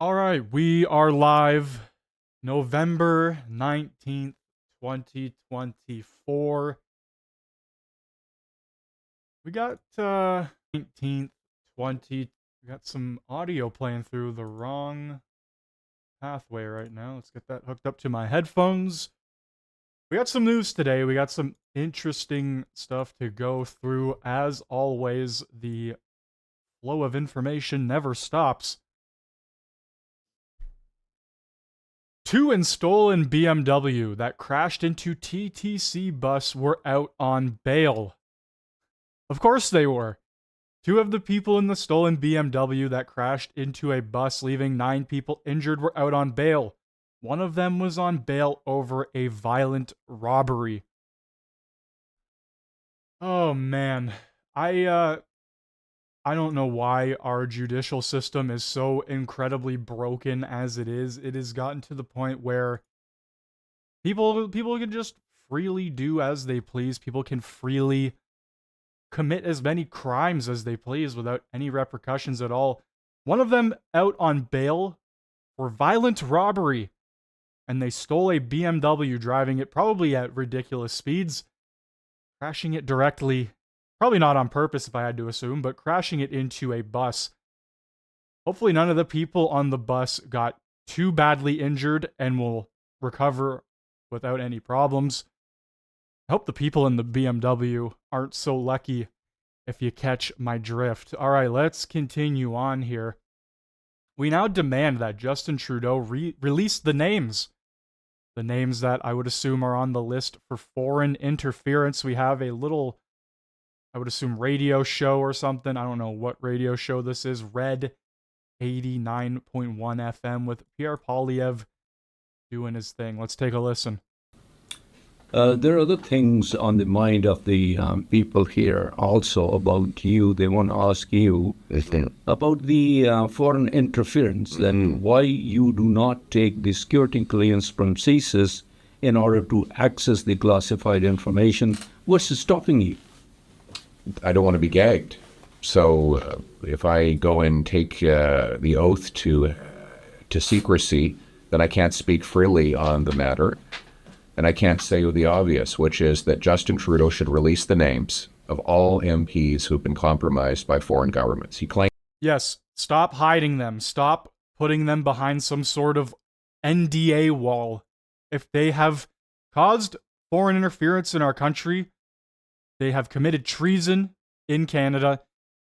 All right, we are live November 19th, 2024. We got 19th, 20. We got some audio playing through the wrong pathway right now. Let's get that hooked up to my headphones. We got some news today. We got some interesting stuff to go through. As always, the flow of information never stops. Two in stolen BMW that crashed into TTC bus were out on bail. Of course they were. Two of the people in the stolen BMW that crashed into a bus, leaving 9 people injured, were out on bail. One of them was on bail over a violent robbery. Oh man. I don't know why our judicial system is so incredibly broken as it is. It has gotten to the point where people can just freely do as they please. People can freely commit as many crimes as they please without any repercussions at all. One of them out on bail for violent robbery, and they stole a BMW, driving it probably at ridiculous speeds, crashing it directly, probably not on purpose if I had to assume, but crashing it into a bus. Hopefully none of the people on the bus got too badly injured and will recover without any problems. I hope the people in the BMW aren't so lucky, if you catch my drift. All right, let's continue on here. We now demand that Justin Trudeau release the names. The names that I would assume are on the list for foreign interference. We have a little, I would assume, radio show or something. I don't know what radio show this is. Red 89.1 FM with Pierre Polyev doing his thing. Let's take a listen. There are other things on the mind of the people here also about you. They want to ask you about the foreign interference, then why you do not take the security clearance from CSIS in order to access the classified information. What's stopping you? I don't want to be gagged. So if I go and take the oath to secrecy, then I can't speak freely on the matter. And I can't say the obvious, which is that Justin Trudeau should release the names of all MPs who've been compromised by foreign governments. He claims... Yes, stop hiding them. Stop putting them behind some sort of NDA wall. If they have caused foreign interference in our country, they have committed treason in Canada,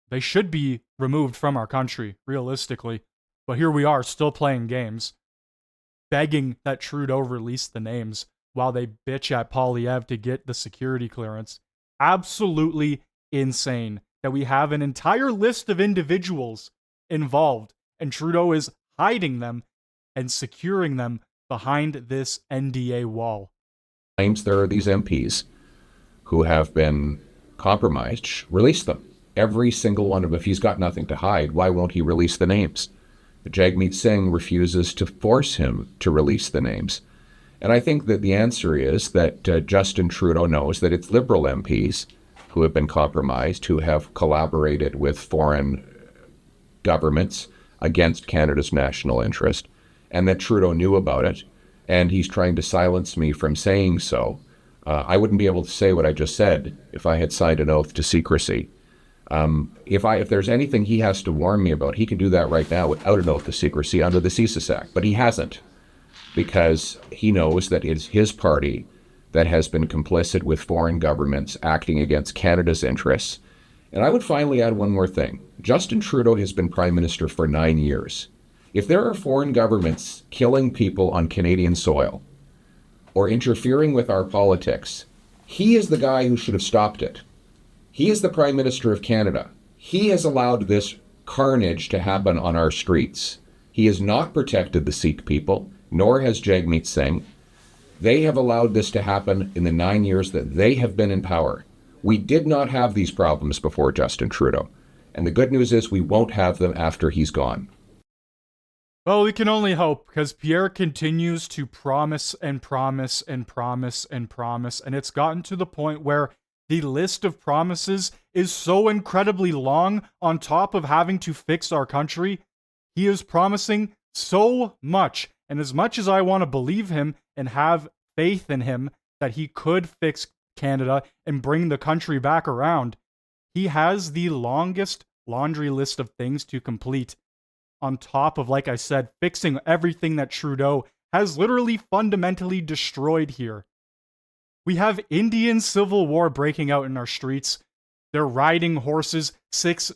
they should be removed from our country, realistically. But here we are, still playing games, begging that Trudeau release the names while they bitch at Polyev to get the security clearance. Absolutely insane that we have an entire list of individuals involved, and Trudeau is hiding them and securing them behind this NDA wall. Claims there are these MPs who have been compromised. Release them. Every single one of them. If he's got nothing to hide, why won't he release the names? Jagmeet Singh refuses to force him to release the names. And I think that the answer is that Justin Trudeau knows that it's Liberal MPs who have been compromised, who have collaborated with foreign governments against Canada's national interest, and that Trudeau knew about it, and he's trying to silence me from saying so. I wouldn't be able to say what I just said if I had signed an oath to secrecy. If there's anything he has to warn me about, he can do that right now without an oath of secrecy under the CSIS Act. But he hasn't, because he knows that it's his party that has been complicit with foreign governments acting against Canada's interests. And I would finally add one more thing. Justin Trudeau has been Prime Minister for 9 years. If there are foreign governments killing people on Canadian soil or interfering with our politics, he is the guy who should have stopped it. He is the Prime Minister of Canada. He has allowed this carnage to happen on our streets. He has not protected the Sikh people, nor has Jagmeet Singh. They have allowed this to happen in the 9 years that they have been in power. We did not have these problems before Justin Trudeau. And the good news is we won't have them after he's gone. Well, we can only hope, because Pierre continues to promise and promise and promise and promise, and it's gotten to the point where the list of promises is so incredibly long. On top of having to fix our country, he is promising so much. And as much as I want to believe him and have faith in him that he could fix Canada and bring the country back around, he has the longest laundry list of things to complete. On top of, like I said, fixing everything that Trudeau has literally fundamentally destroyed here. We have Indian civil war breaking out in our streets. They're riding horses, Sikhs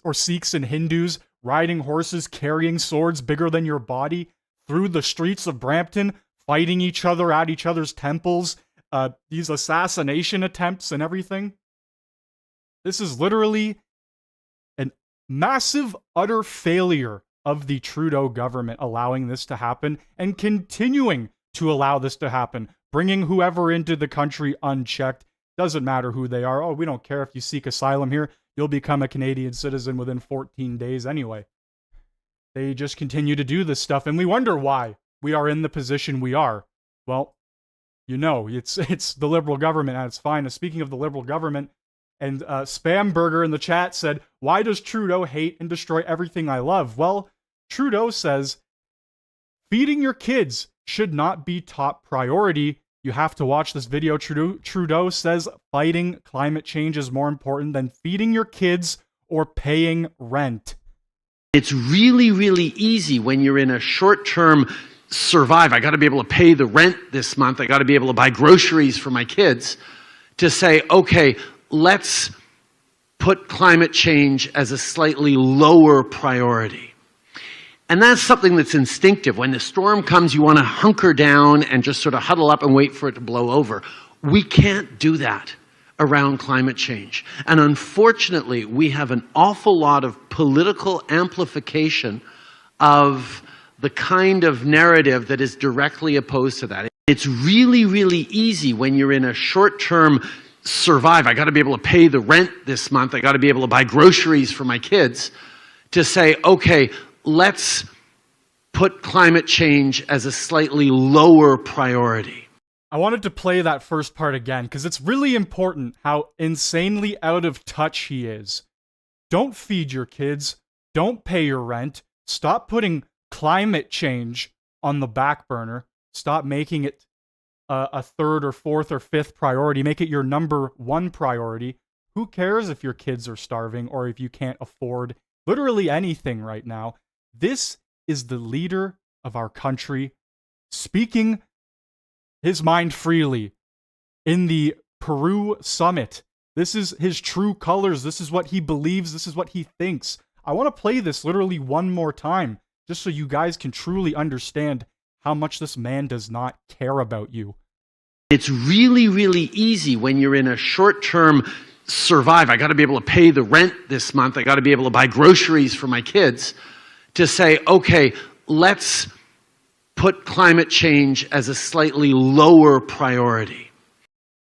and Hindus riding horses, carrying swords bigger than your body through the streets of Brampton, fighting each other at each other's temples, these assassination attempts and everything. This is literally a massive, utter failure of the Trudeau government allowing this to happen and continuing to allow this to happen, bringing whoever into the country unchecked. Doesn't matter who they are. Oh, we don't care if you seek asylum here. You'll become a Canadian citizen within 14 days anyway. They just continue to do this stuff, and we wonder why we are in the position we are. Well, you know, it's the Liberal government at its finest. Speaking of the Liberal government, and Spamburger in the chat said, why does Trudeau hate and destroy everything I love? Well, Trudeau says, feeding your kids should not be top priority. You have to watch this video. Trudeau says fighting climate change is more important than feeding your kids or paying rent. It's really, really easy when you're in a short-term survive. I got to be able to pay the rent this month. I got to be able to buy groceries for my kids, to say, okay, let's put climate change as a slightly lower priority. And that's something that's instinctive. When the storm comes, you want to hunker down and just sort of huddle up and wait for it to blow over. We can't do that around climate change. And unfortunately, we have an awful lot of political amplification of the kind of narrative that is directly opposed to that. It's really, really easy when you're in a short-term survive. I got to be able to pay the rent this month. I got to be able to buy groceries for my kids, to say, okay, let's put climate change as a slightly lower priority. I wanted to play that first part again because it's really important how insanely out of touch he is. Don't feed your kids. Don't pay your rent. Stop putting climate change on the back burner. Stop making it a third or fourth or fifth priority. Make it your number one priority. Who cares if your kids are starving or if you can't afford literally anything right now? This is the leader of our country speaking his mind freely in the Peru summit. This is his true colors. This is what he believes. This is what he thinks. I want to play this literally one more time just so you guys can truly understand how much this man does not care about you. It's really, really easy when you're in a short-term survive. I got to be able to pay the rent this month. I got to be able to buy groceries for my kids, to say, okay, let's put climate change as a slightly lower priority.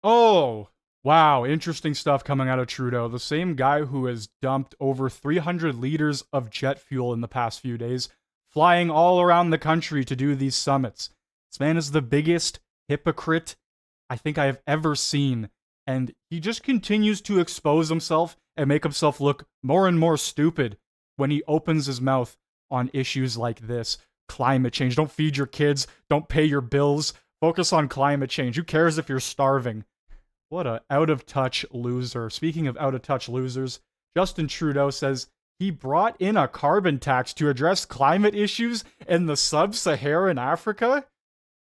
Oh, wow. Interesting stuff coming out of Trudeau. The same guy who has dumped over 300 liters of jet fuel in the past few days, flying all around the country to do these summits. This man is the biggest hypocrite I think I have ever seen. And he just continues to expose himself and make himself look more and more stupid when he opens his mouth on issues like this. Climate change. Don't feed your kids. Don't pay your bills. Focus on climate change. Who cares if you're starving? What a out-of-touch loser. Speaking of out-of-touch losers, Justin Trudeau says he brought in a carbon tax to address climate issues in the sub-Saharan Africa?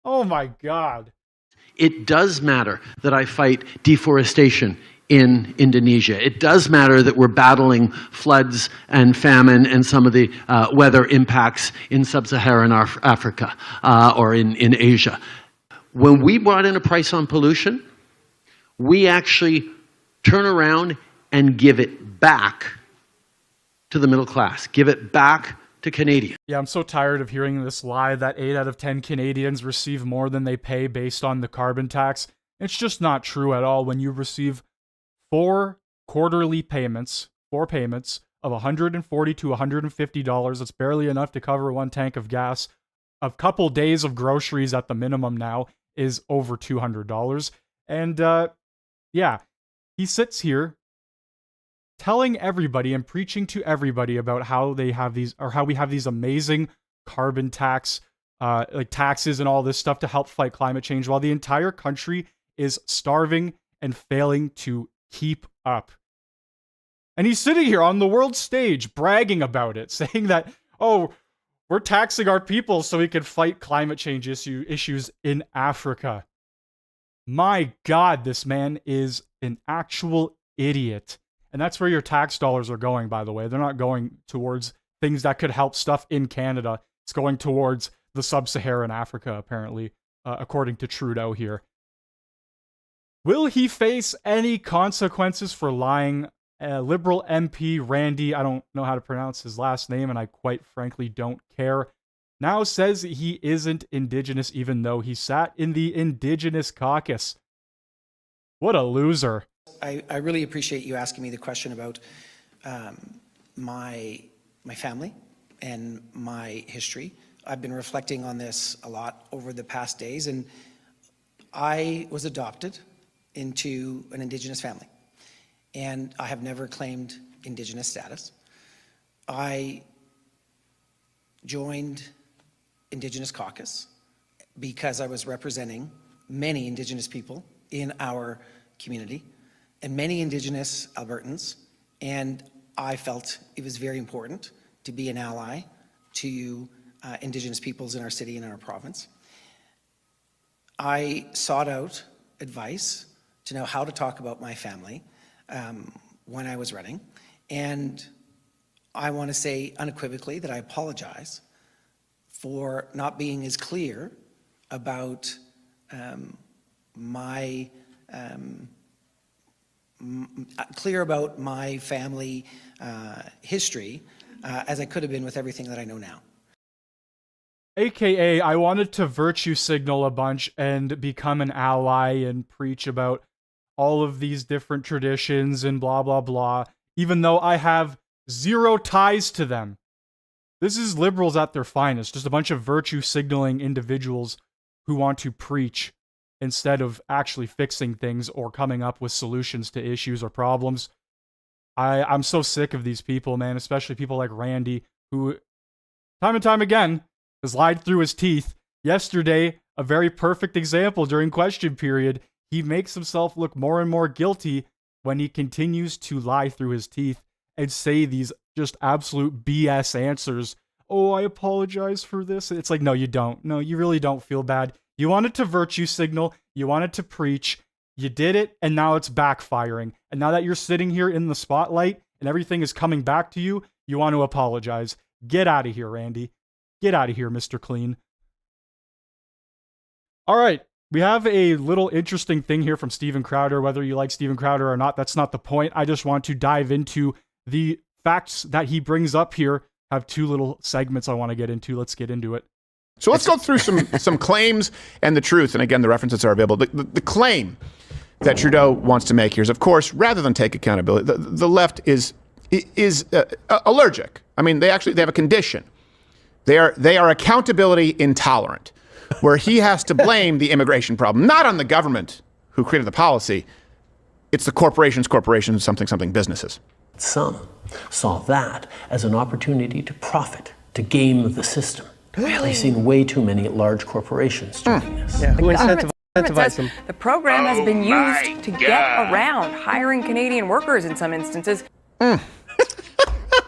Oh my God. It does matter that I fight deforestation in Indonesia. It does matter that we're battling floods and famine and some of the weather impacts in sub-Saharan Africa or in Asia. When we brought in a price on pollution, we actually turn around and give it back to the middle class, give it back to Canadians. Yeah, I'm so tired of hearing this lie that 8 out of 10 Canadians receive more than they pay based on the carbon tax. It's just not true at all. When you receive 4 quarterly payments, 4 payments of $140 to $150, that's barely enough to cover 1 tank of gas. A couple days of groceries at the minimum now is over $200. And yeah, he sits here telling everybody and preaching to everybody about how they have these, or how we have these amazing carbon tax, like taxes and all this stuff to help fight climate change, while the entire country is starving and failing to keep up. And he's sitting here on the world stage bragging about it, saying that, oh, we're taxing our people so we can fight climate change issues in Africa. My God, this man is an actual idiot. And that's where your tax dollars are going, by the way. They're not going towards things that could help stuff in Canada. It's going towards the sub-Saharan Africa, apparently, according to Trudeau here. Will he face any consequences for lying? Liberal MP Randy, I don't know how to pronounce his last name, and I quite frankly don't care, now says he isn't Indigenous even though he sat in the Indigenous caucus. What a loser. I really appreciate you asking me the question about my family and my history. I've been reflecting on this a lot over the past days, and I was adopted into an Indigenous family, and I have never claimed Indigenous status. I joined Indigenous caucus because I was representing many Indigenous people in our community and many Indigenous Albertans, and I felt it was very important to be an ally to Indigenous peoples in our city and in our province. I sought out advice to know how to talk about my family when I was running, and I want to say unequivocally that I apologize for not being as clear about my family history as I could have been with everything that I know now. AKA, I wanted to virtue signal a bunch and become an ally and preach about all of these different traditions and blah, blah, blah, even though I have zero ties to them. This is liberals at their finest, just a bunch of virtue signaling individuals who want to preach instead of actually fixing things or coming up with solutions to issues or problems. I'm so sick of these people, man, especially people like Randy, who time and time again has lied through his teeth. Yesterday, a very perfect example during question period, he makes himself look more and more guilty when he continues to lie through his teeth and say these just absolute BS answers. Oh, I apologize for this. It's like, no, you don't. No, you really don't feel bad. You wanted to virtue signal. You wanted to preach. You did it, and now it's backfiring. And now that you're sitting here in the spotlight and everything is coming back to you, you want to apologize. Get out of here, Randy. Get out of here, Mr. Clean. All right. We have a little interesting thing here from Steven Crowder. Whether you like Steven Crowder or not, that's not the point. I just want to dive into the facts that he brings up here. I have two little segments I want to get into. Let's get into it. So let's go through some claims and the truth. And again, the references are available. The claim that Trudeau wants to make here is, of course, rather than take accountability, the left is allergic. I mean, they have a condition. They are accountability intolerant, where he has to blame the immigration problem, not on the government who created the policy. It's the corporations, something businesses. Some saw that as an opportunity to profit, to game the system. Really? We've seen way too many large corporations doing this. Yeah, who incentivizes them? The program has been used to get around hiring Canadian workers in some instances. Well,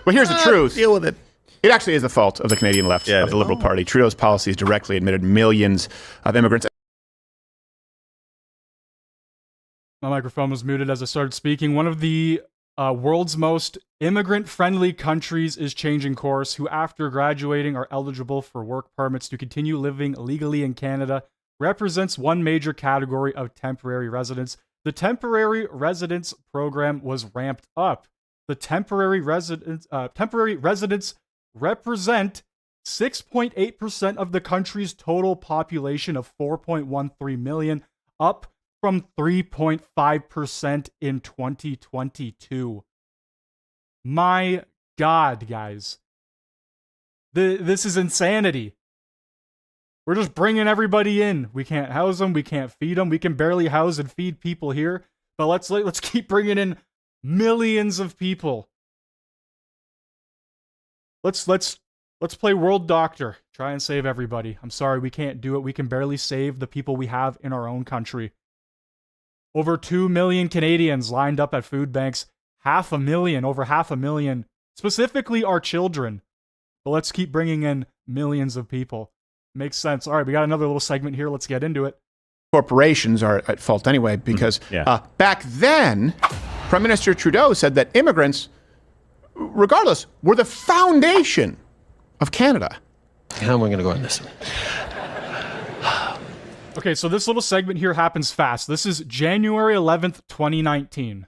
here's the truth. Deal with it. It actually is the fault of the Canadian left, of the Liberal Party. Trudeau's policies directly admitted millions of immigrants. My microphone was muted as I started speaking. One of the world's most immigrant-friendly countries is changing course, who after graduating are eligible for work permits to continue living legally in Canada, represents one major category of temporary residents. The temporary residence program was ramped up. The temporary residents represent 6.8% of the country's total population of 4.13 million, up from 3.5% in 2022. My God, guys. This is insanity. We're just bringing everybody in. We can't house them. We can't feed them. We can barely house and feed people here. But let's keep bringing in millions of people. Let's Let's play World Doctor. Try and save everybody. I'm sorry, we can't do it. We can barely save the people we have in our own country. Over 2 million Canadians lined up at food banks. Over 500,000, specifically our children. But let's keep bringing in millions of people. Makes sense. All right, we got another little segment here. Let's get into it. Corporations are at fault anyway, because back then, Prime Minister Trudeau said that immigrants, regardless, were the foundation of Canada. How am I going to go on this? Okay, so this little segment here happens fast. This is January 11th, 2019.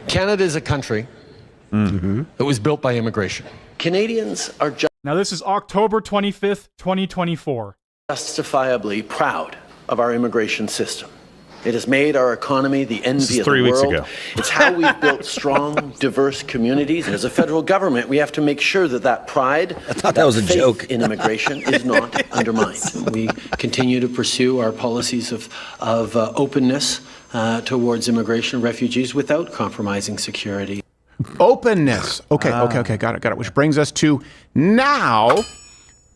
Canada is a country that was built by immigration. Canadians are Now this is October 25th, 2024. justifiably proud of our immigration system. It has made our economy the envy of the world. It's how we've built strong, diverse communities. And as a federal government, we have to make sure that that pride, that was a faith joke. in immigration is not undermined. We continue to pursue our policies of openness towards immigration refugees without compromising security. Openness. Okay, got it. Which brings us to now.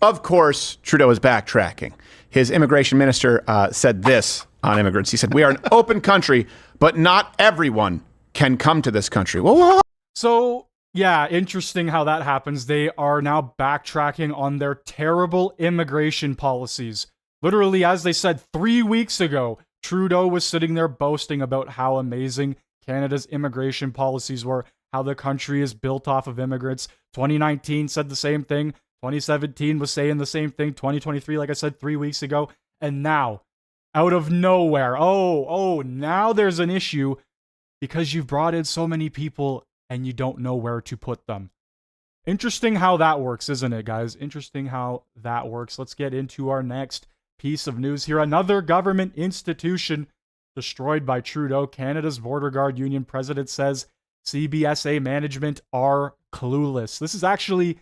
Of course, Trudeau is backtracking. His immigration minister said this on immigrants. He said, "We are an open country, but not everyone can come to this country." Whoa. So, yeah, interesting how that happens. They are now backtracking on their terrible immigration policies. Literally, as they said 3 weeks ago, Trudeau was sitting there boasting about how amazing Canada's immigration policies were, how the country is built off of immigrants. 2019 said the same thing. 2017 was saying the same thing. 2023, like I said 3 weeks ago. And now, out of nowhere, now there's an issue because you've brought in so many people and you don't know where to put them. Interesting how that works, isn't it, guys? Interesting how that works. Let's get into our next piece of news here. Another government institution destroyed by Trudeau. Canada's Border Guard Union president says CBSA management are clueless. This is actually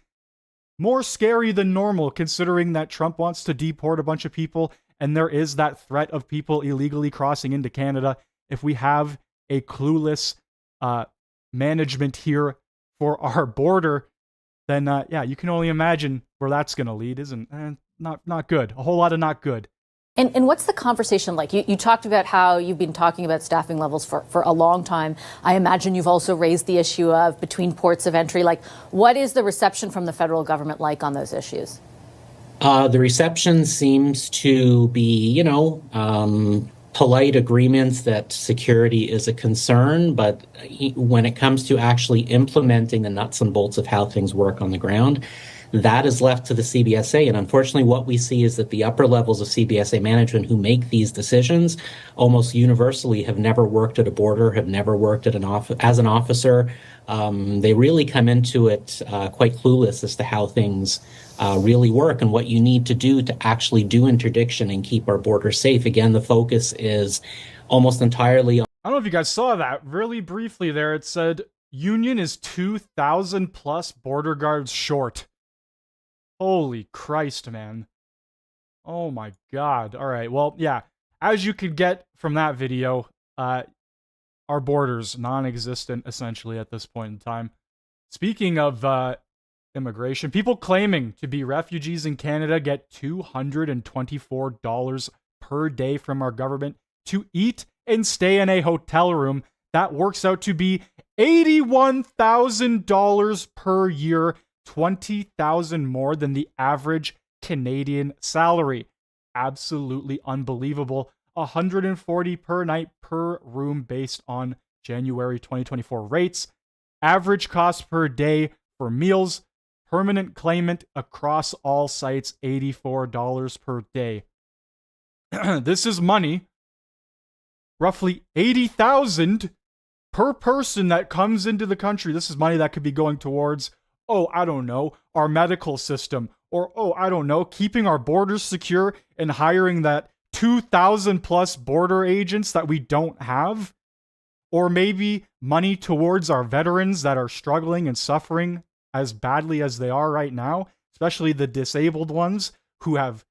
more scary than normal, considering that Trump wants to deport a bunch of people, and there is that threat of people illegally crossing into Canada. If we have a clueless management here for our border, then you can only imagine where that's going to lead, isn't not good. A whole lot of not good. And what's the conversation like? You talked about how you've been talking about staffing levels for a long time. I imagine you've also raised the issue of between ports of entry. Like, what is the reception from the federal government like on those issues? The reception seems to be, polite agreements that security is a concern, but when it comes to actually implementing the nuts and bolts of how things work on the ground, that is left to the CBSA. And unfortunately, what we see is that the upper levels of CBSA management who make these decisions almost universally have never worked at a border, have never worked at as an officer. They really come into it quite clueless as to how things really work and what you need to do to actually do interdiction and keep our border safe. Again, the focus is almost entirely on... I don't know if you guys saw that really briefly there. It said Union is 2,000 plus border guards short. Holy Christ, man. Oh my God. All right. Well, yeah, as you could get from that video, our borders non-existent essentially at this point in time. Speaking of immigration, people claiming to be refugees in Canada get $224 per day from our government to eat and stay in a hotel room. That works out to be $81,000 per year, $20,000 more than the average Canadian salary. Absolutely unbelievable. $140 per night per room based on January 2024 rates. Average cost per day for meals, permanent claimant across all sites, $84 per day. This is money, roughly $80,000 per person that comes into the country. This is money that could be going towards, I don't know, our medical system, or, I don't know, keeping our borders secure and hiring that 2,000 plus border agents that we don't have, or maybe money towards our veterans that are struggling and suffering as badly as they are right now, especially the disabled ones who have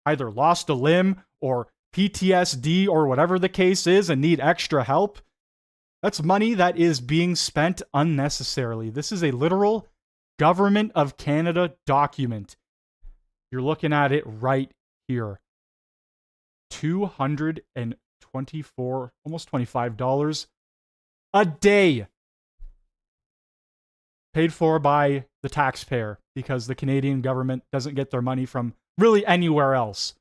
either lost a limb or PTSD or whatever the case is and need extra help. That's money that is being spent unnecessarily. This is a literal Government of Canada document. You're looking at it right here. $224, almost $25 a day. Paid for by the taxpayer because the Canadian government doesn't get their money from really anywhere else.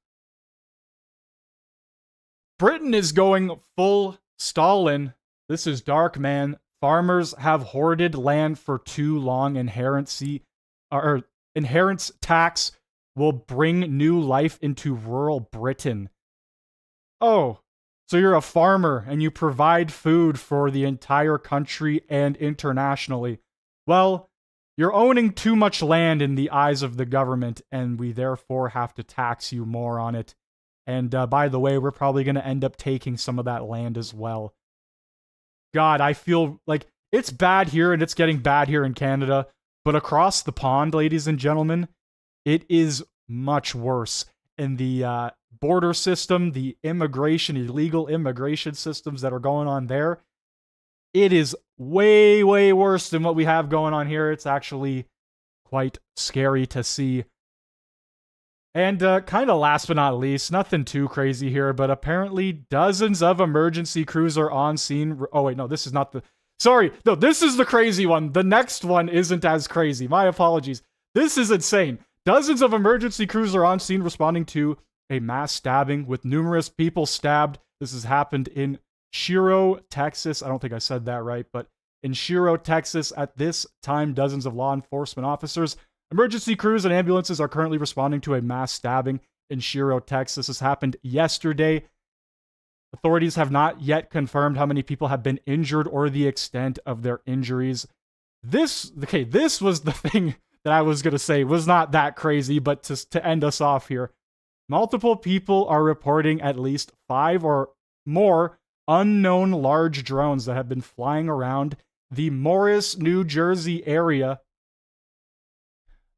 Britain is going full Stalin. This is dark, man. Farmers have hoarded land for too long. Inheritance tax will bring new life into rural Britain. Oh, so you're a farmer and you provide food for the entire country and internationally. Well, you're owning too much land in the eyes of the government, and we therefore have to tax you more on it. And by the way, we're probably going to end up taking some of that land as well. God, I feel like it's bad here, and it's getting bad here in Canada, but across the pond, ladies and gentlemen, it is much worse. And the border system, the illegal immigration systems that are going on there, it is way, way worse than what we have going on here. It's actually quite scary to see. And kind of last but not least, nothing too crazy here, but apparently dozens of emergency crews are on scene. Oh, wait, no, this is not the... Sorry, no, this is the crazy one. The next one isn't as crazy. My apologies. This is insane. Dozens of emergency crews are on scene responding to a mass stabbing with numerous people stabbed. This has happened in Shiro, Texas. I don't think I said that right, but in Shiro, Texas, at this time, dozens of law enforcement officers, emergency crews, and ambulances are currently responding to a mass stabbing in Shiro, Texas. This happened yesterday. Authorities have not yet confirmed how many people have been injured or the extent of their injuries. This was the thing that I was going to say was not that crazy, but to end us off here, multiple people are reporting at least 5 or more unknown large drones that have been flying around the Morris, New Jersey area.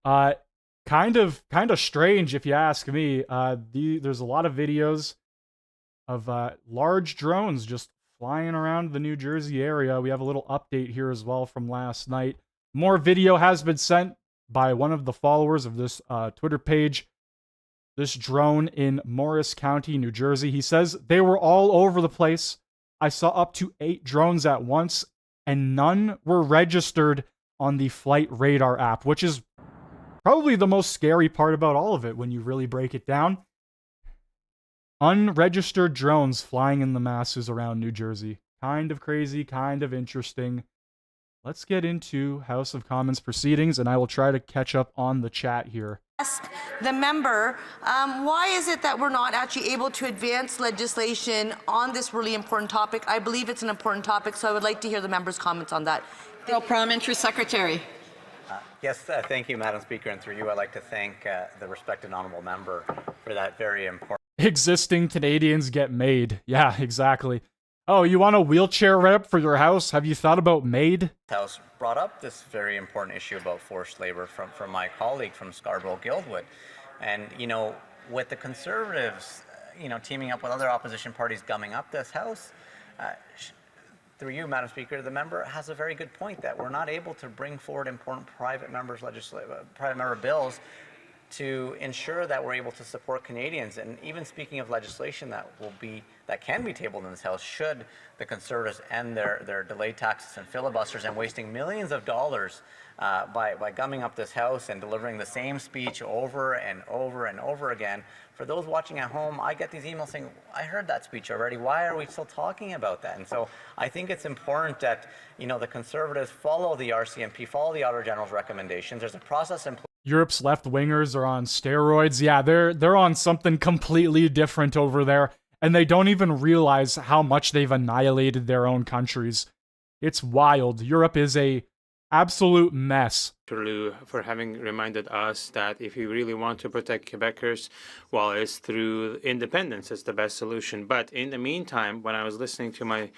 Kind of strange if you ask me. There's a lot of videos of large drones just flying around the New Jersey area. We have a little update here as well from last night. More video has been sent by one of the followers of this Twitter page. This drone in Morris County, New Jersey. He says they were all over the place. I saw up to 8 drones at once, and none were registered on the flight radar app, which is probably the most scary part about all of it when you really break it down. Unregistered drones flying in the masses around New Jersey. Kind of crazy, kind of interesting. Let's get into House of Commons proceedings, and I will try to catch up on the chat here. Ask the member, why is it that we're not actually able to advance legislation on this really important topic? I believe it's an important topic, so I would like to hear the member's comments on that. Parliamentary Secretary. Yes, thank you, Madam Speaker, and through you, I'd like to thank the respected honourable member for that very important... Existing Canadians get made. Yeah, exactly. Oh, you want a wheelchair rep for your house? Have you thought about MAID? House brought up this very important issue about forced labor from my colleague from Scarborough-Guildwood. And, with the Conservatives, teaming up with other opposition parties gumming up this House, through you, Madam Speaker, the member has a very good point that we're not able to bring forward important private member bills to ensure that we're able to support Canadians. And even speaking of legislation that can be tabled in this House, should the Conservatives end their delayed taxes and filibusters and wasting millions of dollars by gumming up this House and delivering the same speech over and over and over again. For those watching at home, I get these emails saying, I heard that speech already. Why are we still talking about that? And so I think it's important that, the Conservatives follow the RCMP, follow the Auditor General's recommendations. There's a process in place. Europe's left-wingers are on steroids. Yeah, they're on something completely different over there, and they don't even realize how much they've annihilated their own countries. It's wild. Europe is a absolute mess. Trudeau for having reminded us that if we really want to protect Quebecers, well, it's through independence. It's the best solution. But in the meantime, when I was listening to my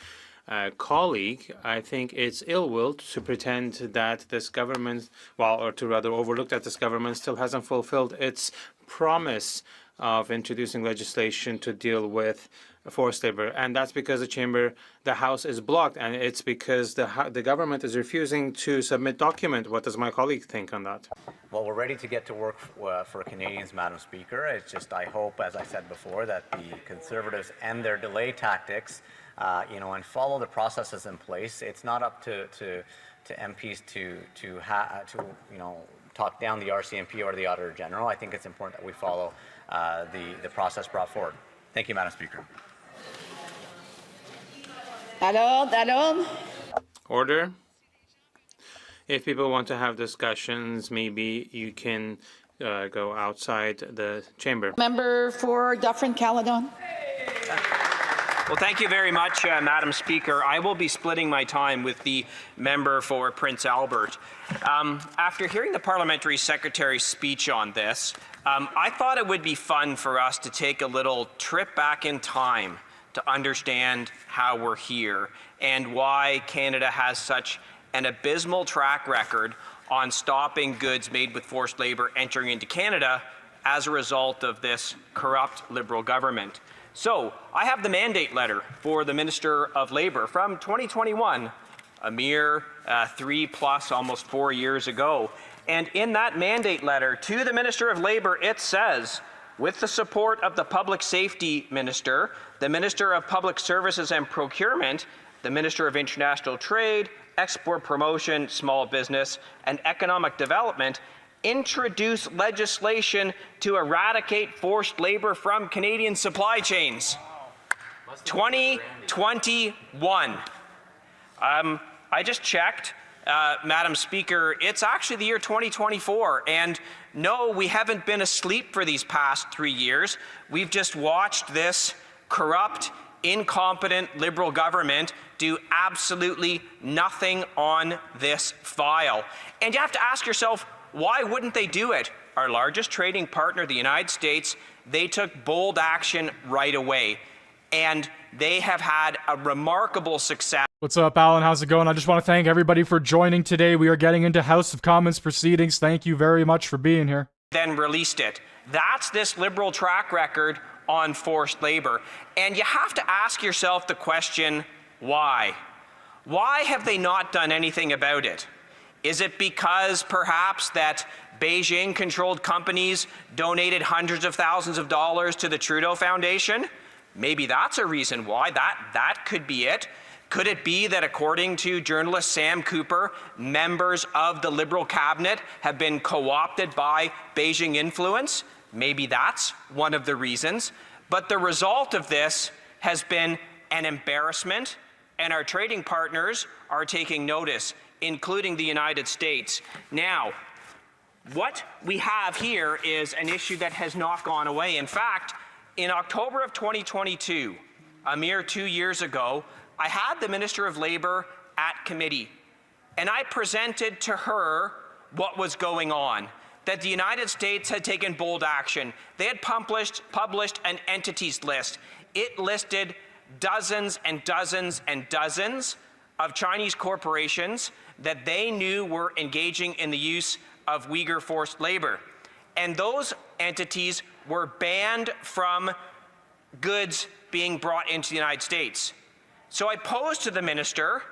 colleague, I think it's ill-will to pretend that this government, or to rather overlook that this government still hasn't fulfilled its promise of introducing legislation to deal with forced labor. And that's because the House is blocked, and it's because the government is refusing to submit document. What does my colleague think on that? Well, we're ready to get to work for Canadians, Madam Speaker. It's just, I hope, as I said before, that the Conservatives end their delay tactics, and follow the processes in place. It's not up to MPs to talk down the RCMP or the Auditor General. I think it's important that we follow the process brought forward. Thank you, Madam Speaker. Order. If people want to have discussions, maybe you can go outside the chamber. Member for Dufferin-Caledon. Well, thank you very much, Madam Speaker. I will be splitting my time with the member for Prince Albert. After hearing the Parliamentary Secretary's speech on this, I thought it would be fun for us to take a little trip back in time to understand how we're here and why Canada has such an abysmal track record on stopping goods made with forced labor entering into Canada as a result of this corrupt Liberal government. So I have the mandate letter for the Minister of Labour from 2021, a mere 3+, almost 4 years ago. And in that mandate letter to the Minister of Labour, it says, with the support of the Public Safety Minister, the Minister of Public Services and Procurement, the Minister of International Trade, Export Promotion, Small Business, and Economic Development, introduce legislation to eradicate forced labor from Canadian supply chains. 2021. I just checked, Madam Speaker, it's actually the year 2024, and no, we haven't been asleep for these past 3 years. We've just watched this corrupt, incompetent Liberal government do absolutely nothing on this file. And you have to ask yourself, why wouldn't they do it? Our largest trading partner, the United States, they took bold action right away, and they have had a remarkable success. What's up, Alan? How's it going? I just want to thank everybody for joining today. We are getting into House of Commons proceedings. Thank you very much for being here. Then released it. That's this Liberal track record on forced labor. And you have to ask yourself the question, why? Why have they not done anything about it? Is it because perhaps that Beijing-controlled companies donated hundreds of thousands of dollars to the Trudeau Foundation? Maybe that's a reason why. That could be it. Could it be that, according to journalist Sam Cooper, members of the Liberal cabinet have been co-opted by Beijing influence? Maybe that's one of the reasons. But the result of this has been an embarrassment, and our trading partners are taking notice, including the United States. Now, what we have here is an issue that has not gone away. In fact, in October of 2022, a mere 2 years ago, I had the Minister of Labour at committee, and I presented to her what was going on, that the United States had taken bold action. They had published an entities list. It listed dozens and dozens and dozens of Chinese corporations that they knew were engaging in the use of Uyghur forced labor. And those entities were banned from goods being brought into the United States. So I posed to the minister,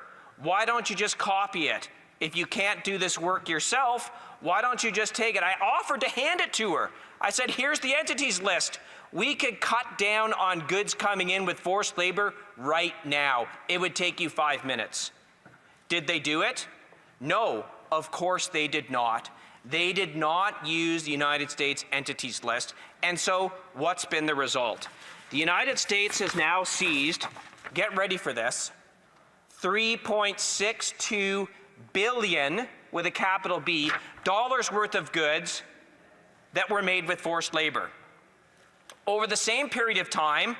why don't you just copy it? If you can't do this work yourself, why don't you just take it? I offered to hand it to her. I said, here's the entities list. We could cut down on goods coming in with forced labor right now. It would take you 5 minutes. Did they do it? No, of course they did not. They did not use the United States entities list. And so what's been the result? The United States has now seized, get ready for this, $3.62 billion, with a capital B, dollars worth of goods that were made with forced labor. Over the same period of time,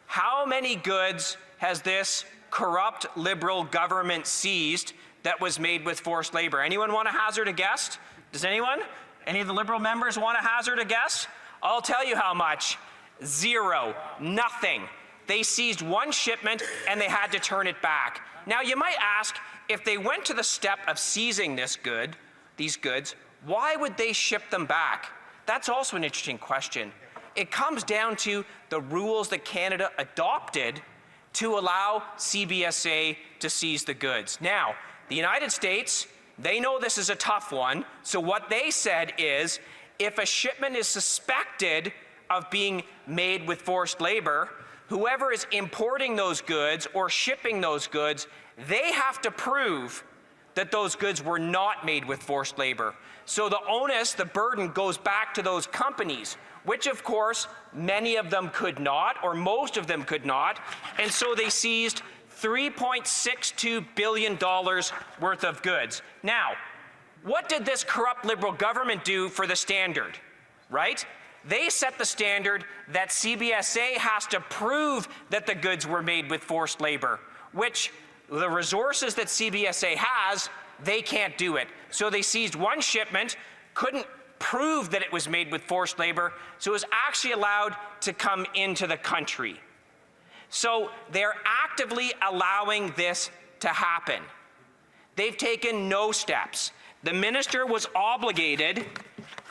how many goods has this corrupt Liberal government seized that was made with forced labor? Anyone want to hazard a guess? Does anyone? Any of the Liberal members want to hazard a guess? I'll tell you how much. Zero. Nothing. they seized one shipment and they had to turn it back. Now, you might ask, if they went to the step of seizing these goods, why would they ship them back? That's also an interesting question. It comes down to the rules that Canada adopted to allow CBSA to seize the goods. Now, the United States, they know this is a tough one, so what they said is, if a shipment is suspected of being made with forced labor, whoever is importing those goods or shipping those goods, they have to prove that those goods were not made with forced labor. So the onus, the burden goes back to those companies, which of course many of them could not, or most of them could not, and so they seized $3.62 billion worth of goods. Now, what did this corrupt Liberal government do for the standard, right? They set the standard that CBSA has to prove that the goods were made with forced labor, which the resources that CBSA has, they can't do it. So they seized one shipment, couldn't prove that it was made with forced labor, so it was actually allowed to come into the country. So they're actively allowing this to happen. They've taken no steps. The minister was obligated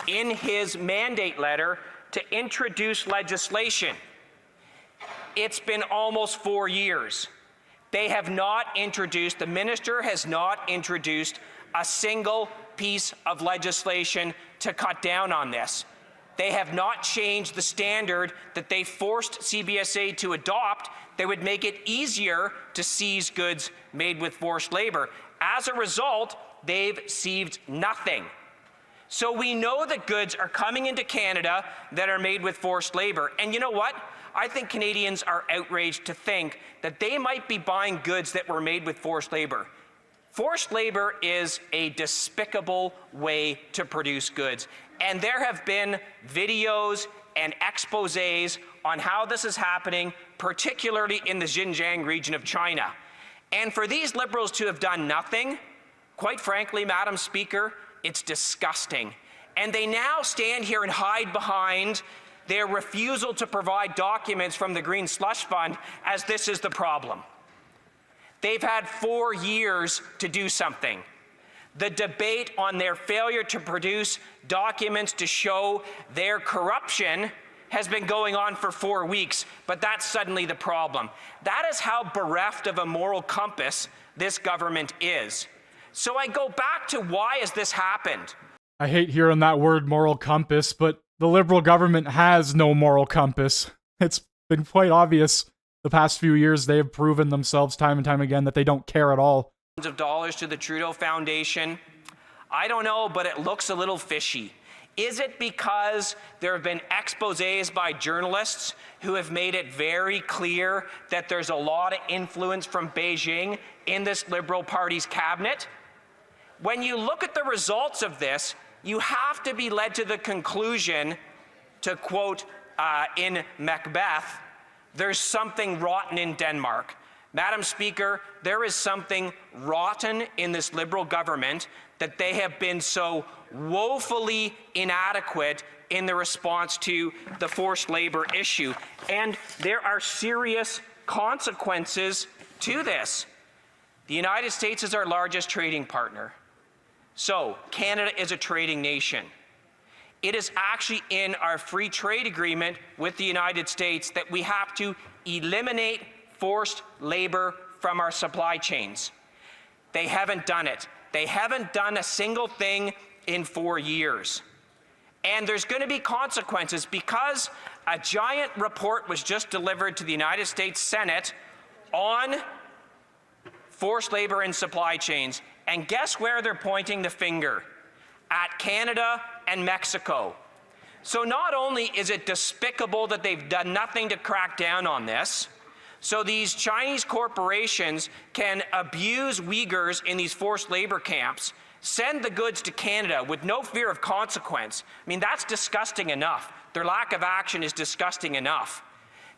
in his mandate letter to introduce legislation. It's been almost 4 years. They have not introduced, the minister has not introduced a single piece of legislation to cut down on this. They have not changed the standard that they forced CBSA to adopt that would make it easier to seize goods made with forced labor. As a result, they've seized nothing. So we know that goods are coming into Canada that are made with forced labor. And you know what? I think Canadians are outraged to think that they might be buying goods that were made with forced labor. Forced labor is a despicable way to produce goods. And there have been videos and exposés on how this is happening, particularly in the Xinjiang region of China. And for these Liberals to have done nothing, quite frankly, Madam Speaker, it's disgusting. And they now stand here and hide behind their refusal to provide documents from the Green Slush Fund as this is the problem. They've had 4 years to do something. The debate on their failure to produce documents to show their corruption has been going on for 4 weeks, but that's suddenly the problem. That is how bereft of a moral compass this government is. So I go back to why has this happened? I hate hearing that word moral compass, but the Liberal government has no moral compass. It's been quite obvious the past few years. They have proven themselves time and time again that they don't care at all. Of dollars to the Trudeau Foundation. I don't know, but it looks a little fishy. Is it because there have been exposés by journalists who have made it very clear that there's a lot of influence from Beijing in this Liberal Party's cabinet? When you look at the results of this, you have to be led to the conclusion, to quote in Macbeth, there's something rotten in Denmark. Madam Speaker, there is something rotten in this Liberal government that they have been so woefully inadequate in the response to the forced labor issue. And there are serious consequences to this. The United States is our largest trading partner. So Canada is a trading nation. It is actually in our free trade agreement with the United States that we have to eliminate forced labor from our supply chains. They haven't done it. They haven't done a single thing in 4 years. And there's going to be consequences because a giant report was just delivered to the United States Senate on forced labor in supply chains. And guess where they're pointing the finger? At Canada and Mexico. So not only is it despicable that they've done nothing to crack down on this, so these Chinese corporations can abuse Uyghurs in these forced labor camps, send the goods to Canada with no fear of consequence. I mean, that's disgusting enough. Their lack of action is disgusting enough.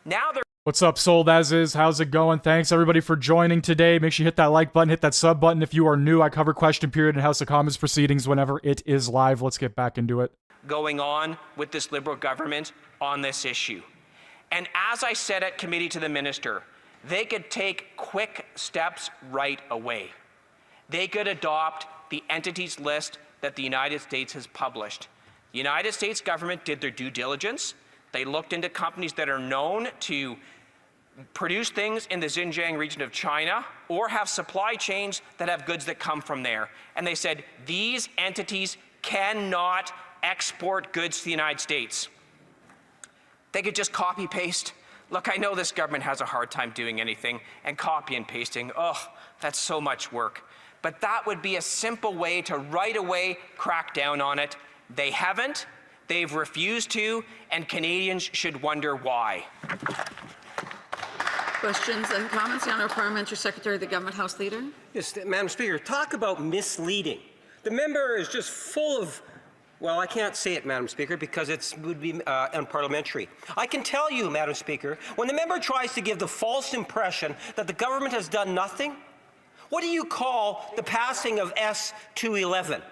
Now they're... What's up, Sold As Is? How's it going? Thanks, everybody, for joining today. Make sure you hit that like button, hit that sub button if you are new. I cover question period and House of Commons proceedings whenever it is live. Let's get back into it. Going on with this Liberal government on this issue. And as I said at committee to the minister, they could take quick steps right away. They could adopt the entities list that the United States has published. The United States government did their due diligence. They looked into companies that are known to produce things in the Xinjiang region of China or have supply chains that have goods that come from there. And they said, these entities cannot export goods to the United States. They could just copy paste. Look, I know this government has a hard time doing anything, and copy and pasting, oh, that's so much work. But that would be a simple way to right away crack down on it. They haven't, they've refused to, and Canadians should wonder why. Questions and comments? The Honourable Parliamentary Secretary, the Government House Leader. Yes, Madam Speaker, talk about misleading. The member is just full of, well, I can't say it, Madam Speaker, because it would be unparliamentary. I can tell you, Madam Speaker, when the member tries to give the false impression that the government has done nothing, what do you call the passing of S-211?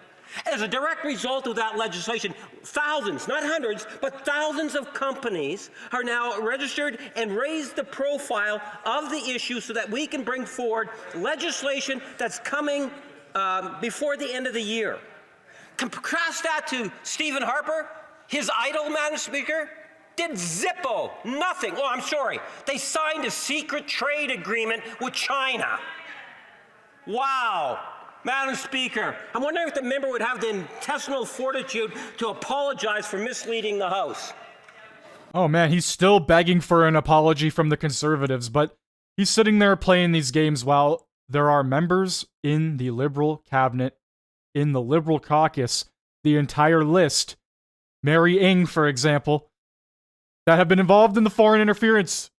As a direct result of that legislation, thousands, not hundreds, but thousands of companies are now registered and raised the profile of the issue so that we can bring forward legislation that's coming before the end of the year. Contrast that to Stephen Harper, his idol, Madam Speaker, did zippo, nothing. Oh, I'm sorry. They signed a secret trade agreement with China. Wow. Madam Speaker, I'm wondering if the member would have the intestinal fortitude to apologize for misleading the House. Oh man, he's still begging for an apology from the Conservatives, but he's sitting there playing these games while there are members in the Liberal cabinet, in the Liberal caucus, the entire list, Mary Ng, for example, that have been involved in the foreign interference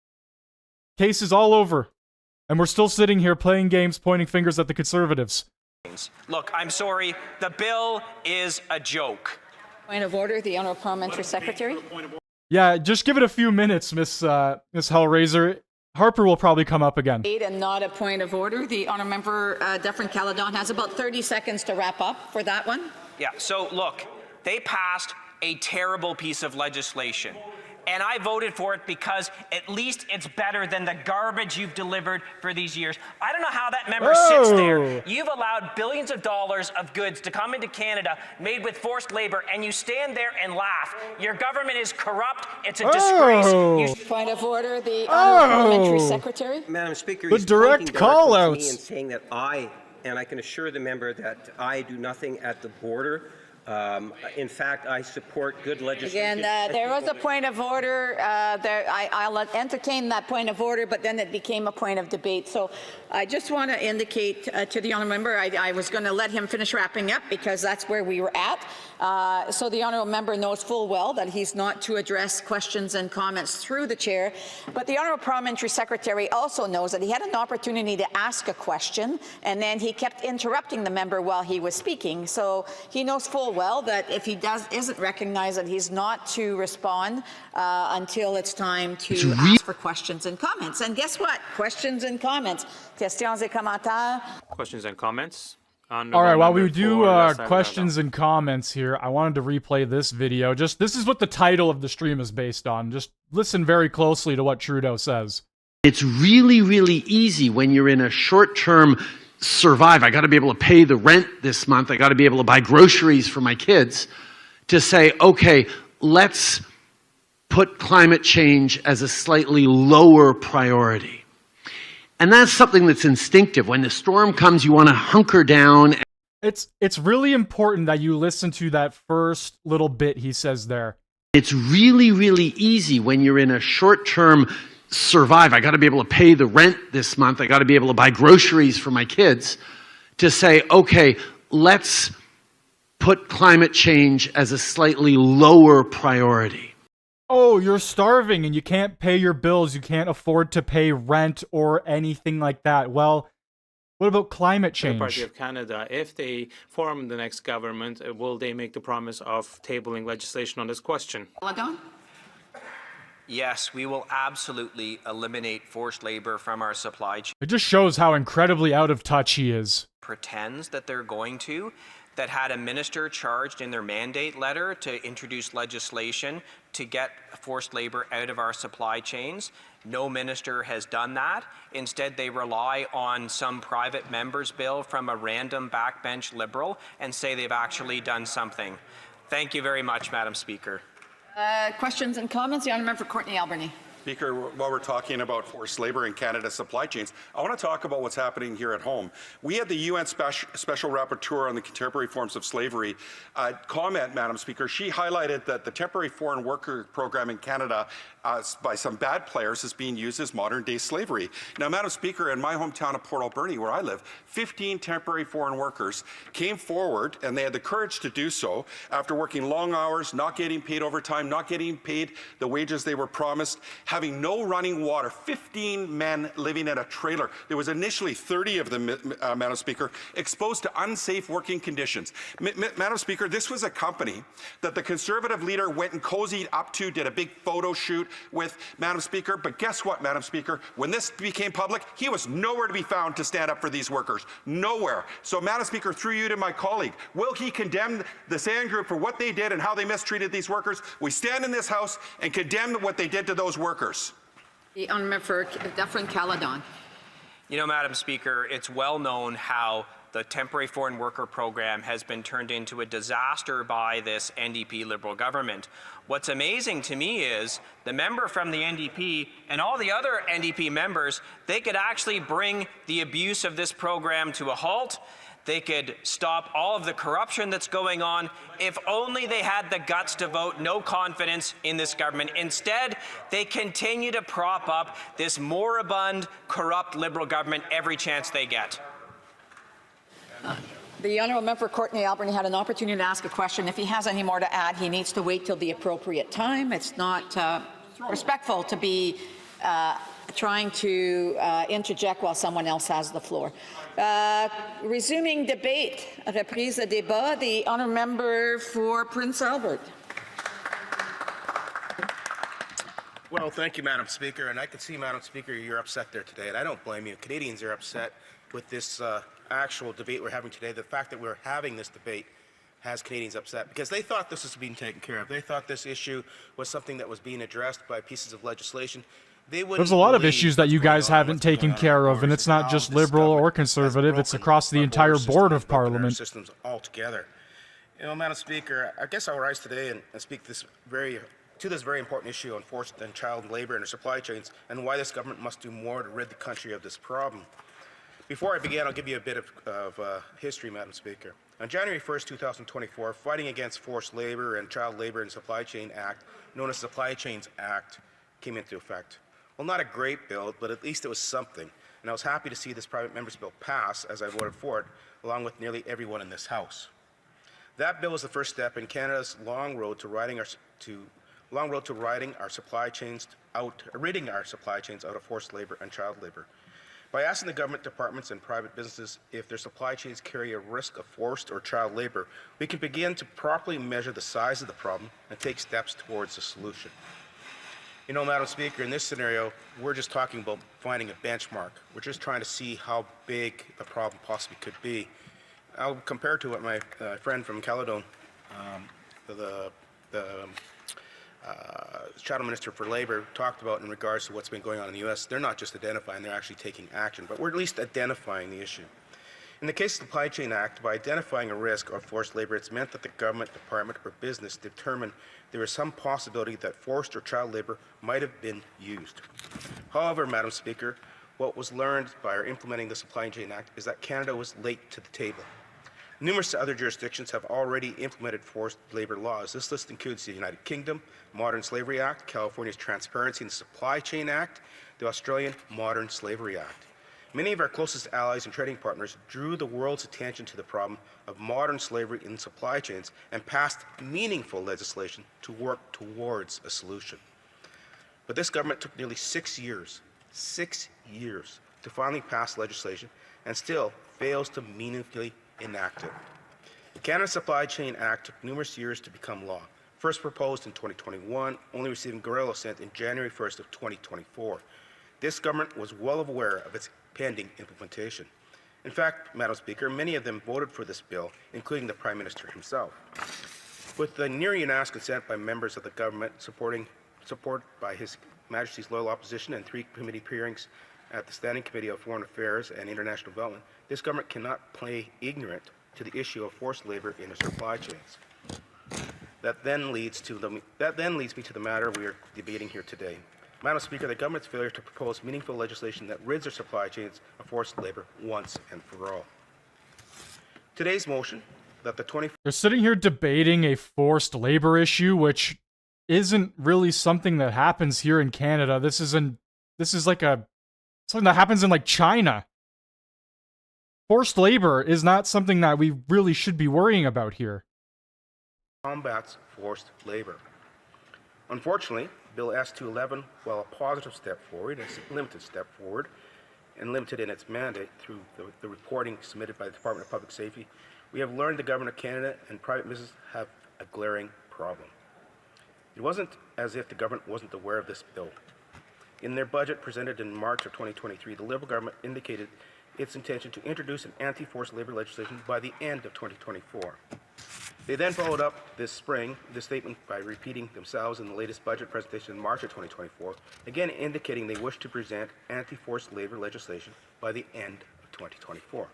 cases all over. And we're still sitting here playing games, pointing fingers at the Conservatives. Look, I'm sorry, the bill is a joke. Point of order, the Honourable Parliamentary Secretary. Yeah, just give it a few minutes, Miss Hellraiser. Harper will probably come up again. And not a point of order. The Honourable Member Dufferin-Caledon has about 30 seconds to wrap up for that one. Yeah, so look, they passed a terrible piece of legislation. And I voted for it because at least it's better than the garbage you've delivered for these years. I don't know how that member sits there. You've allowed billions of dollars of goods to come into Canada made with forced labor, and you stand there and laugh. Your government is corrupt. It's a disgrace. Point of order, the Honourable Parliamentary Secretary. Madam Speaker, the direct call-outs. And saying that and I can assure the member that I do nothing at the border. In fact, I support good legislation. Again, there was a point of order. I'll entertain that point of order, but then it became a point of debate. So I just want to indicate to the honourable member, I was going to let him finish wrapping up because that's where we were at. So the honourable member knows full well that he's not to address questions and comments through the chair. But the honourable parliamentary secretary also knows that he had an opportunity to ask a question, and then he kept interrupting the member while he was speaking. So he knows full well that if he isn't recognized, that he's not to respond until it's time to ask for questions and comments. And guess what? Questions and comments. Questions et commentaires. Questions and comments. All right, while we do questions and comments here, I wanted to replay this video. This is what the title of the stream is based on. Just listen very closely to what Trudeau says. It's really, really easy when you're in a short-term survive. I got to be able to pay the rent this month. I got to be able to buy groceries for my kids, to say, okay, let's put climate change as a slightly lower priority. And that's something that's instinctive. When the storm comes, you want to hunker down. It's really important that you listen to that first little bit he says there. It's really, really easy when you're in a short-term survive. I got to be able to pay the rent this month. I got to be able to buy groceries for my kids, to say, okay, let's put climate change as a slightly lower priority. Oh, you're starving and you can't pay your bills. You can't afford to pay rent or anything like that. Well, what about climate change? The Party of Canada, if they form the next government, will they make the promise of tabling legislation on this question? Yes, we will absolutely eliminate forced labor from our supply chain. It just shows how incredibly out of touch he is. Pretends that they're going to. that had a minister charged in their mandate letter to introduce legislation to get forced labor out of our supply chains. No minister has done that. Instead, they rely on some private member's bill from a random backbench Liberal and say they've actually done something. Thank you very much, Madam Speaker. Questions and comments? The honourable member for Courtney Alberni. Speaker, while we're talking about forced labor in Canada's supply chains, I want to talk about what's happening here at home. We had the UN Special Rapporteur on the Contemporary Forms of Slavery comment, Madam Speaker. She highlighted that the temporary foreign worker program in Canada by some bad players is being used as modern-day slavery. Now, Madam Speaker, in my hometown of Port Alberni, where I live, 15 temporary foreign workers came forward, and they had the courage to do so after working long hours, not getting paid overtime, not getting paid the wages they were promised, having no running water, 15 men living in a trailer. There was initially 30 of them, Madam Speaker, exposed to unsafe working conditions. Madam Speaker, this was a company that the Conservative leader went and cozied up to, did a big photo shoot with, Madam Speaker, but guess what, Madam Speaker? When this became public, he was nowhere to be found to stand up for these workers. Nowhere. So, Madam Speaker, through you to my colleague, will he condemn the SAN Group for what they did and how they mistreated these workers? We stand in this House and condemn what they did to those workers. The honourable for Dufferin-Caledon. You know, Madam Speaker, it's well known how the temporary foreign worker program has been turned into a disaster by this NDP Liberal government. What's amazing to me is the member from the NDP and all the other NDP members, they could actually bring the abuse of this program to a halt. They could stop all of the corruption that's going on if only they had the guts to vote no confidence in this government. Instead, they continue to prop up this moribund, corrupt Liberal government every chance they get. The honourable member for Courtney Alberni had an opportunity to ask a question. If he has any more to add, he needs to wait till the appropriate time. It's not respectful to be trying to interject while someone else has the floor. Resuming debate, reprise de débat, the honourable member for Prince Albert. Well, thank you, Madam Speaker. And I can see, Madam Speaker, you're upset there today, and I don't blame you. Canadians are upset with this actual debate we're having today. The fact that we're having this debate has Canadians upset because they thought this was being taken care of. They thought this issue was something that was being addressed by pieces of legislation. There's a lot of issues that you guys haven't taken care of, and it's not just Liberal or Conservative, it's across the entire board of Parliament. Systems altogether. You know, Madam Speaker, I guess I'll rise today and speak to this very important issue on forced and child labour in our supply chains and why this government must do more to rid the country of this problem. Before I begin, I'll give you a bit of history, Madam Speaker. On January 1st, 2024, Fighting Against Forced Labour and Child Labour in Supply Chain Act, known as Supply Chains Act, came into effect. Well, not a great bill, but at least it was something. And I was happy to see this private member's bill pass, as I voted for it, along with nearly everyone in this House. That bill was the first step in Canada's long road to ridding our supply chains out of forced labour and child labour. By asking the government departments and private businesses if their supply chains carry a risk of forced or child labour, we can begin to properly measure the size of the problem and take steps towards a solution. You know, Madam Speaker, in this scenario, we're just talking about finding a benchmark. We're just trying to see how big the problem possibly could be. I'll compare to what my friend from Caledon, the Shadow Minister for Labour, talked about in regards to what's been going on in the U.S. They're not just identifying, they're actually taking action, but we're at least identifying the issue. In the case of the Supply Chain Act, by identifying a risk of forced labour, it's meant that the government, department, or business determine there is some possibility that forced or child labour might have been used. However, Madam Speaker, what was learned by our implementing the Supply Chain Act is that Canada was late to the table. Numerous other jurisdictions have already implemented forced labour laws. This list includes the United Kingdom, Modern Slavery Act, California's Transparency and Supply Chain Act, the Australian Modern Slavery Act. Many of our closest allies and trading partners drew the world's attention to the problem of modern slavery in supply chains and passed meaningful legislation to work towards a solution. But this government took nearly 6 years to finally pass legislation and still fails to meaningfully enact it. The Canada Supply Chain Act took numerous years to become law. First proposed in 2021, only receiving guerrilla assent in January 1st of 2024. This government was well aware of its pending implementation. In fact, Madam Speaker, many of them voted for this bill, including the Prime Minister himself. With the near unanimous consent by members of the government, support by His Majesty's loyal opposition, and 3 committee hearings at the Standing Committee of Foreign Affairs and International Development, this government cannot play ignorant to the issue of forced labor in the supply chains. That then leads me to the matter we are debating here today. Madam Speaker, the government's failure to propose meaningful legislation that rids their supply chains of forced labor once and for all. Today's motion that the They're sitting here debating a forced labor issue, which isn't really something that happens here in Canada. This is like something that happens in like China. Forced labor is not something that we really should be worrying about here. combats forced labor. Unfortunately, Bill S-211, while a positive step forward, is a limited step forward, and limited in its mandate through the reporting submitted by the Department of Public Safety, we have learned the Government of Canada and private business have a glaring problem. It wasn't as if the government wasn't aware of this bill. In their budget presented in March of 2023, the Liberal government indicated its intention to introduce an anti-forced labor legislation by the end of 2024. They then followed up this spring this statement by repeating themselves in the latest budget presentation in March of 2024, again indicating they wish to present anti-forced labor legislation by the end of 2024.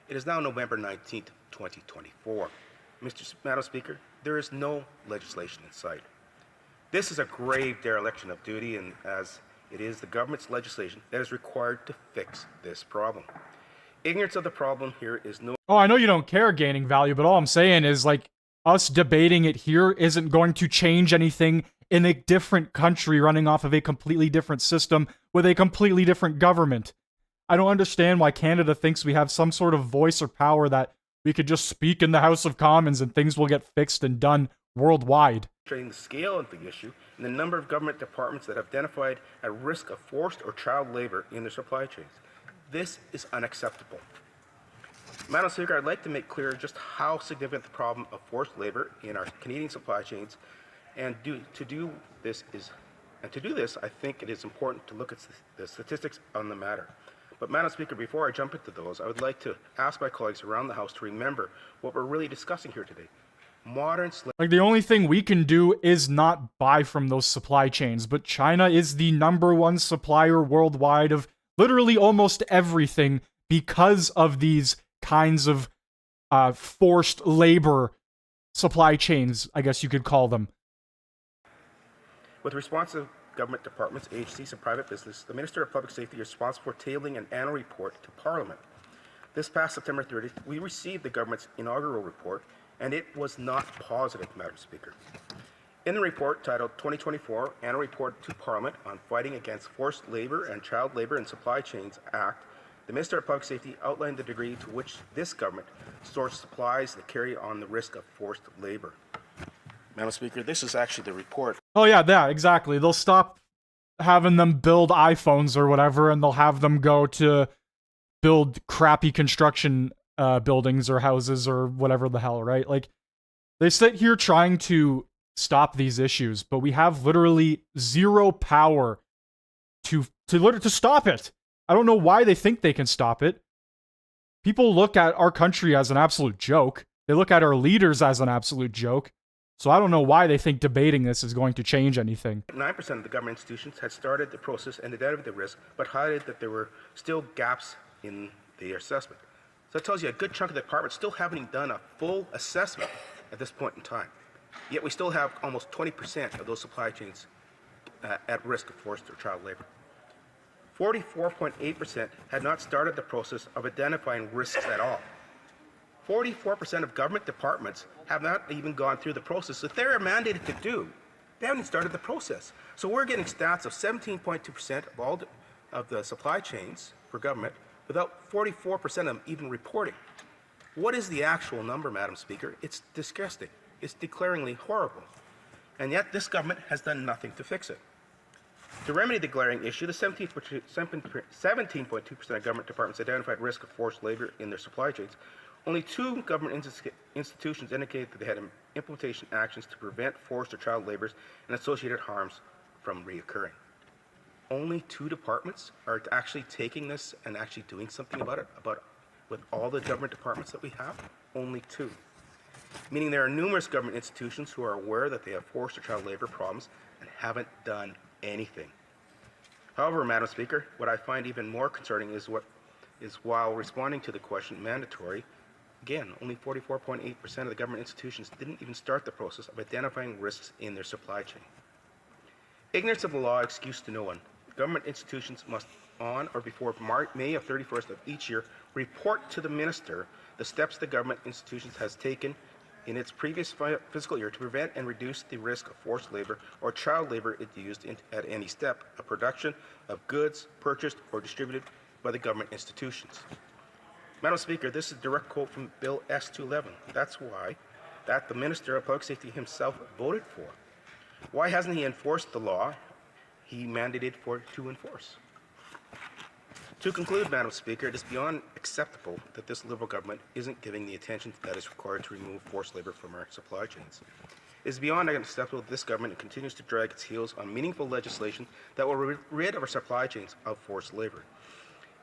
It is now November 19th, 2024. Madam Speaker, there is no legislation in sight. This is a grave dereliction of duty, and as it is the government's legislation that is required to fix this problem. Ignorance of the problem here is no... Oh, I know you don't care, gaining value, but all I'm saying is, like, us debating it here isn't going to change anything in a different country running off of a completely different system with a completely different government. I don't understand why Canada thinks we have some sort of voice or power that we could just speak in the House of Commons and things will get fixed and done worldwide. The scale of the issue and the number of government departments that have identified a risk of forced or child labor in their supply chains. This is unacceptable. Madam Speaker, I'd like to make clear just how significant the problem of forced labor in our Canadian supply chains, and to do this, I think it is important to look at the statistics on the matter. But Madam Speaker, before I jump into those, I would like to ask my colleagues around the House to remember what we're really discussing here today. Like, the only thing we can do is not buy from those supply chains, but China is the #1 supplier worldwide of literally almost everything because of these kinds of forced labor supply chains, I guess you could call them. With responsive government departments, agencies, and private business, the Minister of Public Safety is responsible for tabling an annual report to Parliament. This past September 30th, we received the government's inaugural report, and it was not positive, Madam Speaker. In the report titled 2024 Annual Report to Parliament on Fighting Against Forced Labor and Child Labor in Supply Chains Act, the Minister of Public Safety outlined the degree to which this government stores supplies that carry on the risk of forced labor. Madam Speaker, this is actually the report. Oh yeah, exactly. They'll stop having them build iPhones or whatever, and they'll have them go to build crappy construction buildings or houses or whatever the hell, right? Like, they sit here trying to stop these issues, but we have literally zero power to stop it. I don't know why they think they can stop it. People look at our country as an absolute joke. They look at our leaders as an absolute joke. So I don't know why they think debating this is going to change anything. 9% of the government institutions had started the process and identified the risk, but highlighted that there were still gaps in the assessment. So that tells you a good chunk of the department still haven't done a full assessment at this point in time. Yet we still have almost 20% of those supply chains at risk of forced or child labor. 44.8% had not started the process of identifying risks at all. 44% of government departments have not even gone through the process that they're mandated to do. They haven't started the process. So we're getting stats of 17.2% of all of the supply chains for government without 44% of them even reporting. What is the actual number, Madam Speaker? It's disgusting. It's declaringly horrible. And yet this government has done nothing to fix it. To remedy the glaring issue, the 17.2% of government departments identified risk of forced labor in their supply chains. Only 2 government institutions indicated that they had implementation actions to prevent forced or child labors and associated harms from reoccurring. only 2 departments are actually taking this and actually doing something about it, with all the government departments that we have? Only 2. Meaning there are numerous government institutions who are aware that they have forced or child labor problems and haven't done anything. However, Madam Speaker, what I find even more concerning is while responding to the question mandatory, again, only 44.8% of the government institutions didn't even start the process of identifying risks in their supply chain. Ignorance of the law excuse to no one. Government institutions must, on or before May of 31st of each year, report to the minister the steps the government institutions has taken in its previous fiscal year to prevent and reduce the risk of forced labor or child labor it used at any step of production of goods purchased or distributed by the government institutions. Madam Speaker, this is a direct quote from Bill S-211. That's why the Minister of Public Safety himself voted for. Why hasn't he enforced the law he mandated to enforce? To conclude, Madam Speaker, it is beyond acceptable that this Liberal government isn't giving the attention that is required to remove forced labor from our supply chains. It is beyond acceptable that this government continues to drag its heels on meaningful legislation that will rid our supply chains of forced labor.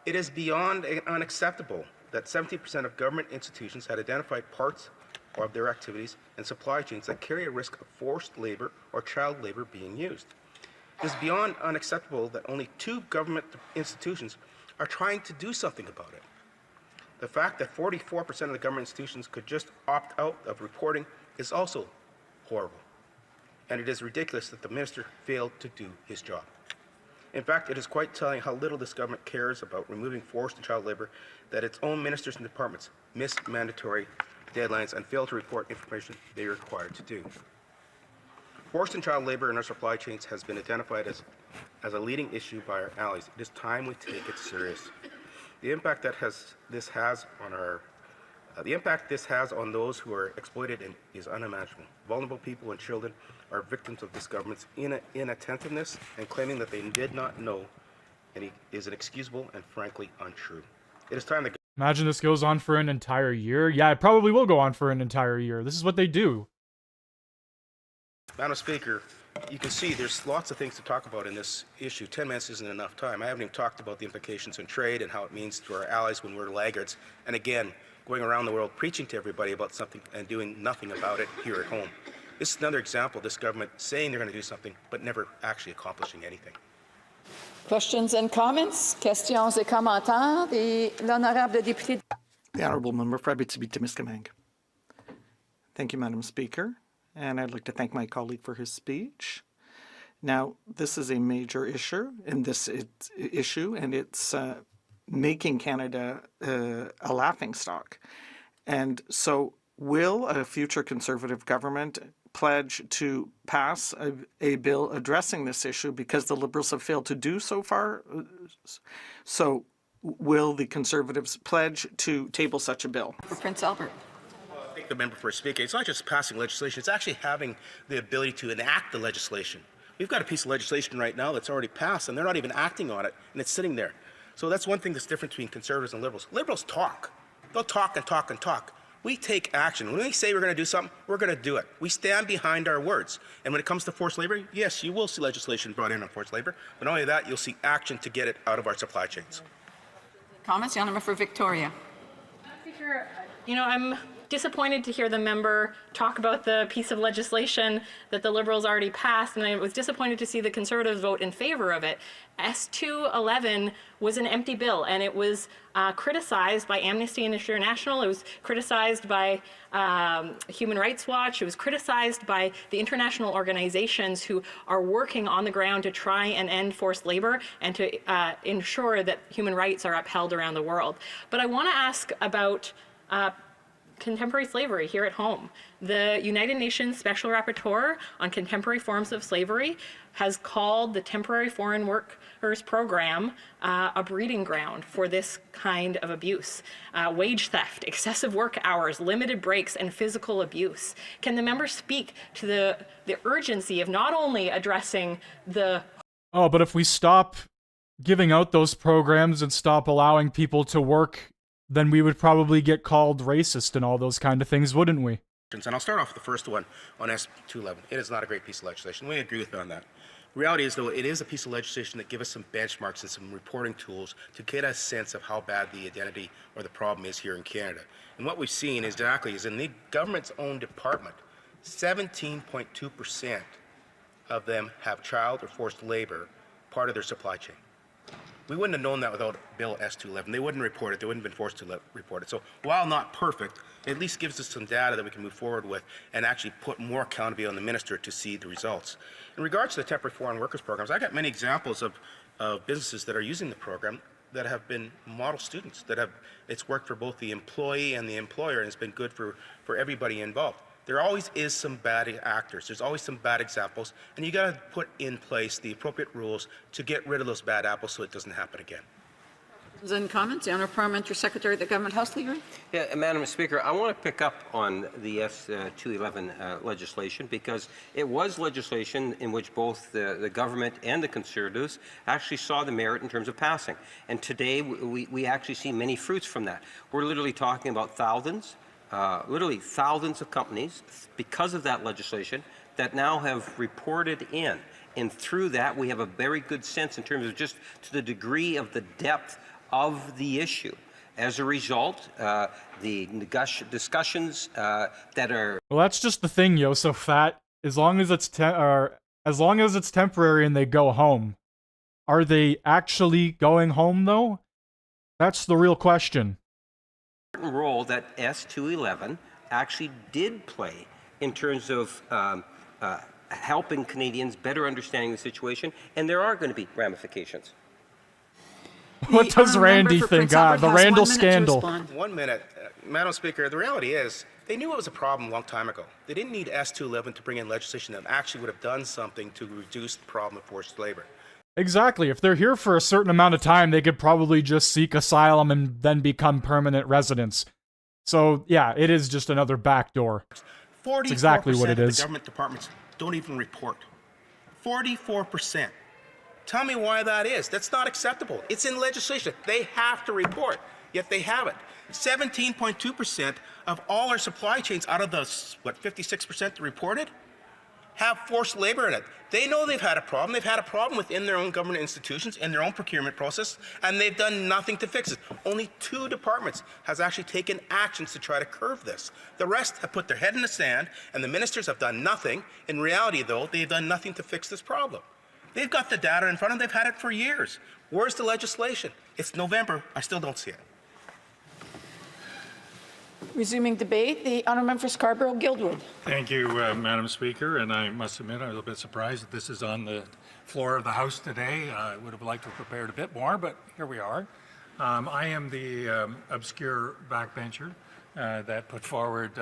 It is beyond unacceptable that 70% of government institutions had identified parts of their activities and supply chains that carry a risk of forced labor or child labor being used. It is beyond unacceptable that only 2 government institutions are trying to do something about it. The fact that 44% of the government institutions could just opt out of reporting is also horrible. And it is ridiculous that the minister failed to do his job. In fact, it is quite telling how little this government cares about removing forced and child labor that its own ministers and departments miss mandatory deadlines and fail to report information they are required to do. Forced and child labor in our supply chains has been identified as a leading issue by our allies. It is time we take it serious. The impact this has on those who are exploited is unimaginable. Vulnerable people and children are victims of this government's inattentiveness, and claiming that they did not know is inexcusable and frankly untrue. It is time that Imagine this goes on for an entire year. Yeah, it probably will go on for an entire year. This is what they do. Madam Speaker, you can see there's lots of things to talk about in this issue. 10 minutes isn't enough time. I haven't even talked about the implications in trade and how it means to our allies when we're laggards. And again, going around the world preaching to everybody about something and doing nothing about it here at home. This is another example of this government saying they're going to do something, but never actually accomplishing anything. Questions and comments? Questions et commentaires de l'honorable député. The Honourable Member for Abitibi-Témiscamingue. Thank you, Madam Speaker. And I'd like to thank my colleague for his speech. Now, this is a major issue, and it's making Canada a laughingstock. And so will a future Conservative government pledge to pass a bill addressing this issue, because the Liberals have failed to do so far? So will the Conservatives pledge to table such a bill? For Prince Albert. The member for speaking. It's not just passing legislation, it's actually having the ability to enact the legislation. We've got a piece of legislation right now that's already passed, and they're not even acting on it, and it's sitting there. So that's one thing that's different between Conservatives and Liberals. Liberals talk. They'll talk and talk and talk. We take action. When we say we're going to do something, we're going to do it. We stand behind our words. And when it comes to forced labor, yes, you will see legislation brought in on forced labor, but not only that, you'll see action to get it out of our supply chains. Comments? The Honourable for Victoria. Speaker, I'm disappointed to hear the member talk about the piece of legislation that the Liberals already passed, and I was disappointed to see the Conservatives vote in favor of it. S-211 was an empty bill, and it was criticized by Amnesty International. It was criticized by Human Rights Watch. It was criticized by the international organizations who are working on the ground to try and end forced labor and to ensure that human rights are upheld around the world. But I want to ask about contemporary slavery here at home. The United Nations Special Rapporteur on Contemporary Forms of Slavery has called the Temporary Foreign Workers Program a breeding ground for this kind of abuse. Wage theft, excessive work hours, limited breaks, and physical abuse. Can the member speak to the urgency of not only addressing the... Oh, but if we stop giving out those programs and stop allowing people to work, then we would probably get called racist and all those kind of things, wouldn't we? And I'll start off with the first one on S-211. It is not a great piece of legislation. We agree with you on that. The reality is, though, it is a piece of legislation that gives us some benchmarks and some reporting tools to get a sense of how bad the identity or the problem is here in Canada. And what we've seen is in the government's own department, 17.2% of them have child or forced labor part of their supply chain. We wouldn't have known that without Bill S-211. They wouldn't report it. They wouldn't have been forced to report it. So while not perfect, it at least gives us some data that we can move forward with and actually put more accountability on the minister to see the results. In regards to the temporary foreign workers programs, I got many examples of businesses that are using the program that have been model students, it's worked for both the employee and the employer, and it's been good for everybody involved. There always is some bad actors. There's always some bad examples, and you got to put in place the appropriate rules to get rid of those bad apples so it doesn't happen again. And comments, the Honourable Parliamentary Secretary of the Government House Leader. Yeah, Madam Speaker, I want to pick up on the S-211 legislation because it was legislation in which both the government and the Conservatives actually saw the merit in terms of passing. And today we actually see many fruits from that. We're literally talking about literally thousands of companies because of that legislation that now have reported in. And through that, we have a very good sense in terms of just to the degree of the depth of the issue. As a result, the discussions that are... Well, that's just the thing, Yosafat. As long as it's temporary and they go home, are they actually going home though? That's the real question. Role that S-211 actually did play in terms of helping Canadians better understanding the situation, and there are going to be ramifications. What does Randy think? The Randall scandal. 1 minute. Madam Speaker, the reality is they knew it was a problem a long time ago. They didn't need S-211 to bring in legislation that actually would have done something to reduce the problem of forced labor. Exactly. If they're here for a certain amount of time, they could probably just seek asylum and then become permanent residents. So, yeah, it is just another backdoor. That's exactly what it is. 44% of the government departments don't even report. 44%. Tell me why that is. That's not acceptable. It's in legislation. They have to report, yet they haven't. 17.2% of all our supply chains out of the, 56% that reported, have forced labor in it. They know they've had a problem. They've had a problem within their own government institutions, in their own procurement process, and they've done nothing to fix it. Only 2 departments has actually taken actions to try to curb this. The rest have put their head in the sand, and the ministers have done nothing. In reality, though, they've done nothing to fix this problem. They've got the data in front of them. They've had it for years. Where's the legislation? It's November. I still don't see it. Resuming debate, the Honourable Member for Scarborough-Guildwood. Thank you, Madam Speaker, and I must admit I was a bit surprised that this is on the floor of the House today. I would have liked to have prepared a bit more, but here we are. I am the obscure backbencher that put forward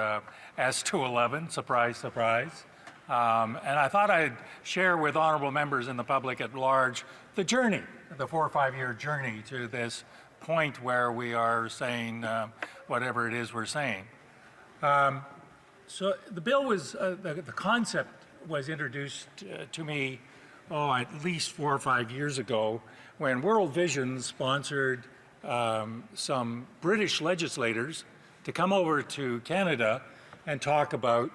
S-211, surprise, surprise. And I thought I'd share with honourable members and the public at large the journey, the 4 or 5 year journey to this point where we are saying whatever it is we're saying. So the bill was, the concept was introduced to me, at least 4 or 5 years ago when World Vision sponsored some British legislators to come over to Canada and talk about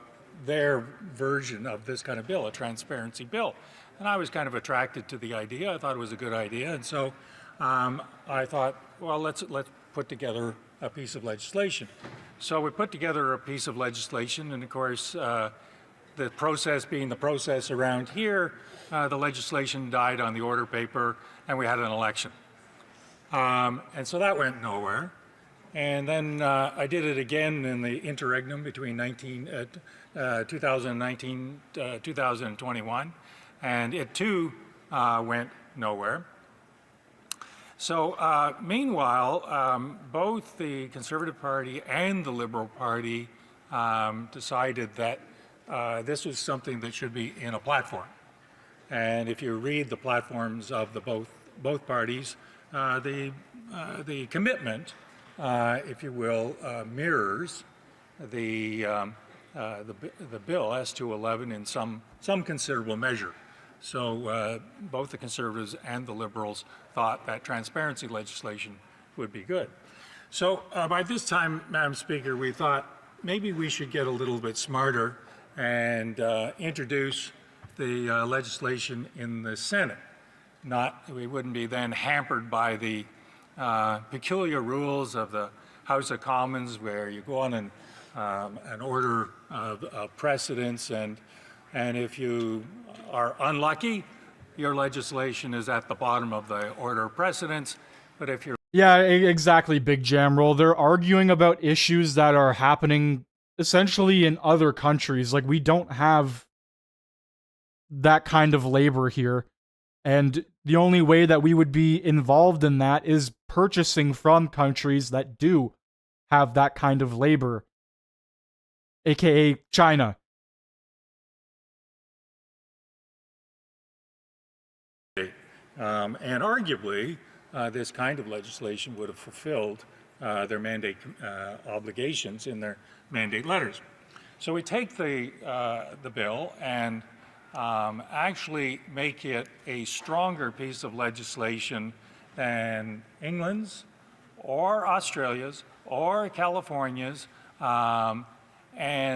their version of this kind of bill, a transparency bill. And I was kind of attracted to the idea. I thought it was a good idea. And so I thought, well, let's put together a piece of legislation. So we put together a piece of legislation, and of course, the process being the process around here, the legislation died on the order paper, and we had an election. And so that went nowhere. And then I did it again in the interregnum between 2019 2021, and it too went nowhere. So meanwhile, both the Conservative Party and the Liberal Party decided that this was something that should be in a platform. And if you read the platforms of the both parties, the commitment, if you will, mirrors the bill S-211 in some considerable measure. So both the Conservatives and the Liberals thought that transparency legislation would be good. So by this time, Madam Speaker, we thought maybe we should get a little bit smarter and introduce the legislation in the Senate. We wouldn't be then hampered by the peculiar rules of the House of Commons, where you go on an order of precedence, and if you are unlucky, your legislation is at the bottom of the order of precedence. But if you're exactly, Big Jam Roll. They're arguing about issues that are happening essentially in other countries. Like, we don't have that kind of labor here. And the only way that we would be involved in that is purchasing from countries that do have that kind of labor, aka China. And arguably, this kind of legislation would have fulfilled their mandate obligations in their mandate letters. So we take the bill and actually make it a stronger piece of legislation than England's or Australia's or California's, and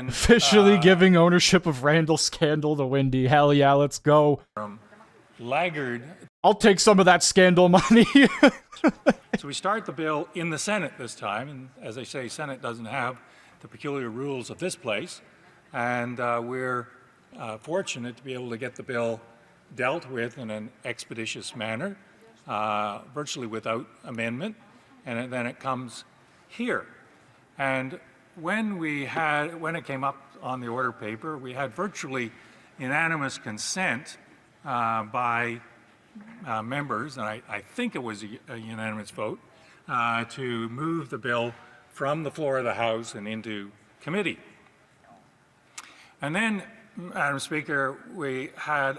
officially giving ownership of Randall Scandal to Windy. Hell yeah, let's go. Laggard. I'll take some of that scandal money. So we start the bill in the Senate this time, and as I say, Senate doesn't have the peculiar rules of this place, and we're fortunate to be able to get the bill dealt with in an expeditious manner, virtually without amendment, and then it comes here. And when it came up on the order paper, we had virtually unanimous consent by members, and I think it was a unanimous vote, to move the bill from the floor of the House and into committee. And then, Madam Speaker, we had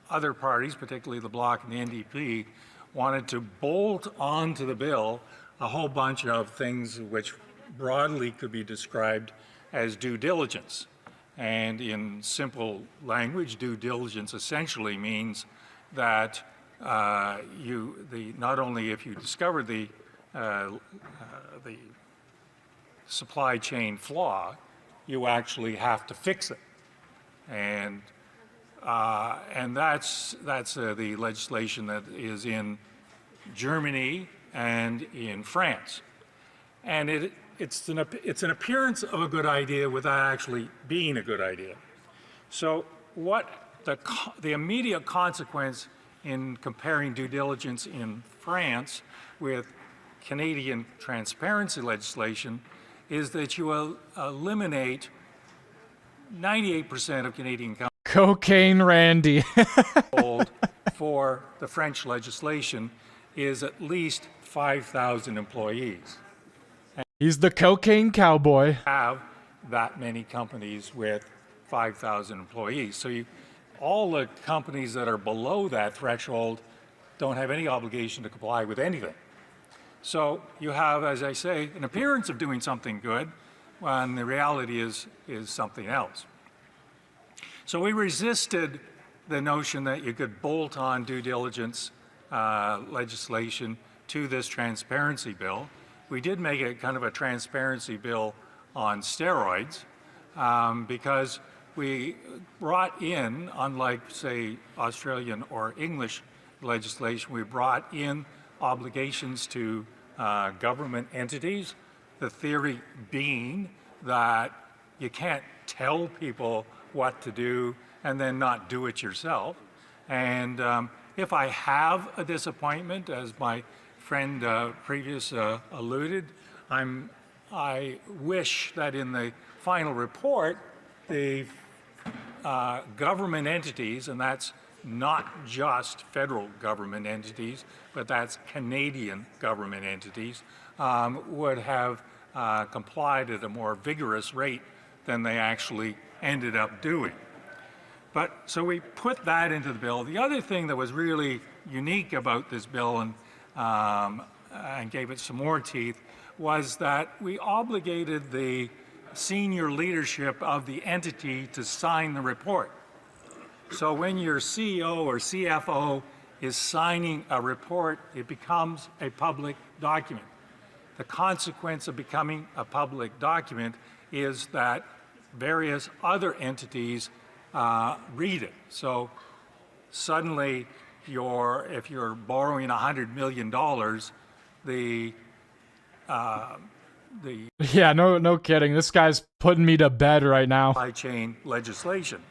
other parties, particularly the Bloc and the NDP, wanted to bolt onto the bill a whole bunch of things which broadly could be described as due diligence. And in simple language, due diligence essentially means that not only if you discover the supply chain flaw, you actually have to fix it. And that's the legislation that is in Germany and in France. And it's an appearance of a good idea without actually being a good idea. So what the immediate consequence in comparing due diligence in France with Canadian transparency legislation is that you eliminate 98% of Canadian companies. Cocaine Randy. For the French legislation is at least 5,000 employees. He's the cocaine cowboy. Have that many companies with 5,000 employees. So all the companies that are below that threshold don't have any obligation to comply with anything. So you have, as I say, an appearance of doing something good when the reality is something else. So we resisted the notion that you could bolt on due diligence legislation to this transparency bill. We did make it kind of a transparency bill on steroids because we brought in, unlike, say, Australian or English legislation, we brought in obligations to government entities, the theory being that you can't tell people what to do and then not do it yourself. And if I have a disappointment, as my friend previous alluded, I wish that in the final report, the government entities, and that's not just federal government entities, but that's Canadian government entities, would have complied at a more vigorous rate than they actually ended up doing. But so we put that into the bill. The other thing that was really unique about this bill and gave it some more teeth was that we obligated the senior leadership of the entity to sign the report. So when your CEO or CFO is signing a report, it becomes a public document. The consequence of becoming a public document is that various other entities read it. So suddenly, if you're borrowing $100 million, the Yeah, no kidding. This guy's putting me to bed right now. supply chain legislation,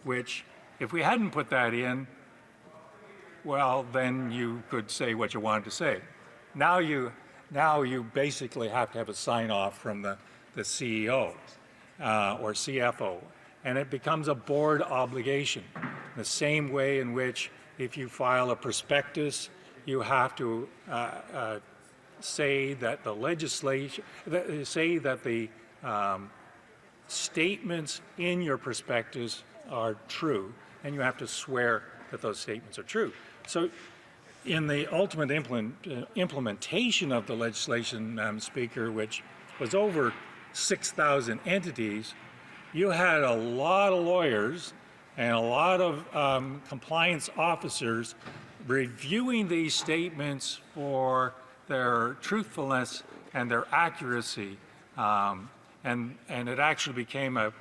which if we hadn't put that in, well, then you could say what you wanted to say. Now you basically have to have a sign off from the CEO or CFO, and it becomes a board obligation. The same way in which if you file a prospectus, you have to say that the legislation, say that the statements in your prospectus are true, and you have to swear that those statements are true. So in the ultimate implementation of the legislation, Madam Speaker, which was over 6,000 entities, you had a lot of lawyers and a lot of compliance officers reviewing these statements for their truthfulness and their accuracy. And it actually became a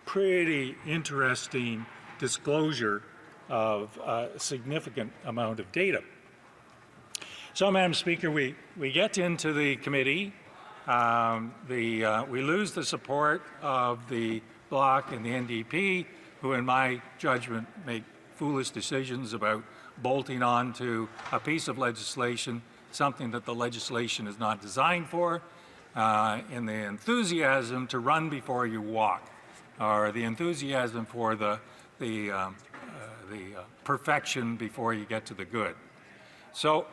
pretty interesting disclosure of a significant amount of data. So, Madam Speaker, we get into the committee. We lose the support of the Bloc and the NDP, who in my judgment make foolish decisions about bolting on to a piece of legislation, something that the legislation is not designed for, in the enthusiasm to run before you walk, or the enthusiasm for the perfection before you get to the good. So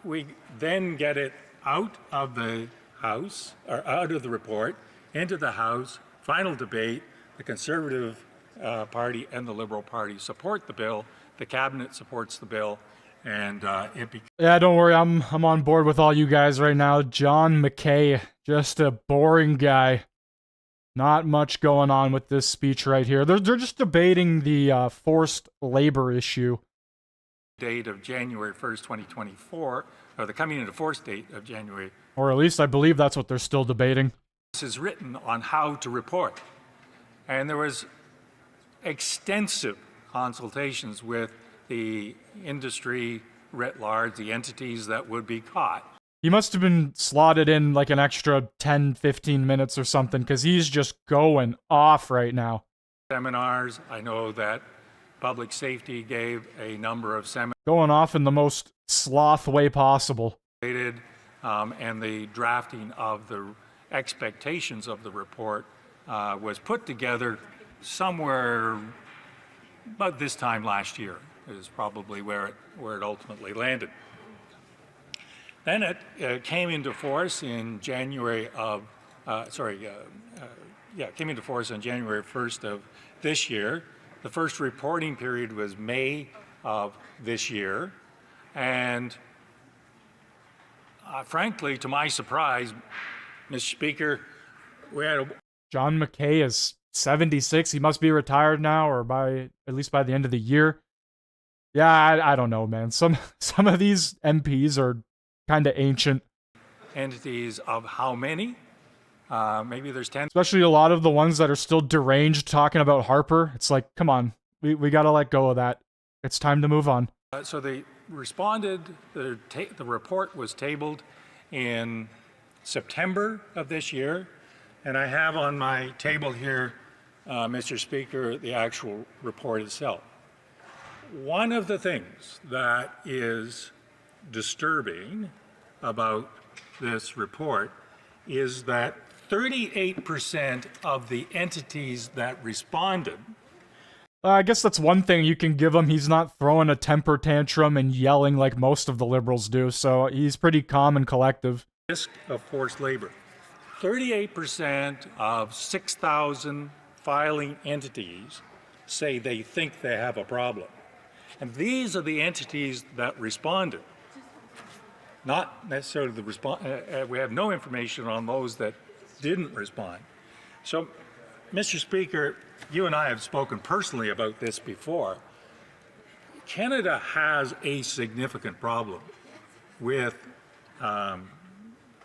we then get it out of the House, or out of the report, into the House, final debate. The Conservative Party and the Liberal Party support the bill. The Cabinet supports the bill. And yeah, don't worry, I'm on board with all you guys right now. John McKay, just a boring guy. Not much going on with this speech right here. They're just debating the forced labor issue. Date of January 1st, 2024, or the coming into force date of January. Or at least I believe that's what they're still debating. This is written on how to report. And there was extensive consultations with the industry writ large, the entities that would be caught. He must have been slotted in like an extra 10, 15 minutes or something, because he's just going off right now. Seminars, I know that Public Safety gave a number of seminars. Going off in the most sloth way possible. And the drafting of the expectations of the report was put together somewhere about this time last year. Is probably where it ultimately landed. Then it came into force in January of, came into force on January 1st of this year. The first reporting period was May of this year, and frankly, to my surprise, Mr. Speaker, we had John McKay is 76. He must be retired now, or at least by the end of the year. Yeah, I don't know, man. Some of these MPs are kind of ancient. Entities of how many? Maybe there's 10. Especially a lot of the ones that are still deranged talking about Harper. It's like, come on, we got to let go of that. It's time to move on. So they responded. The report was tabled in September of this year. And I have on my table here, Mr. Speaker, the actual report itself. One of the things that is disturbing about this report is that 38% of the entities that responded. I guess that's one thing you can give him. He's not throwing a temper tantrum and yelling like most of the Liberals do, so he's pretty calm and collective. Risk of forced labor. 38% of 6,000 filing entities say they think they have a problem. And these are the entities that responded. Not necessarily the response. We have no information on those that didn't respond. So, Mr. Speaker, you and I have spoken personally about this before. Canada has a significant problem with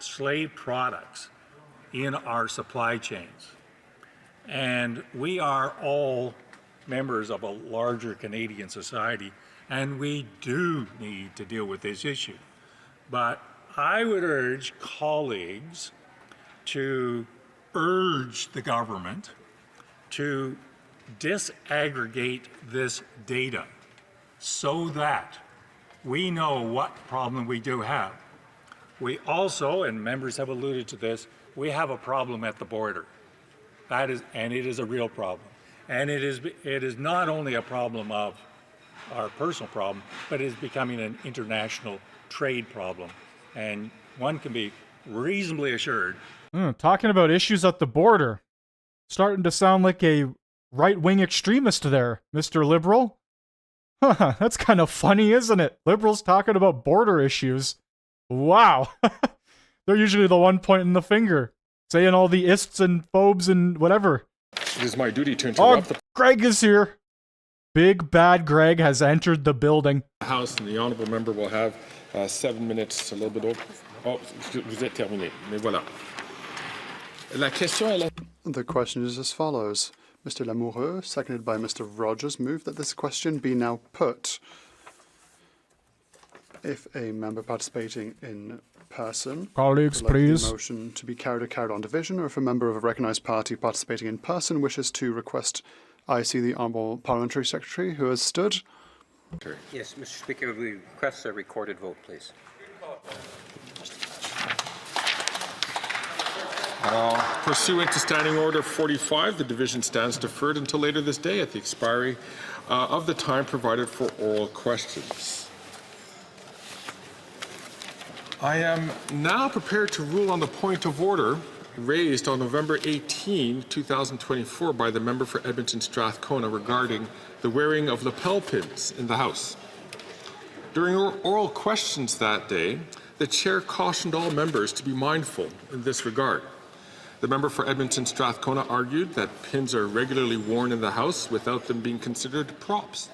slave products in our supply chains. And we are all members of a larger Canadian society, and we do need to deal with this issue. But I would urge colleagues to urge the government to disaggregate this data so that we know what problem we do have. We also, and members have alluded to this, we have a problem at the border. And it is a real problem. And it is not only a problem of our personal problem, but it is becoming an international trade problem. And one can be reasonably assured. Talking about issues at the border. Starting to sound like a right-wing extremist there, Mr. Liberal. Huh, that's kind of funny, isn't it? Liberals talking about border issues. Wow. They're usually the one pointing the finger, saying all the ists and phobes and whatever. It is my duty to interrupt Greg is here. Big bad Greg has entered the building. the House, and the honourable member will have 7 minutes, a little bit over. Oh, vous êtes terminé. Mais voilà. La question est The question is as follows. Mr. Lamoureux, seconded by Mr. Rogers, move that this question be now put. If a member participating in person Colleagues, would like please. the motion to be carried or carried on division, or if a member of a recognised party participating in person wishes to request, I see the Honourable Parliamentary Secretary who has stood. Yes, Mr. Speaker, we request a recorded vote, please. Pursuant to Standing Order 45, the division stands deferred until later this day at the expiry of the time provided for oral questions. I am now prepared to rule on the point of order raised on November 18, 2024 by the member for Edmonton Strathcona regarding the wearing of lapel pins in the House. During oral questions that day, the chair cautioned all members to be mindful in this regard. The member for Edmonton Strathcona argued that pins are regularly worn in the House without them being considered props.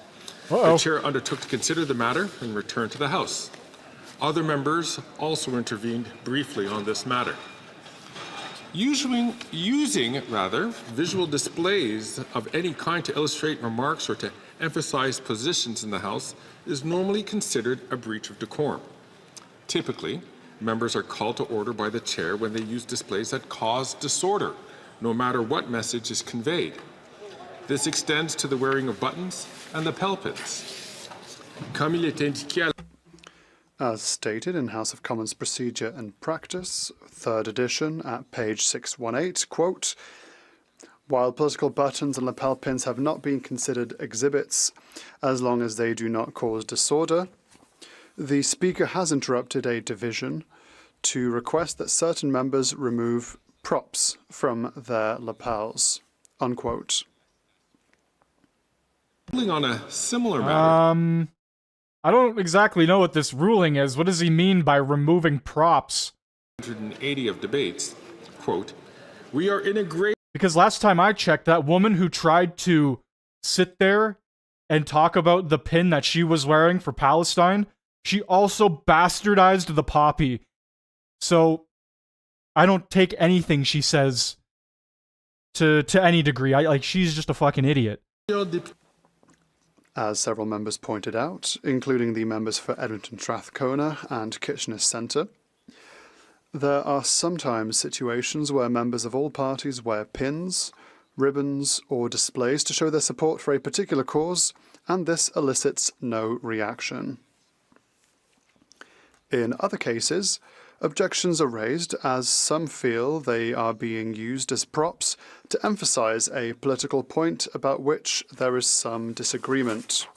The chair undertook to consider the matter and returned to the House. Other members also intervened briefly on this matter. Using visual displays of any kind to illustrate remarks or to emphasize positions in the House is normally considered a breach of decorum. Typically, members are called to order by the chair when they use displays that cause disorder, no matter what message is conveyed. This extends to the wearing of buttons and lapel pins. Comme il est indiqué As stated in House of Commons Procedure and Practice, 3rd edition, at page 618, quote, while political buttons and lapel pins have not been considered exhibits as long as they do not cause disorder, the Speaker has interrupted a division to request that certain members remove props from their lapels, unquote. on a similar matter. I don't exactly know what this ruling is. What does he mean by removing props? 180 of debates, quote, we are in a great... Because last time I checked, that woman who tried to sit there and talk about the pin that she was wearing for Palestine, she also bastardized the poppy. So, I don't take anything she says to any degree. She's just a fucking idiot. As several members pointed out, including the members for Edmonton Strathcona and Kitchener Centre, there are sometimes situations where members of all parties wear pins, ribbons, or displays to show their support for a particular cause, and this elicits no reaction. In other cases, objections are raised as some feel they are being used as props to emphasize a political point about which there is some disagreement.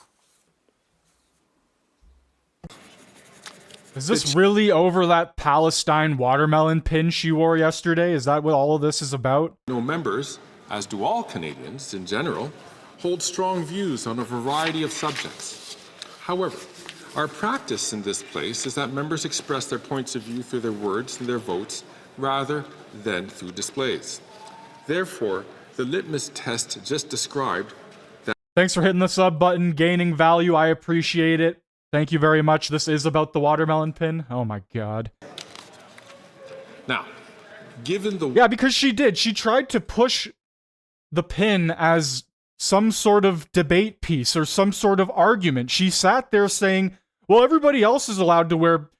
Is this really over that Palestine watermelon pin she wore yesterday? Is that what all of this is about? No members, as do all Canadians in general, hold strong views on a variety of subjects. However, our practice in this place is that members express their points of view through their words and their votes rather than through displays. Therefore, the litmus test just described that... Thanks for hitting the sub button, gaining value. I appreciate it. Thank you very much. This is about the watermelon pin. Oh my god. Now, given the... Yeah, because she did. She tried to push the pin as some sort of debate piece or some sort of argument. She sat there saying, well, everybody else is allowed to wear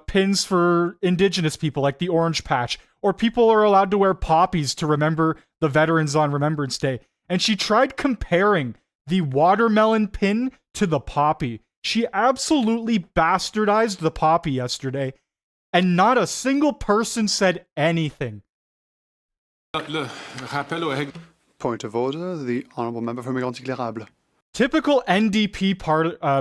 pins for Indigenous people, like the orange patch, or people are allowed to wear poppies to remember the veterans on Remembrance Day. And she tried comparing the watermelon pin to the poppy. She absolutely bastardized the poppy yesterday, and not a single person said anything. Point of order, the Honourable Member for Migrantes Éclairables. Typical NDP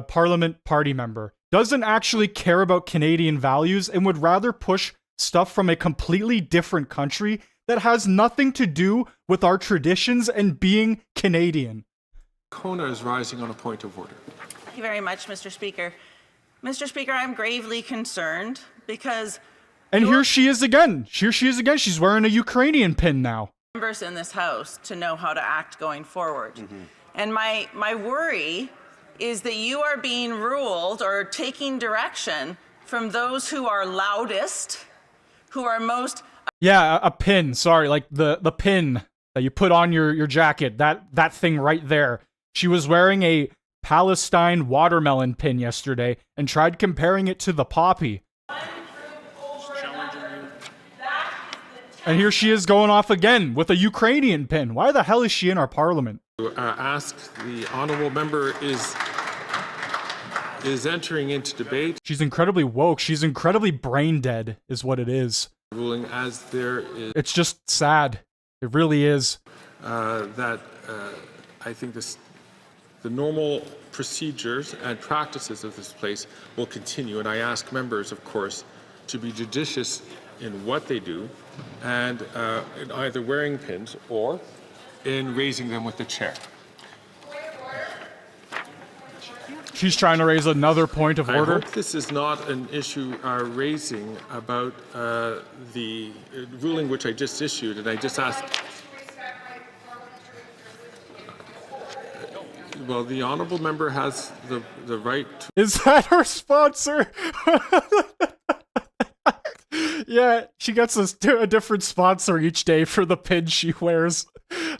Parliament Party member doesn't actually care about Canadian values and would rather push stuff from a completely different country that has nothing to do with our traditions and being Canadian. Kona is rising on a point of order. Thank you very much, Mr. Speaker. Mr. Speaker, I'm gravely concerned because... And here she is again. Here she is again. She's wearing a Ukrainian pin now. ...members in this House to know how to act going forward. And my worry is that you are being ruled or taking direction from those who are loudest, who are most... Yeah, a pin. Sorry, like the pin that you put on your jacket. That thing right there. She was wearing a Palestine watermelon pin yesterday and tried comparing it to the poppy. And here she is going off again with a Ukrainian pin. Why the hell is she in our parliament? Ask the honourable member is entering into debate. She's incredibly woke. She's incredibly brain dead is what it is. Ruling as there is. It's just sad. It really is. That I think the normal procedures and practices of this place will continue. And I ask members, of course, to be judicious in what they do and in either wearing pins or in raising them with the chair. She's trying to raise another point of order. I hope this is not an issue raising about the ruling which I just issued, and I just asked. Well, the honourable member has the right to... Is that her sponsor? Yeah, she gets a different sponsor each day for the pin she wears.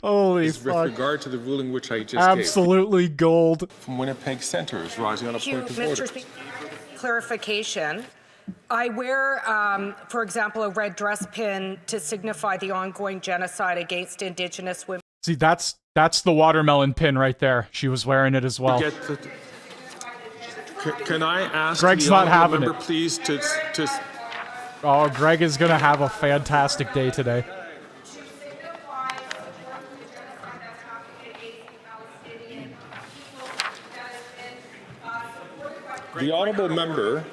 Holy fuck. With regard to the ruling which I just absolutely gave. gold. From Winnipeg Centre is rising on a point of order. Clarification. I wear, for example, a red dress pin to signify the ongoing genocide against Indigenous women. See, that's the watermelon pin right there. She was wearing it as well. Can I ask Greg's the not having member, it. please, to... Oh, Greg is going to have a fantastic day today. The honourable member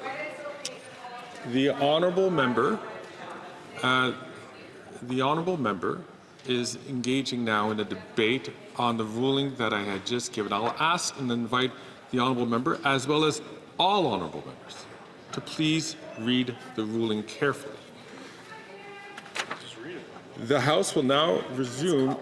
is engaging now in a debate on the ruling that I had just given. I'll ask and invite the honourable member, as well as all honourable members, to please read the ruling carefully. The House will now resume.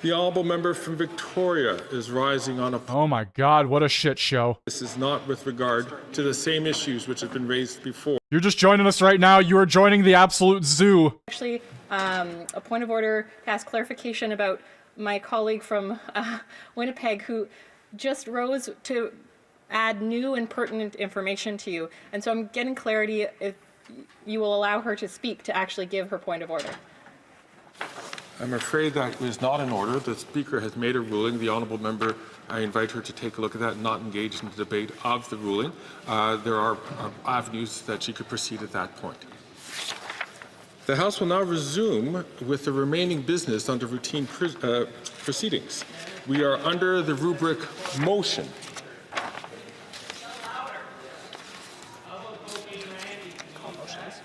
The honourable member from Victoria is rising on a... Oh my God, what a shit show. This is not with regard to the same issues which have been raised before. You're just joining us right now. You are joining the absolute zoo. Actually, a point of order to ask clarification about my colleague from Winnipeg who just rose to add new and pertinent information to you. And so I'm getting clarity if you will allow her to speak to actually give her point of order. I'm afraid that is not in order. The Speaker has made a ruling. The honourable member, I invite her to take a look at that and not engage in the debate of the ruling. There are avenues that she could proceed at that point. The House will now resume with the remaining business under routine proceedings. We are under the rubric motion.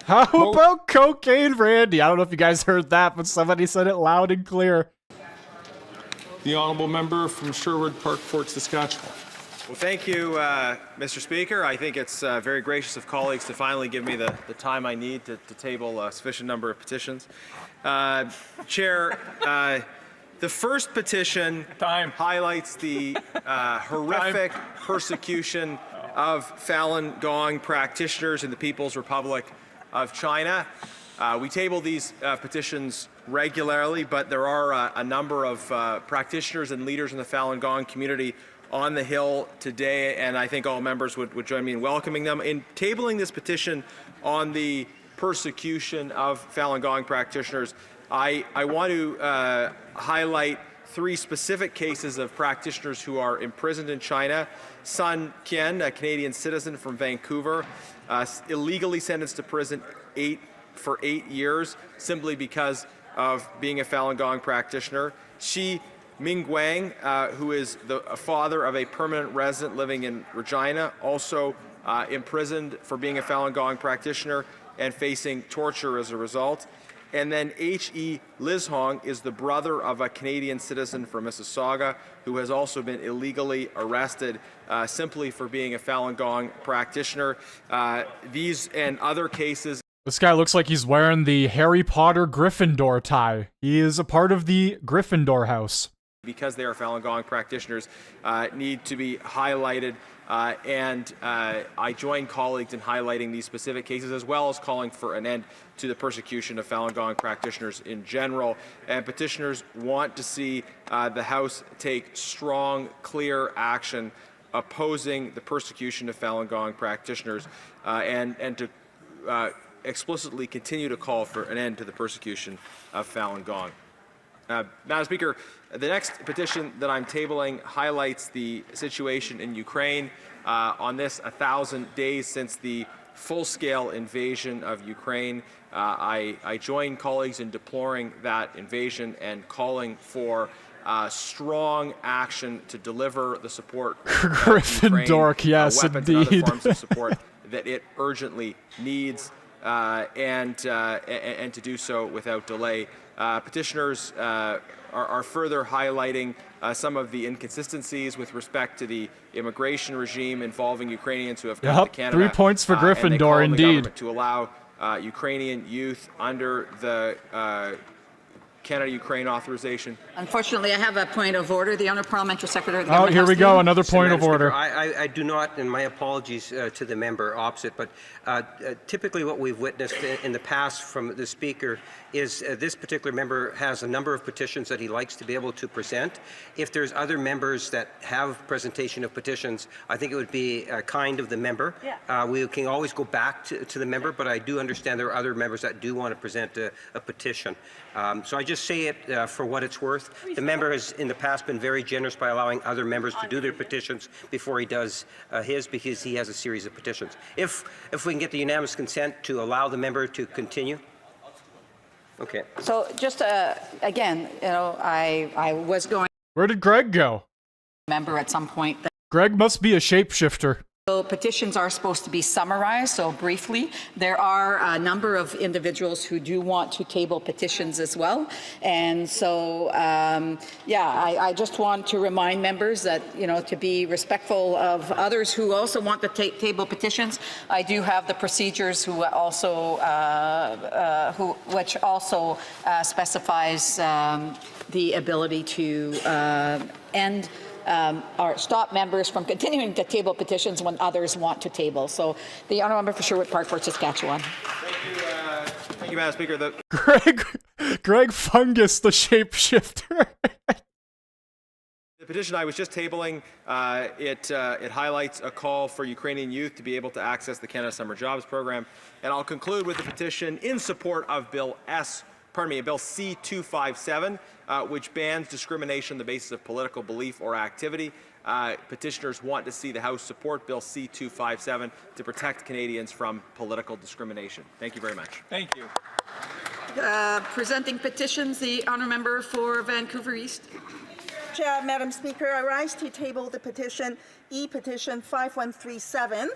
How about cocaine Randy? I don't know if you guys heard that, but somebody said it loud and clear. The honourable member from Sherwood Park, Fort Saskatchewan. Well, thank you, Mr. Speaker. I think it's very gracious of colleagues to finally give me the time I need to table a sufficient number of petitions. Chair, the first petition highlights the horrific persecution of Falun Gong practitioners in the People's Republic of China. We table these petitions regularly, but there are a number of practitioners and leaders in the Falun Gong community on the Hill today, and I think all members would join me in welcoming them. In tabling this petition on the persecution of Falun Gong practitioners, I want to highlight 3 specific cases of practitioners who are imprisoned in China. Sun Qian, a Canadian citizen from Vancouver, illegally sentenced to prison for 8 years simply because of being a Falun Gong practitioner. Shi Mingguang, who is a father of a permanent resident living in Regina, also imprisoned for being a Falun Gong practitioner and facing torture as a result. And then H.E. Lizhong is the brother of a Canadian citizen from Mississauga who has also been illegally arrested simply for being a Falun Gong practitioner. These and other cases. This guy looks like he's wearing the Harry Potter Gryffindor tie. He is a part of the Gryffindor house. Because they are Falun Gong practitioners, need to be highlighted. And I join colleagues in highlighting these specific cases, as well as calling for an end to the persecution of Falun Gong practitioners in general. And petitioners want to see the House take strong, clear action opposing the persecution of Falun Gong practitioners and to explicitly continue to call for an end to the persecution of Falun Gong. Madam Speaker, the next petition that I'm tabling highlights the situation in Ukraine. On this 1,000 days since the full-scale invasion of Ukraine, I join colleagues in deploring that invasion and calling for strong action to deliver the support Gryffindor, yes, weapons indeed. and other forms of support that it urgently needs, and to do so without delay. Petitioners are further highlighting some of the inconsistencies with respect to the immigration regime involving Ukrainians who have come to Canada. 3 points for And they Gryffindor, call on the indeed. government to allow Ukrainian youth under the Canada-Ukraine authorization. Unfortunately, I have a point of order. The Honourable Parliamentary Secretary of the Oh, Government here House we go, leader. another point of Madam order. Speaker, I do not, and my apologies to the member opposite, but typically what we've witnessed in the past from the Speaker is this particular member has a number of petitions that he likes to be able to present. If there's other members that have presentation of petitions, I think it would be kind of the member. We can always go back to the member, but I do understand there are other members that do want to present a petition. So I just say it for what it's worth. The member has in the past been very generous by allowing other members to do their petitions before he does his, because he has a series of petitions. If we can get the unanimous consent to allow the member to continue. Okay. So just again, you know, I was going Where did Greg go? member at some point. Greg must be a shapeshifter. So petitions are supposed to be summarized, so briefly. There are a number of individuals who do want to table petitions as well. And so, I just want to remind members that, you know, to be respectful of others who also want to table petitions. I do have the procedures who also, which also specifies the ability to end or stop members from continuing to table petitions when others want to table. So the honourable member for Sherwood Park, Fort Saskatchewan. Thank you, Madam Speaker. Greg Fungus, the shapeshifter. The petition I was just tabling, it highlights a call for Ukrainian youth to be able to access the Canada Summer Jobs Program. And I'll conclude with the petition in support of Bill C-257, which bans discrimination on the basis of political belief or activity. Petitioners want to see the House support Bill C-257 to protect Canadians from political discrimination. Thank you very much. Thank you. Presenting petitions, the honourable member for Vancouver East. Madam Speaker, I rise to table the petition E-Petition 5137.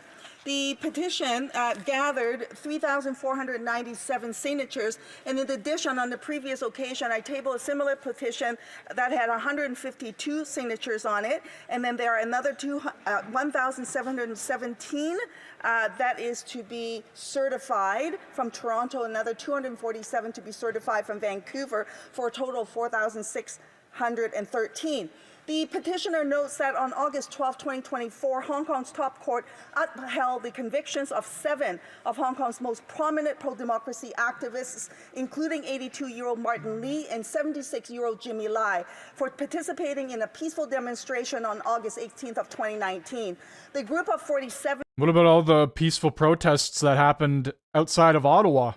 The petition gathered 3,497 signatures, and in addition, on the previous occasion, I tabled a similar petition that had 152 signatures on it, and then there are another 1,717 that is to be certified from Toronto, another 247 to be certified from Vancouver, for a total of 4,613. The petitioner notes that on August 12, 2024, Hong Kong's top court upheld the convictions of 7 of Hong Kong's most prominent pro-democracy activists, including 82-year-old Martin Lee and 76-year-old Jimmy Lai, for participating in a peaceful demonstration on August 18th of 2019. The group of 47... What about all the peaceful protests that happened outside of Ottawa?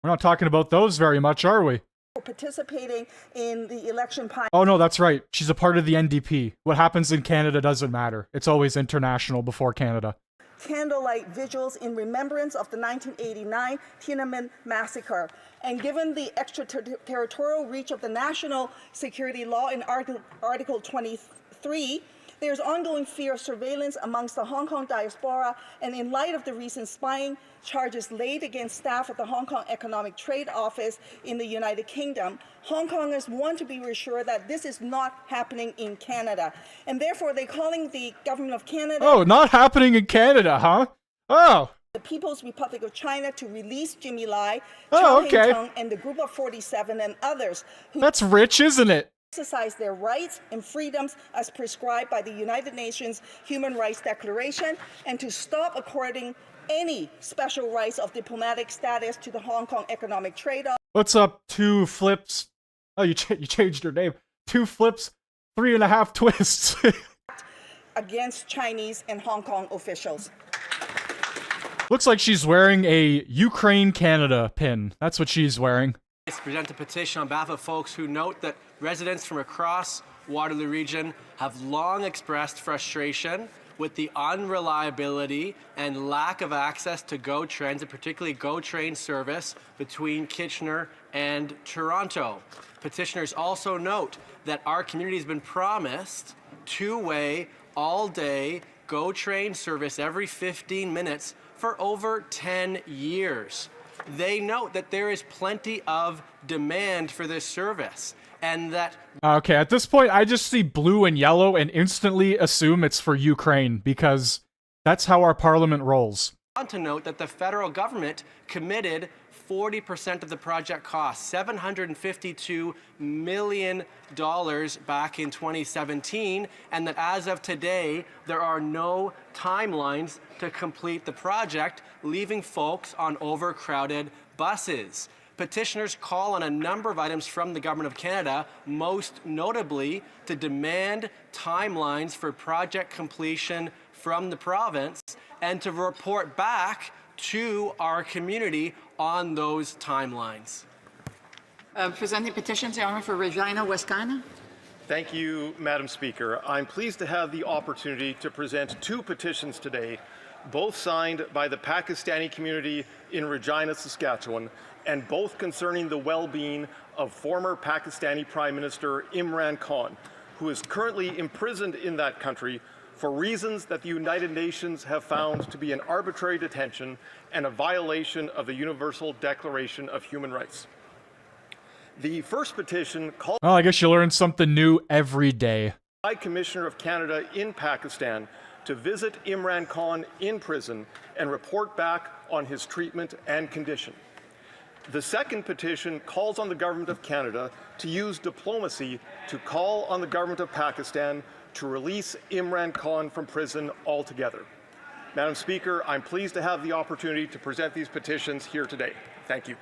We're not talking about those very much, are we? participating in the election. Oh no, that's right. She's a part of the NDP. What happens in Canada doesn't matter. It's always international before Canada. Candlelight vigils in remembrance of the 1989 Tiananmen massacre. And given the extraterritorial reach of the national security law in Article 23, there's ongoing fear of surveillance amongst the Hong Kong diaspora, and in light of the recent spying charges laid against staff at the Hong Kong Economic Trade Office in the United Kingdom, Hong Kongers want to be reassured that this is not happening in Canada. And therefore, they're calling the Government of Canada... Oh, not happening in Canada, huh? Oh. The People's Republic of China to release Jimmy Lai, Oh, Chow okay. Heng-tung, and the Group of 47 and others who... That's rich, isn't it? Exercise their rights and freedoms as prescribed by the United Nations Human Rights Declaration, and to stop according any special rights of diplomatic status to the Hong Kong Economic Trade Office. What's up, Two Flips? Oh, you changed your name. Two Flips, 3.5 Twists. Against Chinese and Hong Kong officials. Looks like she's wearing a Ukraine-Canada pin. That's what she's wearing. Present a petition on behalf of folks who note that residents from across Waterloo Region have long expressed frustration with the unreliability and lack of access to GO Transit, particularly GO Train service between Kitchener and Toronto. Petitioners also note that our community has been promised two-way, all-day GO Train service every 15 minutes for over 10 years. They note that there is plenty of demand for this service, and that... Okay, at this point, I just see blue and yellow and instantly assume it's for Ukraine, because that's how our parliament rolls. I want to note that the federal government committed 40% of the project cost, $752 million back in 2017, and that as of today, there are no timelines to complete the project, leaving folks on overcrowded buses. Petitioners call on a number of items from the Government of Canada, most notably to demand timelines for project completion from the province and to report back to our community on those timelines. Presenting petitions, the honour for Regina Westcana. Thank you, Madam Speaker. I'm pleased to have the opportunity to present two petitions today, both signed by the Pakistani community in Regina, Saskatchewan, and both concerning the well-being of former Pakistani Prime Minister Imran Khan, who is currently imprisoned in that country for reasons that the United Nations have found to be an arbitrary detention and a violation of the Universal Declaration of Human Rights. The first petition called... Well, I guess you learn something new every day. ...High Commissioner of Canada in Pakistan to visit Imran Khan in prison and report back on his treatment and condition. The second petition calls on the Government of Canada to use diplomacy to call on the Government of Pakistan to release Imran Khan from prison altogether. Madam Speaker, I'm pleased to have the opportunity to present these petitions here today. Thank you.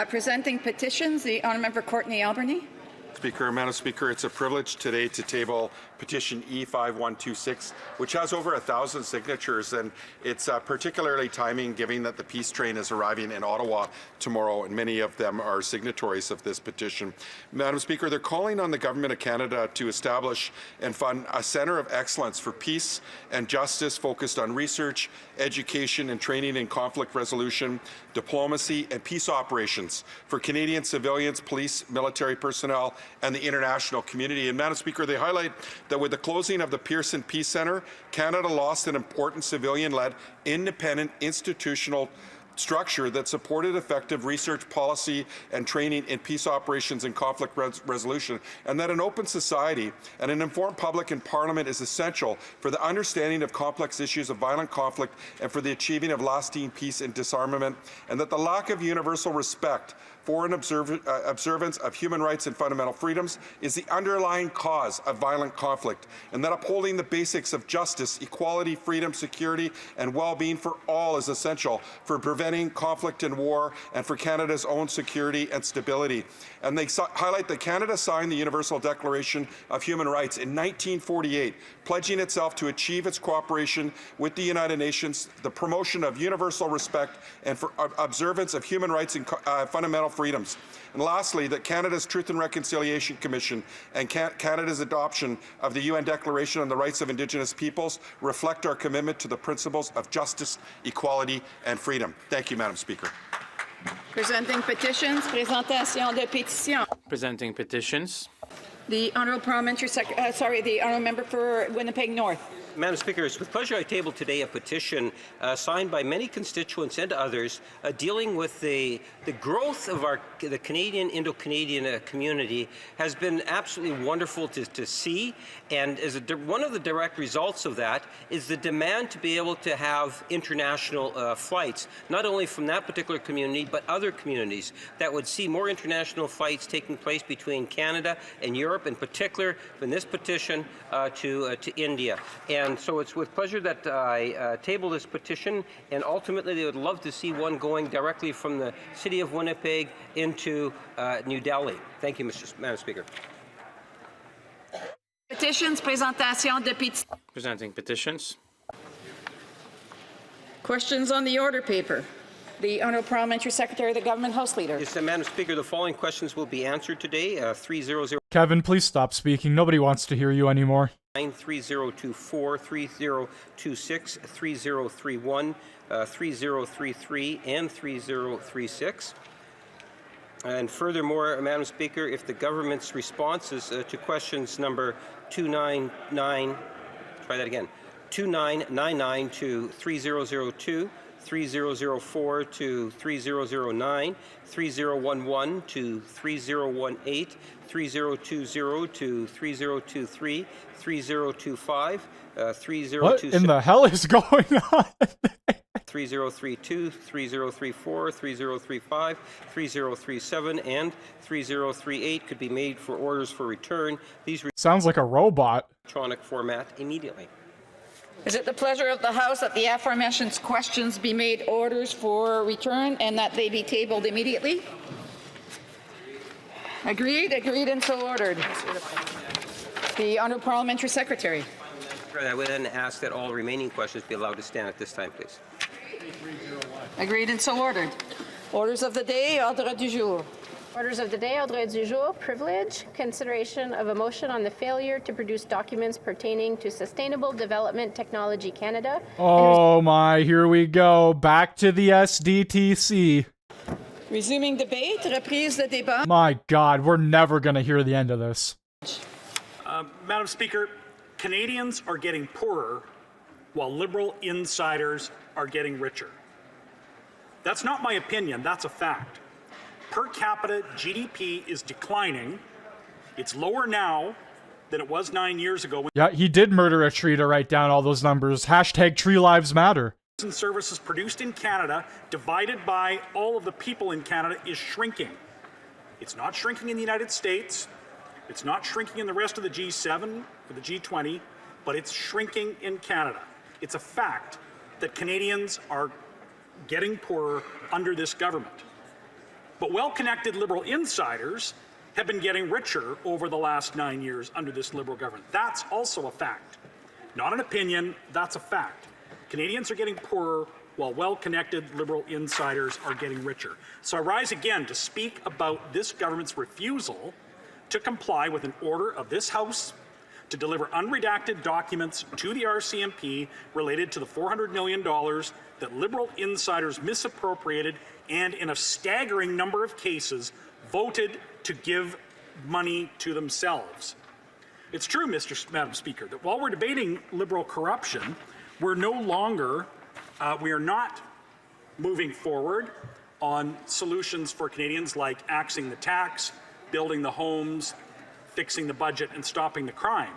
Presenting petitions, the Honourable Member Courtney Alberni. Speaker, Madam Speaker, it's a privilege today to table petition E5126, which has over 1,000 signatures, and it's particularly timing given that the peace train is arriving in Ottawa tomorrow, and many of them are signatories of this petition. Madam Speaker, they're calling on the Government of Canada to establish and fund a centre of excellence for peace and justice focused on research, education and training in conflict resolution, diplomacy and peace operations for Canadian civilians, police, military personnel and the international community. And Madam Speaker, they highlight that with the closing of the Pearson Peace Centre, Canada lost an important civilian-led, independent, institutional structure that supported effective research, policy and training in peace operations and conflict resolution, and that an open society and an informed public and Parliament is essential for the understanding of complex issues of violent conflict and for the achieving of lasting peace and disarmament, and that the lack of universal respect for an observance of human rights and fundamental freedoms is the underlying cause of violent conflict, and that upholding the basics of justice, equality, freedom, security, and well-being for all is essential for preventing conflict and war and for Canada's own security and stability. And they highlight that Canada signed the Universal Declaration of Human Rights in 1948, pledging itself to achieve its cooperation with the United Nations, the promotion of universal respect, and for observance of human rights and fundamental freedoms. And lastly, that Canada's Truth and Reconciliation Commission and Canada's adoption of the UN Declaration on the Rights of Indigenous Peoples reflect our commitment to the principles of justice, equality, and freedom. Thank you, Madam Speaker. Presenting petitions, présentation de pétitions. Presenting petitions. The Honourable Parliamentary the Honourable Member for Winnipeg North. Madam Speaker, it's with pleasure I table today a petition signed by many constituents and others dealing with the growth of the Canadian, Indo-Canadian community has been absolutely wonderful to see, and as one of the direct results of that is the demand to be able to have international flights, not only from that particular community, but other communities that would see more international flights taking place between Canada and Europe, in particular in this petition to India. And so it's with pleasure that I table this petition, and ultimately they would love to see one going directly from the city of Winnipeg into New Delhi. Thank you, Madam Speaker. Petitions, présentation de pétitions. Presenting petitions. Questions on the order paper. The Honourable Parliamentary Secretary, the Government House Leader. Yes, Madam Speaker, the following questions will be answered today. 300. Kevin, please stop speaking. Nobody wants to hear you anymore. 3024, 3026, 3031, 3033, and 3036. And furthermore, Madam Speaker, if the government's responses to questions number 299, try that again, 2999 to 3002, 3004 to 3009, 3011 to 3018, 3020 to 3023, 3025, 3026. What in the hell is going on? 3032, 3034, 3035, 3037, and 3038 could be made for orders for return. These sounds like a robot. Electronic format immediately. Is it the pleasure of the House that the aforementioned questions be made orders for return and that they be tabled immediately? Agreed, agreed, and so ordered. The Honourable Parliamentary Secretary. I would then ask that all remaining questions be allowed to stand at this time, please. Agreed and so ordered. Orders of the day, ordre du jour. Orders of the day, ordre du jour, privilege, consideration of a motion on the failure to produce documents pertaining to Sustainable Development Technology Canada. Oh my, here we go. Back to the SDTC. Resuming debate, reprise de débat. My God, we're never going to hear the end of this. Madam Speaker, Canadians are getting poorer while Liberal insiders are getting richer. That's not my opinion, that's a fact. Per capita GDP is declining. It's lower now than it was 9 years ago. Yeah, he did murder a tree to write down all those numbers. Hashtag Tree Lives Matter. And services produced in Canada, divided by all of the people in Canada, is shrinking. It's not shrinking in the United States. It's not shrinking in the rest of the G7 or the G20, but it's shrinking in Canada. It's a fact that Canadians are getting poorer under this government. But well-connected Liberal insiders have been getting richer over the last 9 years under this Liberal government. That's also a fact. Not an opinion, that's a fact. Canadians are getting poorer while well-connected Liberal insiders are getting richer. So I rise again to speak about this government's refusal to comply with an order of this House to deliver unredacted documents to the RCMP related to the $400 million that Liberal insiders misappropriated and, in a staggering number of cases, voted to give money to themselves. It's true, Madam Speaker, that while we're debating Liberal corruption, we're no longer, we are not moving forward on solutions for Canadians like axing the tax, building the homes, fixing the budget, and stopping the crime.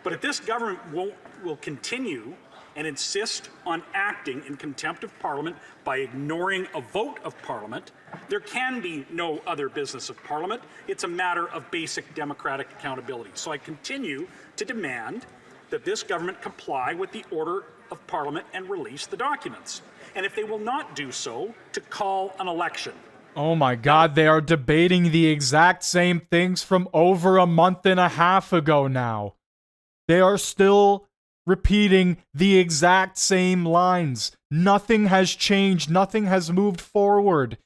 But if this government will continue and insist on acting in contempt of Parliament by ignoring a vote of Parliament, there can be no other business of Parliament. It's a matter of basic democratic accountability. So I continue to demand that this government comply with the order of Parliament and release the documents. And if they will not do so, to call an election. Oh my God, they are debating the exact same things from over a month and a half ago now. They are still repeating the exact same lines. Nothing has changed. Nothing has moved forward.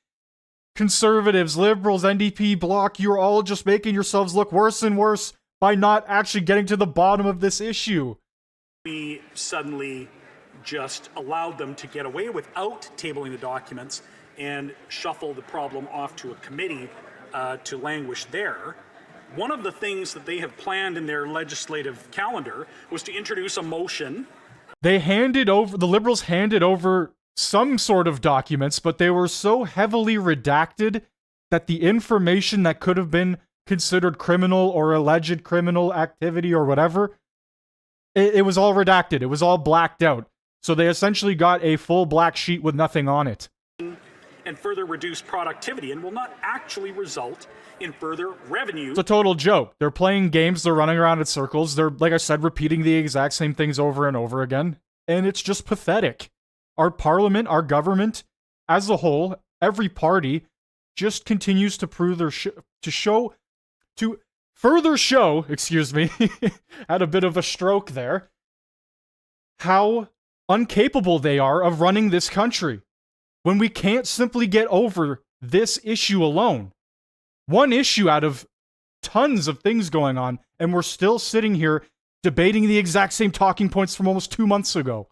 Conservatives, Liberals, NDP, Bloc, you're all just making yourselves look worse and worse by not actually getting to the bottom of this issue. We suddenly just allowed them to get away without tabling the documents and shuffle the problem off to a committee to languish there. One of the things that they have planned in their legislative calendar was to introduce a motion. The Liberals handed over some sort of documents, but they were so heavily redacted that the information that could have been considered criminal or alleged criminal activity or whatever, it was all redacted. It was all blacked out. So they essentially got a full black sheet with nothing on it. And further reduce productivity and will not actually result in further revenue. It's a total joke. They're playing games, they're running around in circles, they're, like I said, repeating the exact same things over and over again, and it's just pathetic. Our parliament, our government, as a whole, every party, just continues to prove their to further show, excuse me, had a bit of a stroke there, how incapable they are of running this country. When we can't simply get over this issue alone. One issue out of tons of things going on, and we're still sitting here debating the exact same talking points from almost 2 months ago.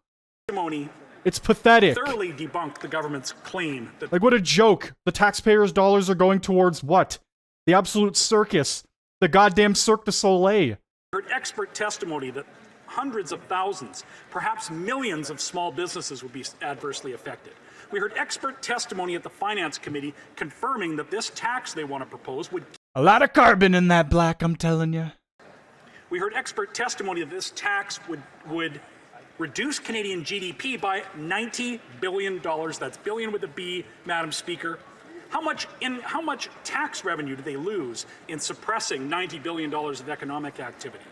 It's pathetic. Thoroughly debunked the government's claim that like, what a joke. The taxpayers' dollars are going towards what? The absolute circus. The goddamn Cirque du Soleil. heard expert testimony that hundreds of thousands, perhaps millions of small businesses would be adversely affected. We heard expert testimony at the Finance Committee confirming that this tax they want to propose would... A lot of carbon in that black, I'm telling you. We heard expert testimony that this tax would reduce Canadian GDP by $90 billion. That's billion with a B, Madam Speaker. How much tax revenue do they lose in suppressing $90 billion of economic activity?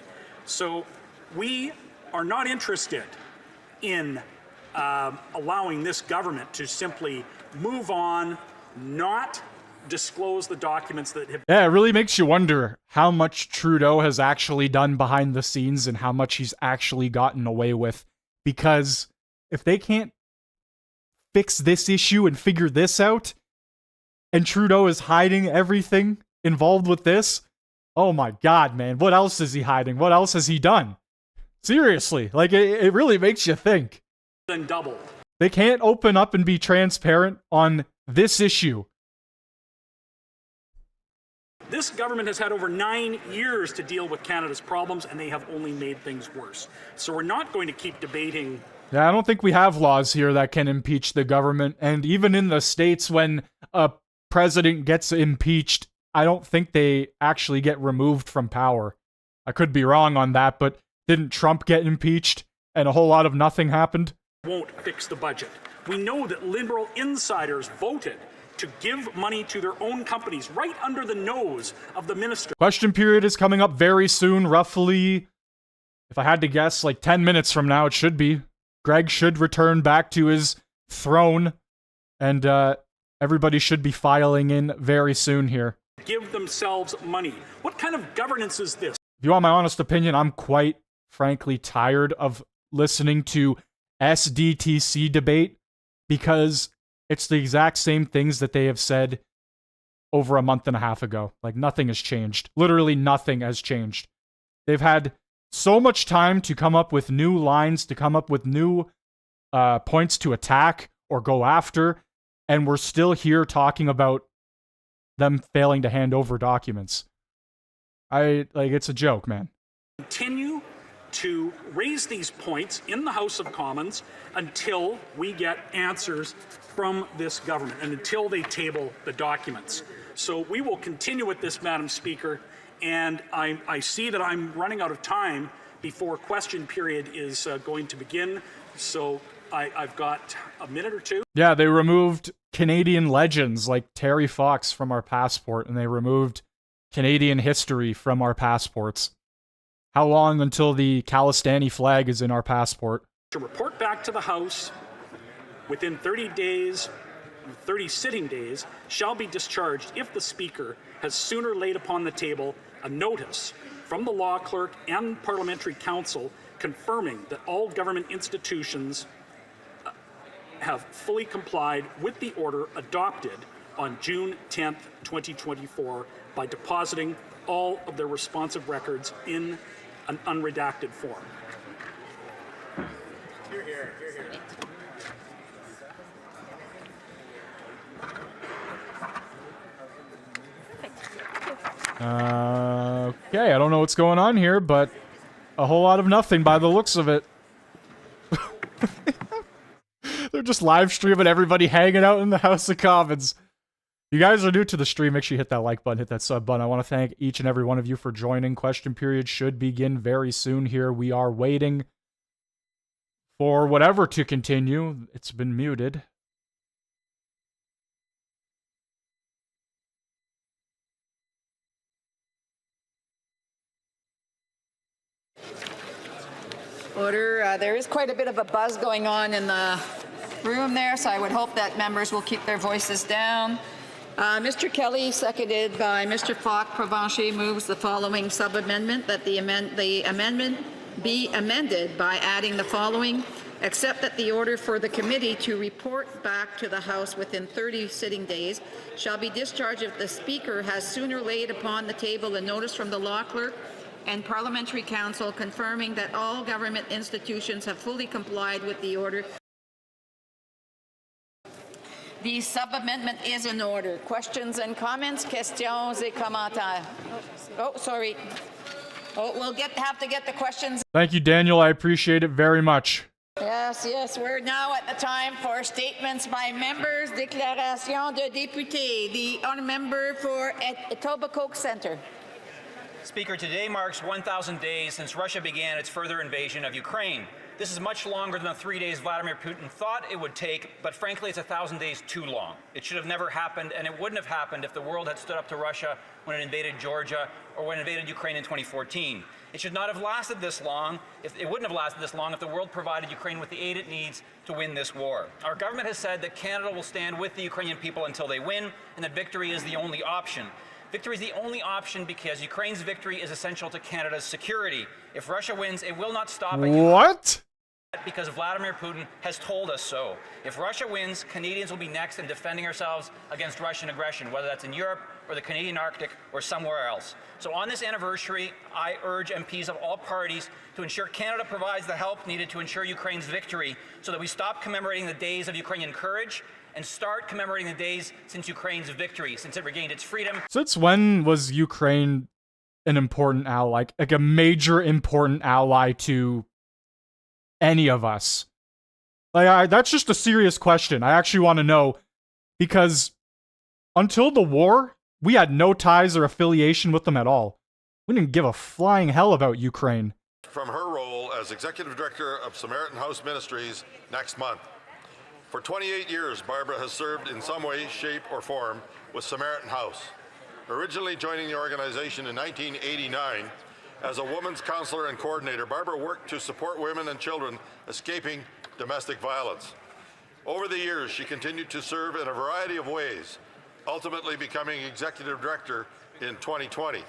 So we are not interested in allowing this government to simply move on, not disclose the documents that have... Yeah, it really makes you wonder how much Trudeau has actually done behind the scenes and how much he's actually gotten away with. Because if they can't fix this issue and figure this out, and Trudeau is hiding everything involved with this, oh my God, man, what else is he hiding? What else has he done? Seriously, like, it really makes you think. Then doubled. They can't open up and be transparent on this issue. This government has had over 9 years to deal with Canada's problems, and they have only made things worse. So we're not going to keep debating. Yeah, I don't think we have laws here that can impeach the government. And even in the States, when a president gets impeached, I don't think they actually get removed from power. I could be wrong on that, but didn't Trump get impeached and a whole lot of nothing happened? Won't fix the budget. We know that Liberal insiders voted to give money to their own companies right under the nose of the minister. Question period is coming up very soon, roughly, if I had to guess, like 10 minutes from now it should be. Greg should return back to his throne, and everybody should be filing in very soon here. Give themselves money. What kind of governance is this? If you want my honest opinion, I'm quite frankly tired of listening to SDTC debate, because it's the exact same things that they have said over a month and a half ago. Like, nothing has changed. Literally nothing has changed. They've had so much time to come up with new lines, to come up with new points to attack or go after, and we're still here talking about them failing to hand over documents. It's a joke, man. Continue to raise these points in the House of Commons until we get answers from this government and until they table the documents. So we will continue with this, Madam Speaker, and I see that I'm running out of time before question period is going to begin. So I've got a minute or two. Yeah, they removed Canadian legends like Terry Fox from our passport, and they removed Canadian history from our passports. How long until the Kalistani flag is in our passport? To report back to the House within 30 days, 30 sitting days, shall be discharged if the Speaker has sooner laid upon the table a notice from the law clerk and parliamentary council confirming that all government institutions have fully complied with the order adopted on June 10th, 2024 by depositing all of their responsive records in an unredacted form. Hear, hear, hear, hear. Okay, I don't know what's going on here, but a whole lot of nothing by the looks of it. They're just live streaming everybody hanging out in the House of Commons. You guys are new to the stream, make sure you hit that like button, hit that sub button. I want to thank each and every one of you for joining. Question period should begin very soon here. We are waiting for whatever to continue. It's been muted. Order. There is quite a bit of a buzz going on in the room there, so I would hope that members will keep their voices down. Mr. Kelly, seconded by Mr. Falk Provencher, moves the following sub-amendment, that the amendment be amended by adding the following: except that the order for the committee to report back to the House within 30 sitting days shall be discharged if the Speaker has sooner laid upon the table a notice from the law clerk and Parliamentary Council confirming that all government institutions have fully complied with the order. The sub-amendment is in order. Questions and comments? Questions et commentaires. Oh, sorry. Oh, we'll have to get the questions. Thank you, Daniel. I appreciate it very much. Yes, yes. We're now at the time for statements by members. Déclaration de député. The honourable member for Etobicoke Centre. Speaker, today marks 1,000 days since Russia began its further invasion of Ukraine. This is much longer than the 3 days Vladimir Putin thought it would take, but frankly, it's 1,000 days too long. It should have never happened, and it wouldn't have happened if the world had stood up to Russia when it invaded Georgia or when it invaded Ukraine in 2014. It should not have lasted this long. It wouldn't have lasted this long if the world provided Ukraine with the aid it needs to win this war. Our government has said that Canada will stand with the Ukrainian people until they win, and that victory is the only option. Victory is the only option because Ukraine's victory is essential to Canada's security. If Russia wins, it will not stop at What? because Vladimir Putin has told us so. If Russia wins, Canadians will be next in defending ourselves against Russian aggression, whether that's in Europe or the Canadian Arctic or somewhere else. So on this anniversary, I urge MPs of all parties to ensure Canada provides the help needed to ensure Ukraine's victory so that we stop commemorating the days of Ukrainian courage and start commemorating the days since Ukraine's victory, since it regained its freedom. Since when was Ukraine an important ally, like a major important ally to any of us? Like, that's just a serious question. I actually want to know, because until the war, we had no ties or affiliation with them at all. We didn't give a flying hell about Ukraine. From her role as Executive Director of Samaritan House Ministries next month. For 28 years, Barbara has served in some way, shape, or form with Samaritan House. Originally joining the organization in 1989 as a women's counselor and coordinator, Barbara worked to support women and children escaping domestic violence. Over the years, she continued to serve in a variety of ways, ultimately becoming Executive Director in 2020.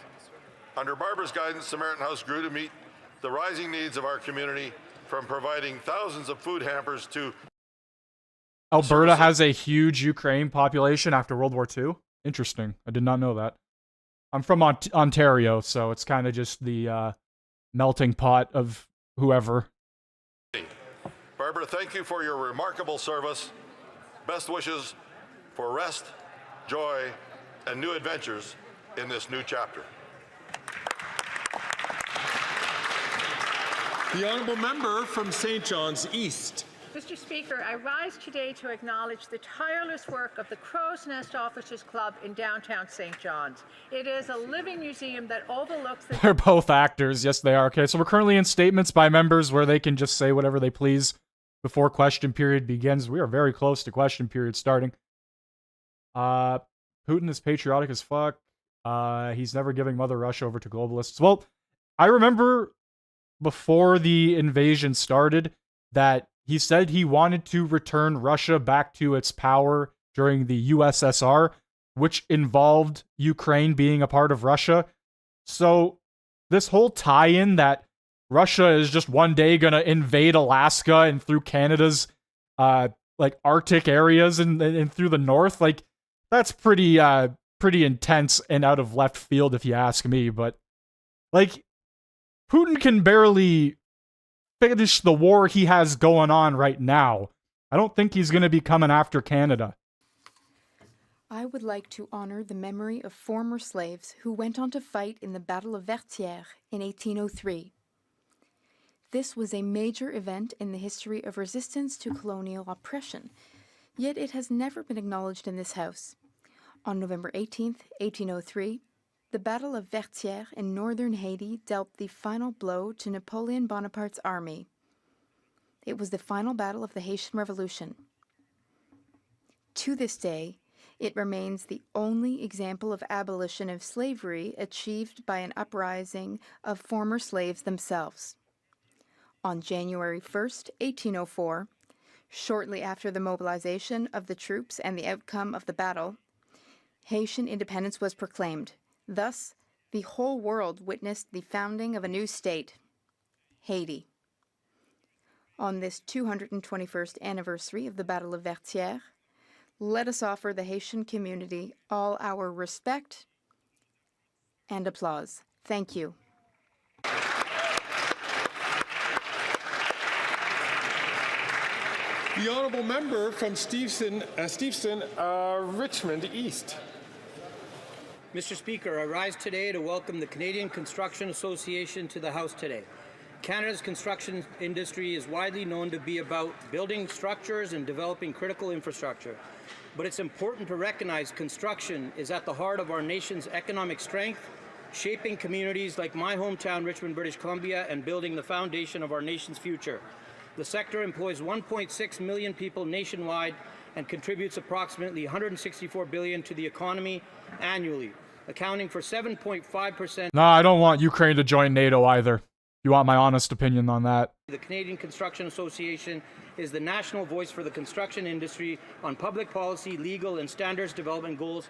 Under Barbara's guidance, Samaritan House grew to meet the rising needs of our community, from providing thousands of food hampers to Alberta has a huge Ukraine population after World War II. Interesting. I did not know that. I'm from Ontario, so it's kind of just the melting pot of whoever. Barbara, thank you for your remarkable service. Best wishes for rest, joy, and new adventures in this new chapter. The honourable member from St. John's East. Mr. Speaker, I rise today to acknowledge the tireless work of the Crow's Nest Officers Club in downtown St. John's. It is a living museum that overlooks the... They're both actors. Yes, they are. Okay, so we're currently in statements by members where they can just say whatever they please. before question period begins. We are very close to question period starting. Putin is patriotic as fuck. He's never giving Mother Russia over to globalists. Well, I remember before the invasion started that he said he wanted to return Russia back to its power during the USSR, which involved Ukraine being a part of Russia. So this whole tie-in that Russia is just one day gonna invade Alaska and through Canada's like Arctic areas and through the north, like that's pretty intense and out of left field if you ask me. But like Putin can barely finish the war he has going on right now. I don't think he's gonna be coming after Canada. I would like to honor the memory of former slaves who went on to fight in the Battle of Vertières in 1803. This was a major event in the history of resistance to colonial oppression, yet it has never been acknowledged in this House. On November 18, 1803, the Battle of Vertières in northern Haiti dealt the final blow to Napoleon Bonaparte's army. It was the final battle of the Haitian Revolution. To this day, it remains the only example of abolition of slavery achieved by an uprising of former slaves themselves. On January 1st, 1804, shortly after the mobilization of the troops and the outcome of the battle, Haitian independence was proclaimed. Thus, the whole world witnessed the founding of a new state, Haiti. On this 221st anniversary of the Battle of Vertières, let us offer the Haitian community all our respect and applause. Thank you. The honourable member from Steveston, Richmond East. Mr. Speaker, I rise today to welcome the Canadian Construction Association to the House today. Canada's construction industry is widely known to be about building structures and developing critical infrastructure. But it's important to recognize construction is at the heart of our nation's economic strength, shaping communities like my hometown, Richmond, British Columbia, and building the foundation of our nation's future. The sector employs 1.6 million people nationwide and contributes approximately $164 billion to the economy annually, accounting for 7.5%. Nah, I don't want Ukraine to join NATO either. You want my honest opinion on that? The Canadian Construction Association is the national voice for the construction industry on public policy, legal, and standards development goals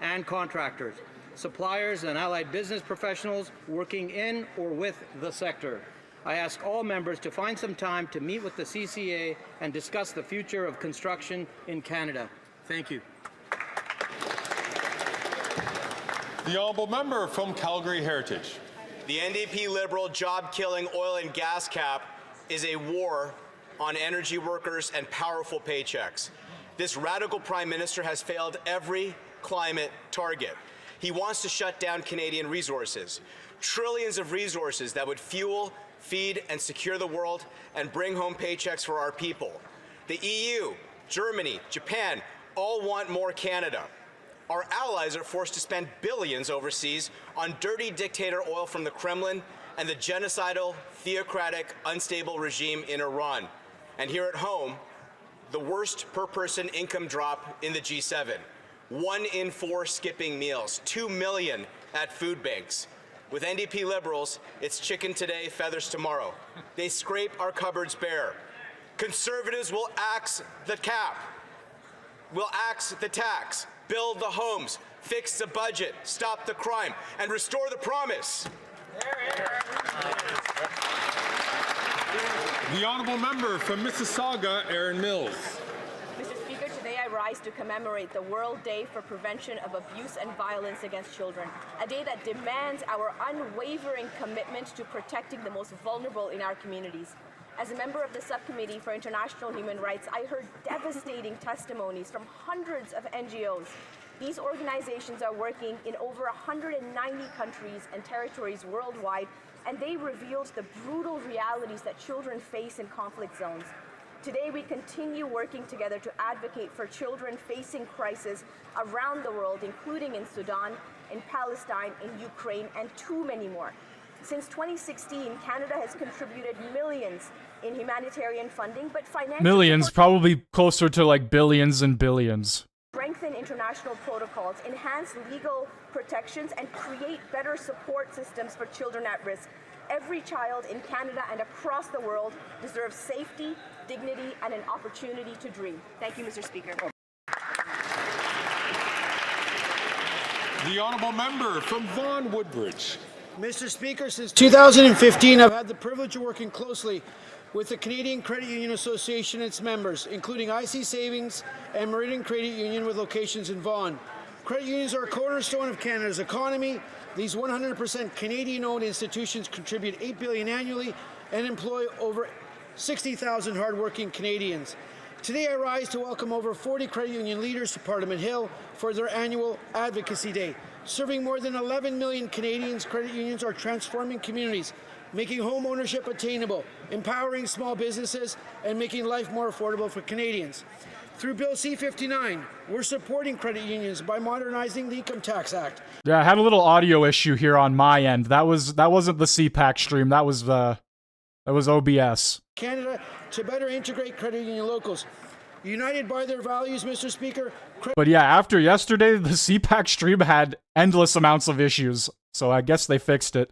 and contractors, suppliers, and allied business professionals working in or with the sector. I ask all members to find some time to meet with the CCA and discuss the future of construction in Canada. Thank you. The honourable member from Calgary Heritage. The NDP Liberal job-killing oil and gas cap is a war on energy workers and powerful paychecks. This radical Prime Minister has failed every climate target. He wants to shut down Canadian resources, trillions of resources that would fuel, feed, and secure the world and bring home paychecks for our people. The EU, Germany, Japan all want more Canada. Our allies are forced to spend billions overseas on dirty dictator oil from the Kremlin and the genocidal, theocratic, unstable regime in Iran. And here at home, the worst per-person income drop in the G7. 1 in 4 skipping meals, 2 million at food banks. With NDP Liberals, it's chicken today, feathers tomorrow. They scrape our cupboards bare. Conservatives will axe the cap, will axe the tax, build the homes, fix the budget, stop the crime, and restore the promise. The honourable member from Mississauga, Erin Mills. Mr. Speaker, today I rise to commemorate the World Day for Prevention of Abuse and Violence Against Children, a day that demands our unwavering commitment to protecting the most vulnerable in our communities. As a member of the Subcommittee for International Human Rights, I heard devastating testimonies from hundreds of NGOs. These organizations are working in over 190 countries and territories worldwide, and they revealed the brutal realities that children face in conflict zones. Today, we continue working together to advocate for children facing crisis around the world, including in Sudan, in Palestine, in Ukraine, and too many more. Since 2016, Canada has contributed millions in humanitarian funding, but financial Millions, support probably closer to like billions and billions. strengthen international protocols, enhance legal protections, and create better support systems for children at risk. Every child in Canada and across the world deserves safety, dignity, and an opportunity to dream. Thank you, Mr. Speaker. The honourable member from Vaughan Woodbridge. Mr. Speaker, since 2015, I've had the privilege of working closely with the Canadian Credit Union Association and its members, including IC Savings and Meridian Credit Union with locations in Vaughan. Credit unions are a cornerstone of Canada's economy. These 100% Canadian-owned institutions contribute $8 billion annually and employ over 60,000 hardworking Canadians. Today I rise to welcome over 40 credit union leaders to Parliament Hill for their annual Advocacy Day. Serving more than 11 million Canadians, credit unions are transforming communities, making home ownership attainable, empowering small businesses, and making life more affordable for Canadians. Through Bill C-59, we're supporting credit unions by modernizing the Income Tax Act. Yeah, I had a little audio issue here on my end. That wasn't the CPAC stream. That was OBS. Canada to better integrate credit union locals. United by their values, Mr. Speaker. But yeah, after yesterday, the CPAC stream had endless amounts of issues. So I guess they fixed it.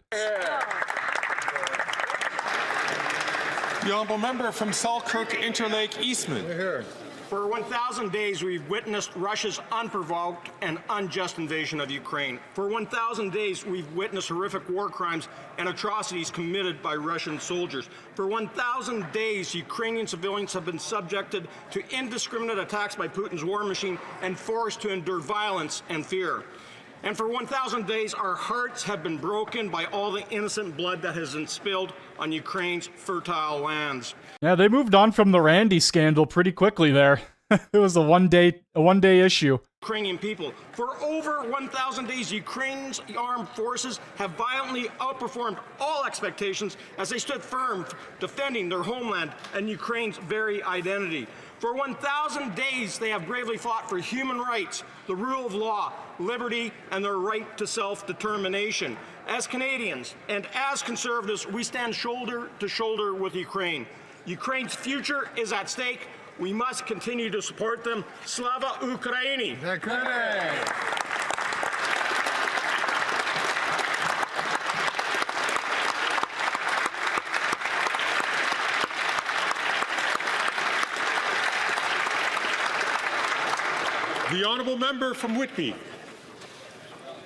The honourable member from Selkirk Interlake Eastman. For 1,000 days, we've witnessed Russia's unprovoked and unjust invasion of Ukraine. For 1,000 days, we've witnessed horrific war crimes and atrocities committed by Russian soldiers. For 1,000 days, Ukrainian civilians have been subjected to indiscriminate attacks by Putin's war machine and forced to endure violence and fear. And for 1,000 days, our hearts have been broken by all the innocent blood that has been spilled on Ukraine's fertile lands. Yeah, they moved on from the Randy scandal pretty quickly there. It was a one-day issue. Ukrainian people. For over 1,000 days, Ukraine's armed forces have violently outperformed all expectations as they stood firm defending their homeland and Ukraine's very identity. For 1,000 days, they have bravely fought for human rights, the rule of law, liberty, and their right to self-determination. As Canadians and as Conservatives, we stand shoulder to shoulder with Ukraine. Ukraine's future is at stake. We must continue to support them. Slava Ukraini! The honourable member from Whitby.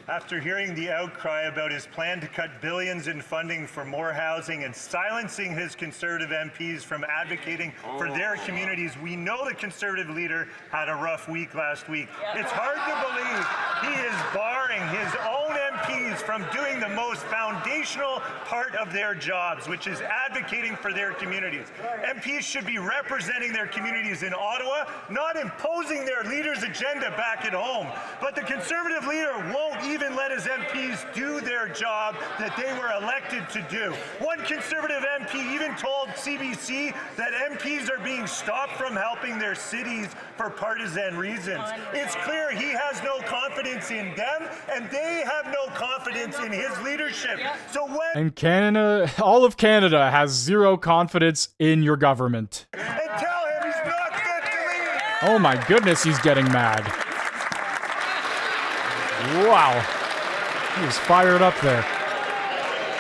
After hearing the outcry about his plan to cut billions in funding for more housing and silencing his Conservative MPs from advocating for their communities, we know the Conservative leader had a rough week last week. It's hard to believe he is barring his own MPs from doing the most foundational part of their jobs, which is advocating for their communities. MPs should be representing their communities in Ottawa, not imposing their leader's agenda back at home. But the Conservative leader won't even let his MPs do their job that they were elected to do. One Conservative MP even told CBC that MPs are being stopped from helping their cities for partisan reasons. It's clear he has no confidence in them, and they have no confidence in his leadership. So when And Canada, all of Canada has zero confidence in your government. and tell him he's not fit to lead. Oh my goodness, he's getting mad. Wow. He was fired up there.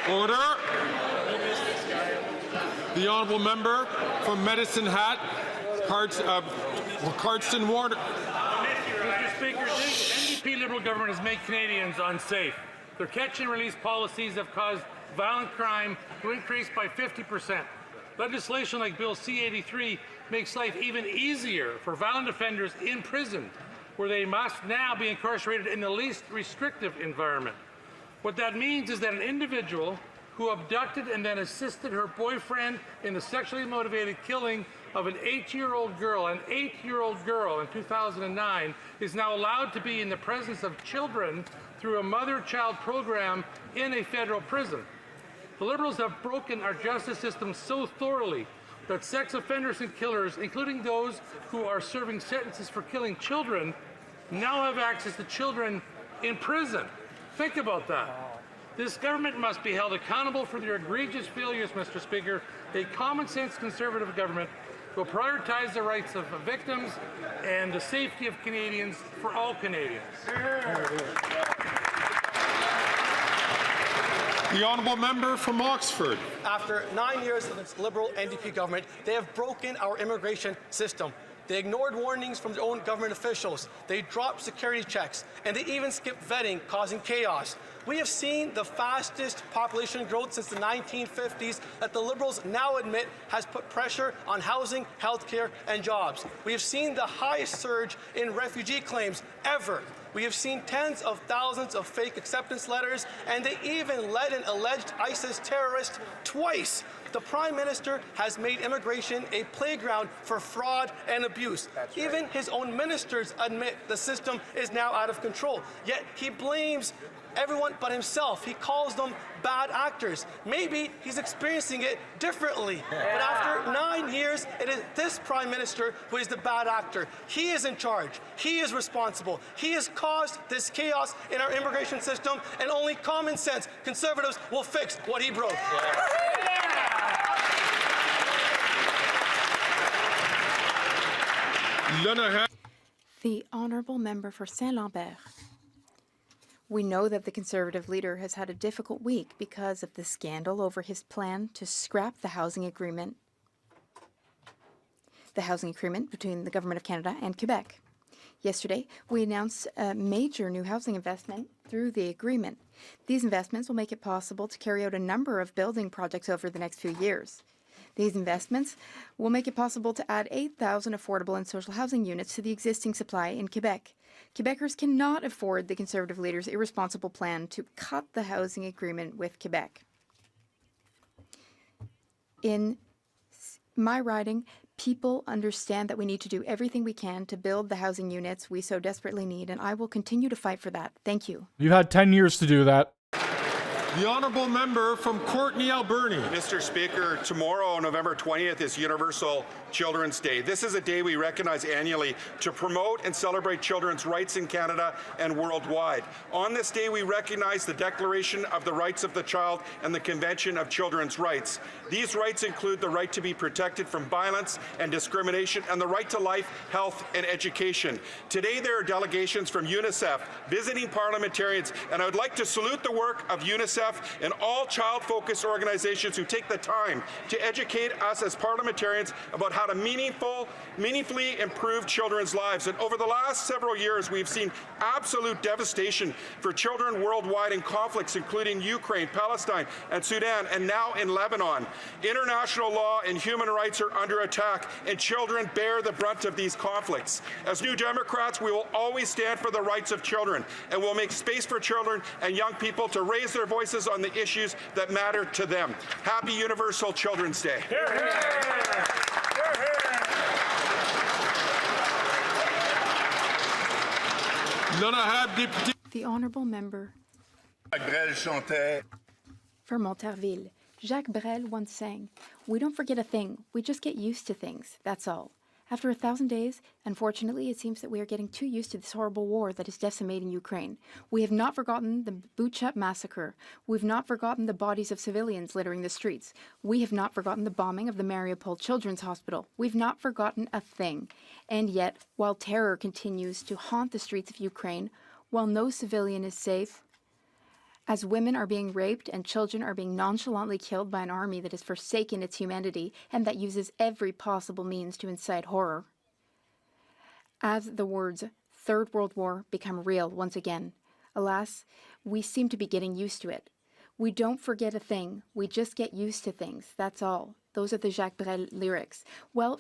Order. The honourable member from Medicine Hat, Cardston Warner. Mr. Speaker, this NDP Liberal government has made Canadians unsafe. Their catch and release policies have caused violent crime to increase by 50%. Legislation like Bill C-83 makes life even easier for violent offenders in prison, where they must now be incarcerated in the least restrictive environment. What that means is that an individual who abducted and then assisted her boyfriend in the sexually motivated killing of an 8-year-old girl, in 2009, is now allowed to be in the presence of children through a mother-child program in a federal prison. The Liberals have broken our justice system so thoroughly that sex offenders and killers, including those who are serving sentences for killing children, now have access to children in prison. Think about that. This government must be held accountable for their egregious failures, Mr. Speaker. A common-sense Conservative government will prioritize the rights of victims and the safety of Canadians for all Canadians. The honourable member from Oxford. After 9 years of this Liberal NDP government, they have broken our immigration system. They ignored warnings from their own government officials. They dropped security checks, and they even skipped vetting, causing chaos. We have seen the fastest population growth since the 1950s that the Liberals now admit has put pressure on housing, healthcare, and jobs. We have seen the highest surge in refugee claims ever. We have seen tens of thousands of fake acceptance letters, and they even let an alleged ISIS terrorist twice. The Prime Minister has made immigration a playground for fraud and abuse. Even his own ministers admit the system is now out of control. Yet he blames everyone but himself. He calls them bad actors. Maybe he's experiencing it differently. But after 9 years, it is this Prime Minister who is the bad actor. He is in charge. He is responsible. He has caused this chaos in our immigration system, and only common sense Conservatives will fix what he broke. The Honourable Member for Saint-Lambert. We know that the Conservative leader has had a difficult week because of the scandal over his plan to scrap the housing agreement between the Government of Canada and Quebec. Yesterday, we announced a major new housing investment through the agreement. These investments will make it possible to carry out a number of building projects over the next few years. These investments will make it possible to add 8,000 affordable and social housing units to the existing supply in Quebec. Quebecers cannot afford the Conservative leader's irresponsible plan to cut the housing agreement with Quebec. In my riding, people understand that we need to do everything we can to build the housing units we so desperately need, and I will continue to fight for that. Thank you. You had 10 years to do that. The honourable member from Courtenay, Alberni. Mr. Speaker, tomorrow, November 20th, is Universal Children's Day. This is a day we recognize annually to promote and celebrate children's rights in Canada and worldwide. On this day, we recognize the Declaration of the Rights of the Child and the Convention of Children's Rights. These rights include the right to be protected from violence and discrimination and the right to life, health, and education. Today, there are delegations from UNICEF visiting parliamentarians, and I would like to salute the work of UNICEF and all child-focused organizations who take the time to educate us as parliamentarians about how to meaningfully improve children's lives. And over the last several years, we've seen absolute devastation for children worldwide in conflicts including Ukraine, Palestine, and Sudan, and now in Lebanon. International law and human rights are under attack, and children bear the brunt of these conflicts. As New Democrats, we will always stand for the rights of children, and we'll make space for children and young people to raise their voices on the issues that matter to them. Happy Universal Children's Day. Hear, hear. Hear, hear. The Honourable Member for Monterville. Jacques Brel once sang, "We don't forget a thing, we just get used to things, that's all." After 1,000 days, unfortunately, it seems that we are getting too used to this horrible war that is decimating Ukraine. We have not forgotten the Bucha massacre. We've not forgotten the bodies of civilians littering the streets. We have not forgotten the bombing of the Mariupol Children's Hospital. We've not forgotten a thing. And yet, while terror continues to haunt the streets of Ukraine, while no civilian is safe, as women are being raped and children are being nonchalantly killed by an army that has forsaken its humanity and that uses every possible means to incite horror. As the words Third World War become real once again, alas, we seem to be getting used to it. We don't forget a thing, we just get used to things, that's all. Those are the Jacques Brel lyrics. Well,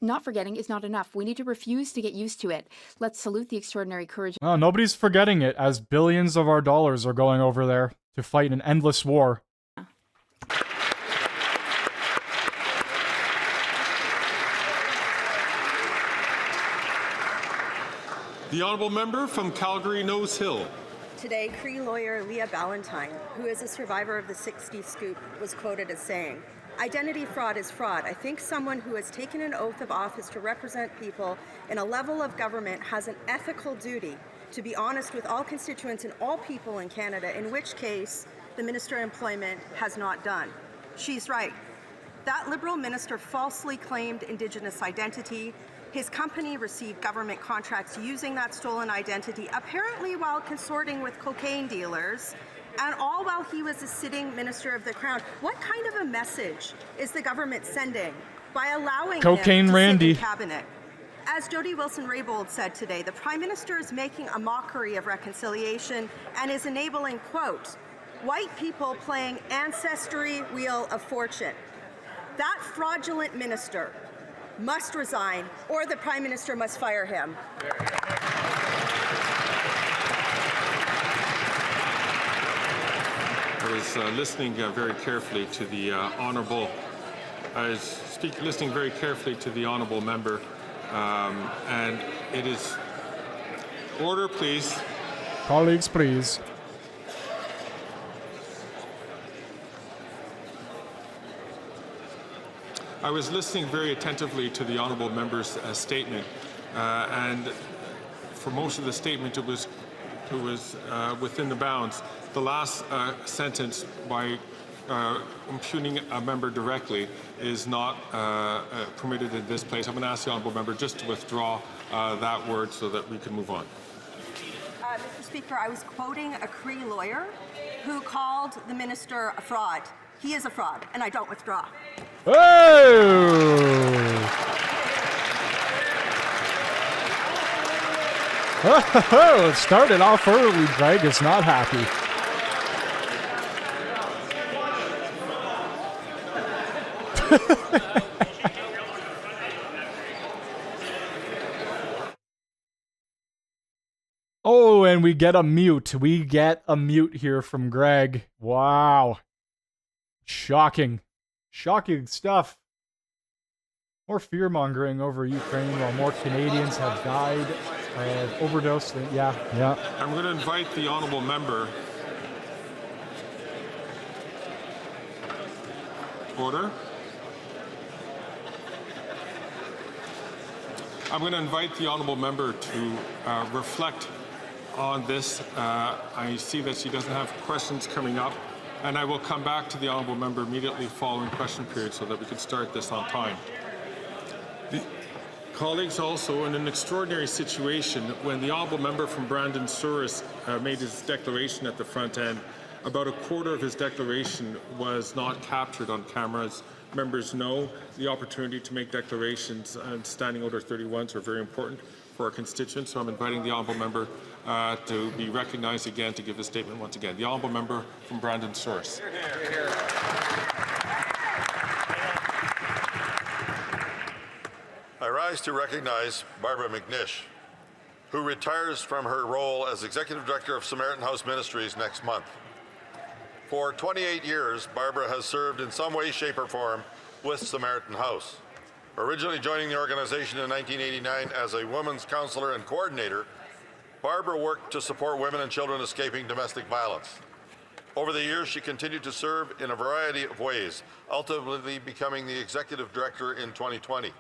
not forgetting is not enough. We need to refuse to get used to it. Let's salute the extraordinary courage. Oh, nobody's forgetting it, as billions of our dollars are going over there to fight an endless war. The honourable member from Calgary Nose Hill. Today, Cree lawyer Leah Ballantyne, who is a survivor of the 60 scoop, was quoted as saying, "Identity fraud is fraud. I think someone who has taken an oath of office to represent people in a level of government has an ethical duty to be honest with all constituents and all people in Canada, in which case the Minister of Employment has not done. She's right. That Liberal minister falsely claimed Indigenous identity. His company received government contracts using that stolen identity, apparently while consorting with cocaine dealers, and all while he was a sitting Minister of the Crown. What kind of a message is the government sending by allowing Cocaine him to Randy. sit in cabinet? As Jody Wilson-Raybould said today, the Prime Minister is making a mockery of reconciliation and is enabling, quote, white people playing ancestry wheel of fortune. That fraudulent minister must resign, or the Prime Minister must fire him. I was listening very carefully to the honourable. Listening very carefully to the honourable member, and it is order, please. Colleagues, please. I was listening very attentively to the honourable member's statement, and for most of the statement, it was within the bounds. The last sentence by impugning a member directly is not permitted in this place. I'm going to ask the honourable member just to withdraw that word so that we can move on. Mr. Speaker, I was quoting a Cree lawyer who called the minister a fraud. He is a fraud, and I don't withdraw. Oh! It started off early. Greg is not happy. Oh, and we get a mute. We get a mute here from Greg. Wow. Shocking. Shocking stuff. More fear-mongering over Ukraine while more Canadians have died of overdose. Yeah. I'm going to invite the honourable member. Order. I'm going to invite the honourable member to reflect on this. I see that she doesn't have questions coming up, and I will come back to the honourable member immediately following question period so that we can start this on time. Colleagues, also in an extraordinary situation, when the honourable member from Brandon Souris made his declaration at the front end, about a quarter of his declaration was not captured on cameras. Members know the opportunity to make declarations and Standing Order 31s are very important for our constituents, so I'm inviting the honourable member to be recognized again to give his statement once again. The honourable member from Brandon Souris. I rise to recognize Barbara McNish, who retires from her role as Executive Director of Samaritan House Ministries next month. For 28 years, Barbara has served in some way, shape, or form with Samaritan House. Originally joining the organization in 1989 as a women's counselor and coordinator, Barbara worked to support women and children escaping domestic violence. Over the years, she continued to serve in a variety of ways, ultimately becoming the Executive Director in 2020.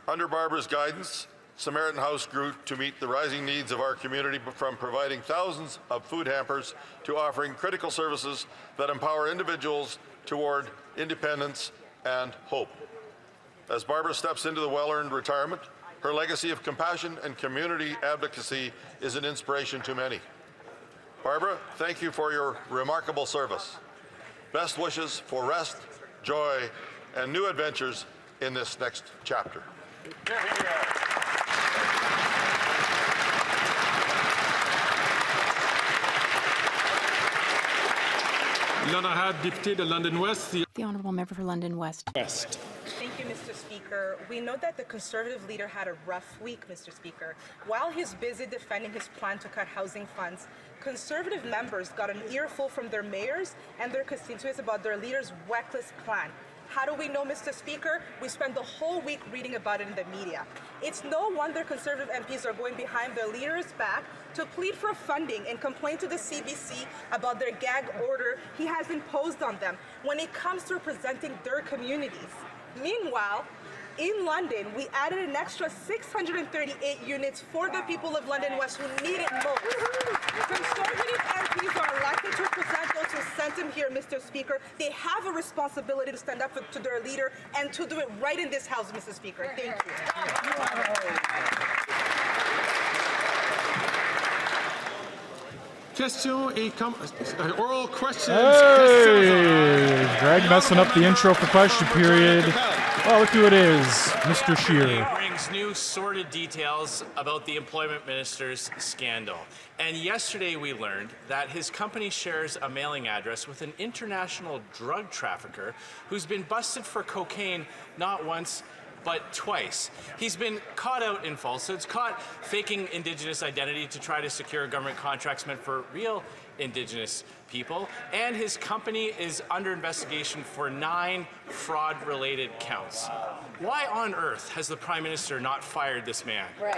Under Barbara's guidance, Samaritan House grew to meet the rising needs of our community, from providing thousands of food hampers to offering critical services that empower individuals toward independence and hope. As Barbara steps into the well-earned retirement, her legacy of compassion and community advocacy is an inspiration to many. Barbara, thank you for your remarkable service. Best wishes for rest, joy, and new adventures in this next chapter. The Honourable Member for London West. Thank you, Mr. Speaker. We know that the Conservative leader had a rough week, Mr. Speaker. While he's busy defending his plan to cut housing funds, Conservative members got an earful from their mayors and their constituents about their leader's reckless plan. How do we know, Mr. Speaker? We spent the whole week reading about it in the media. It's no wonder Conservative MPs are going behind their leader's back to plead for funding and complain to the CBC about their gag order he has imposed on them when it comes to representing their communities. Meanwhile, In London, we added an extra 638 units for the people of London West who need it most. Conservative MPs are elected to represent those who sent them here, Mr. Speaker. They have a responsibility to stand up to their leader and to do it right in this House, Mr. Speaker. Thank you. Oral questions. Hey, Greg messing up the intro for question period. Oh, look who it is, Mr. Scheer. Brings new sordid details about the employment minister's scandal. And yesterday we learned that his company shares a mailing address with an international drug trafficker who's been busted for cocaine not once, but twice. He's been caught out in falsehoods, caught faking Indigenous identity to try to secure government contracts meant for real Indigenous people, and his company is under investigation for 9 fraud-related counts. Why on earth has the Prime Minister not fired this man? Right.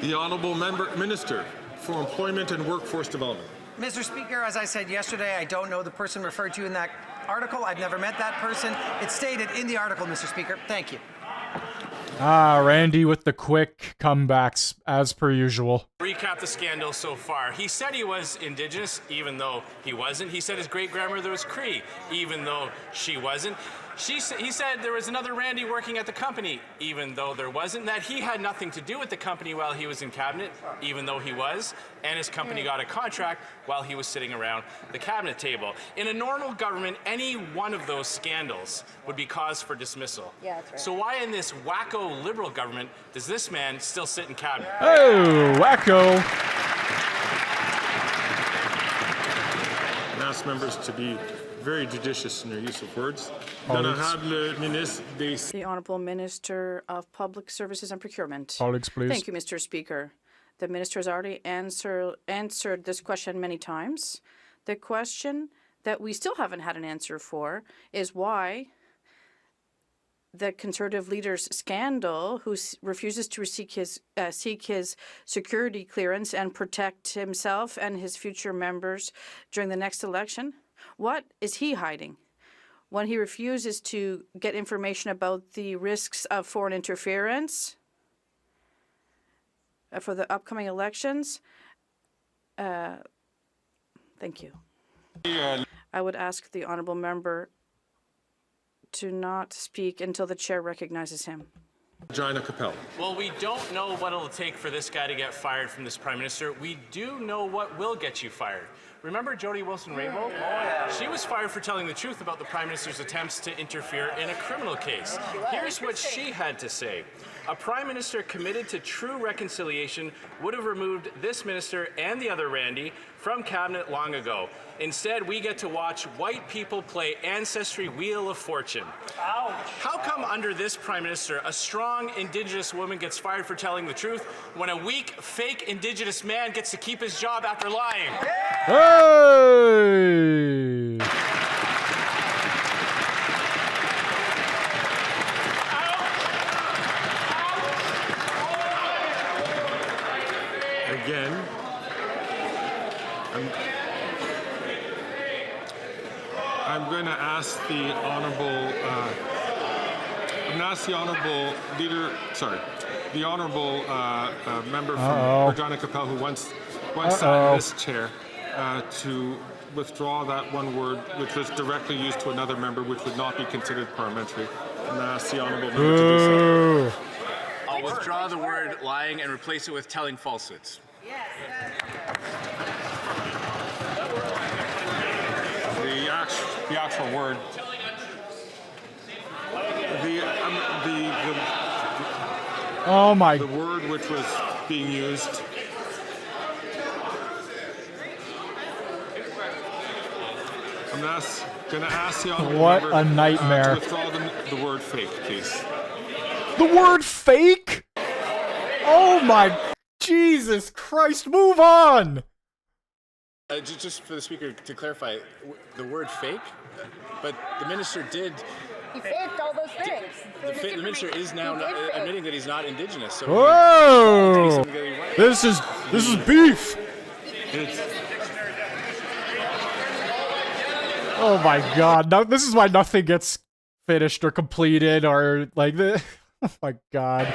The Honourable Minister for Employment and Workforce Development. Mr. Speaker, as I said yesterday, I don't know the person referred to in that article. I've never met that person. It's stated in the article, Mr. Speaker. Thank you. Randy with the quick comebacks, as per usual. Recap the scandal so far. He said he was Indigenous, even though he wasn't. He said his great-grandmother was Cree, even though she wasn't. He said there was another Randy working at the company, even though there wasn't, that he had nothing to do with the company while he was in cabinet, even though he was, and his company got a contract while he was sitting around the cabinet table. In a normal government, any one of those scandals would be cause for dismissal. Yeah, that's right. So why in this wacko Liberal government does this man still sit in cabinet? Oh, wacko. I ask members to be very judicious in their use of words. The Honourable Minister of Public Services and Procurement. Colleagues, please. Thank you, Mr. Speaker. The Minister has already answered this question many times. The question that we still haven't had an answer for is why the Conservative leader's scandal, who refuses to seek his security clearance and protect himself and his future members during the next election, what is he hiding? When he refuses to get information about the risks of foreign interference for the upcoming elections. Thank you. I would ask the honourable member to not speak until the chair recognizes him. Regina Capel. Well, we don't know what it'll take for this guy to get fired from this Prime Minister. We do know what will get you fired. Remember Jody Wilson-Raybould? Oh, yeah. She was fired for telling the truth about the Prime Minister's attempts to interfere in a criminal case. Here's what she had to say. A Prime Minister committed to true reconciliation would have removed this minister and the other Randy from cabinet long ago. Instead, we get to watch white people play Ancestry Wheel of Fortune. Ouch. How come under this Prime Minister, a strong Indigenous woman gets fired for telling the truth when a weak, fake Indigenous man gets to keep his job after lying? Hey! Again, I'm going to ask the honourable member from Regina Capel, who once sat in this chair, to withdraw that one word which was directly used to another member, which would not be considered parliamentary. And ask the honourable member to do so. I'll withdraw the word lying and replace it with telling falsehoods. The actual word. Oh my. The word which was being used. I'm going to ask the honourable What member, a nightmare. to withdraw the word fake, please. The word fake? Oh my Jesus Christ, move on! Just for the speaker to clarify, the word fake, but the minister did. He faked all those things. The minister is now admitting that he's not Indigenous. So whoa! This is beef. Oh my god. No, this is why nothing gets finished or completed or like the. Oh my god.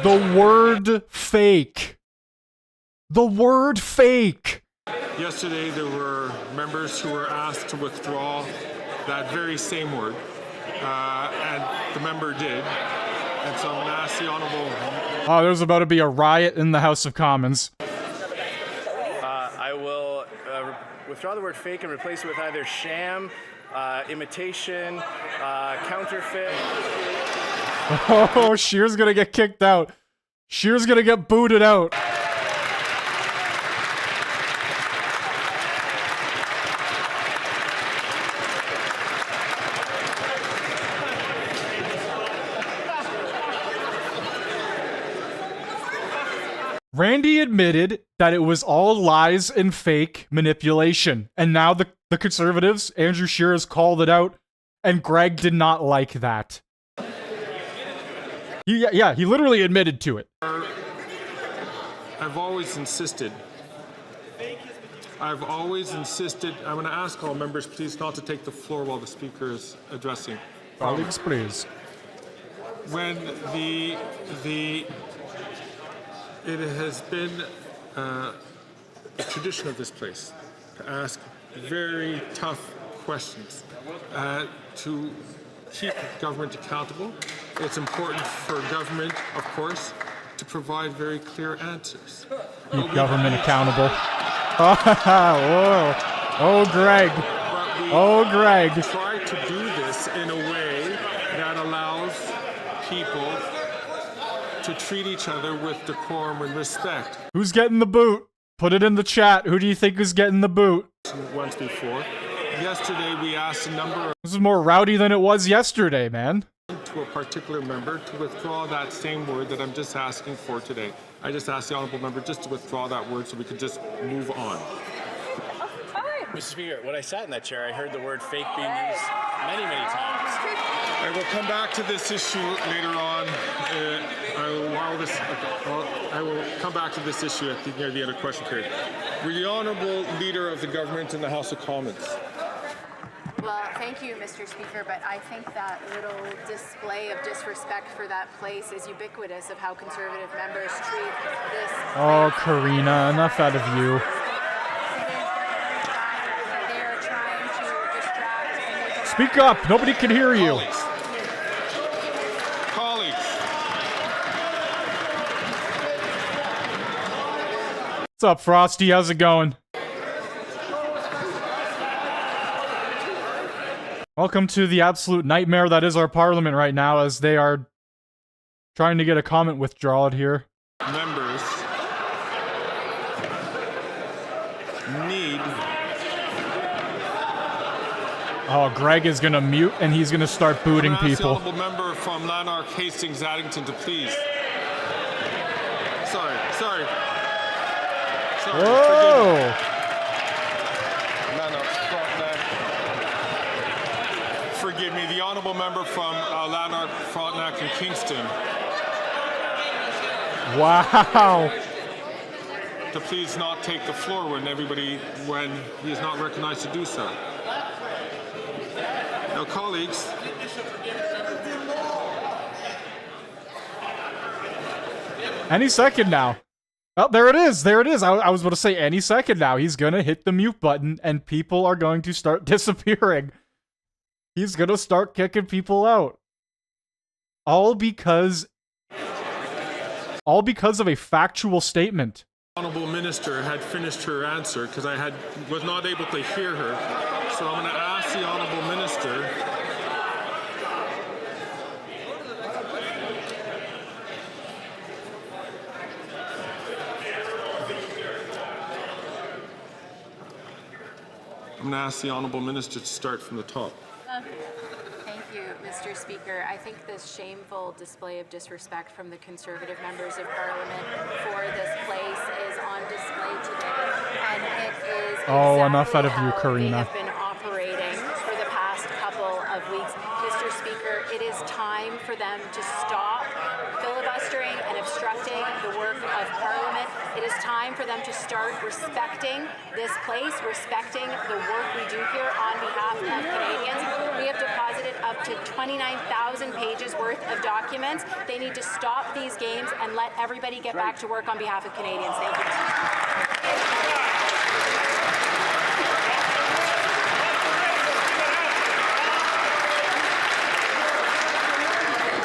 The word fake. The word fake. Yesterday, there were members who were asked to withdraw that very same word, and the member did. And so I'm going to ask the Honourable... Oh, there's about to be a riot in the House of Commons. I will withdraw the word fake and replace it with either sham, imitation, counterfeit. Oh, Scheer's gonna get kicked out. Scheer's gonna get booted out. Randy admitted that it was all lies and fake manipulation. And now the Conservatives, Andrew Scheer has called it out, and Greg did not like that. He literally admitted to it. I've always insisted, I'm going to ask all members, please, not to take the floor while the speaker is addressing. Colleagues, please. When it has been a tradition of this place to ask very tough questions, to keep government accountable. It's important for government, of course, to provide very clear answers. Keep government accountable. Whoa. Oh, Greg. Oh, Greg. Try to do this in a way that allows people to treat each other with decorum and respect. Who's getting the boot? Put it in the chat. Who do you think is getting the boot? Once before. Yesterday, we asked a number of... This is more rowdy than it was yesterday, man. ...to a particular member to withdraw that same word that I'm just asking for today. I just asked the honourable member just to withdraw that word so we could just move on. Mr. Speaker, when I sat in that chair, I heard the word fake being used many, many times. I will come back to this issue later on. I will come back to this issue near the end of question period. We're the Honourable Leader of the Government in the House of Commons. Well, thank you, Mr. Speaker, but I think that little display of disrespect for that place is ubiquitous of how Conservative members treat this. Oh, Karina, enough out of you. They're trying to distract and make Speak up. Nobody can hear you. Colleagues. What's up, Frosty? How's it going? Welcome to the absolute nightmare that is our parliament right now, as they are trying to get a comment withdrawed here. Members need... Oh, Greg is gonna mute and he's gonna start booting people. The honourable member from Lanark, Hastings, Addington to please. Sorry. Whoa! Forgive me, the honourable member from Lanark, Frontenac and Kingston. Wow! To please not take the floor when he is not recognized to do so. Now, colleagues, any second now. Oh, there it is. I was about to say any second now. He's gonna hit the mute button and people are going to start disappearing. He's gonna start kicking people out. All because of a factual statement. the Honourable Minister had finished her answer because I was not able to hear her. So I'm going to ask the Honourable Minister to start from the top. Thank you, Mr. Speaker. I think this shameful display of disrespect from the Conservative members of Parliament for this place is on display today, and it is enough out of you, Karina. They have been operating for the past couple of weeks. Mr. Speaker, it is time for them to stop filibustering and obstructing the work of Parliament. It is time for them to start respecting this place, respecting the work we do here on behalf of Canadians. We have deposited up to 29,000 pages worth of documents. They need to stop these games and let everybody get back to work on behalf of Canadians. Thank you.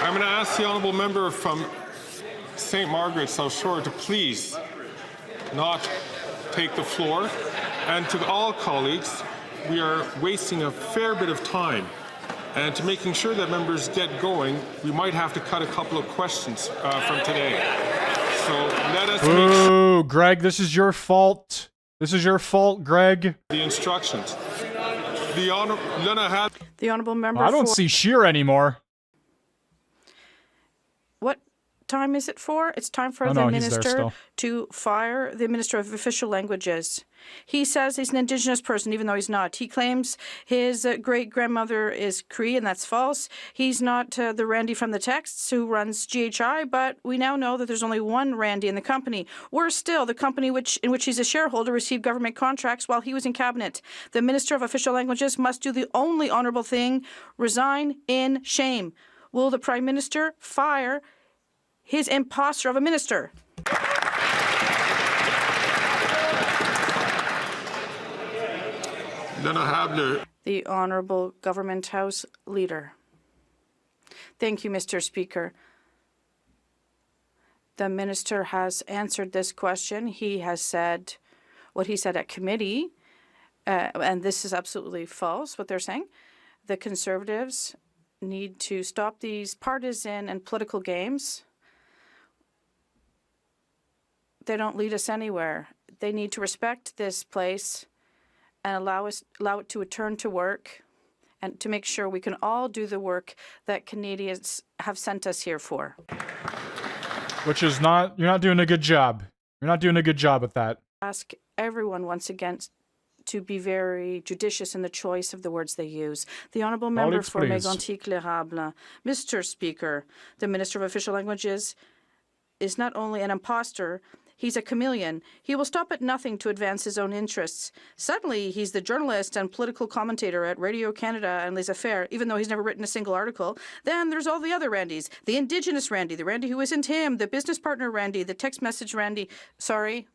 I'm going to ask the honourable member from St. Margaret, South Shore, to please not take the floor. And to all colleagues, we are wasting a fair bit of time. And to making sure that members get going, we might have to cut a couple of questions from today. So let us make sure. Ooh, Greg, this is your fault. This is your fault, Greg. The instructions. The honourable member. I don't see Sheer anymore. What time is it for? It's time for the minister to fire the Minister of Official Languages. He says he's an Indigenous person, even though he's not. He claims his great-grandmother is Cree, and that's false. He's not the Randy from the texts who runs GHI, but we now know that there's only one Randy in the company. Worse still, the company in which he's a shareholder received government contracts while he was in cabinet. The Minister of Official Languages must do the only honourable thing, resign in shame. Will the Prime Minister fire his imposter of a minister? The Honourable Government House Leader. Thank you, Mr. Speaker. The Minister has answered this question. He has said what he said at committee, and this is absolutely false, what they're saying. The Conservatives need to stop these partisan and political games. They don't lead us anywhere. They need to respect this place and allow it to return to work and to make sure we can all do the work that Canadians have sent us here for. Which is not, you're not doing a good job. You're not doing a good job at that. Ask everyone once again to be very judicious in the choice of the words they use. The honourable member for Mégantic-L'Érable. Mr. Speaker, the Minister of Official Languages is not only an imposter, he's a chameleon. He will stop at nothing to advance his own interests. Suddenly, he's the journalist and political commentator at Radio Canada and Les Affaires, even though he's never written a single article. Then there's all the other Randys. The Indigenous Randy, the Randy who isn't him, the business partner Randy, the text message Randy. Sorry.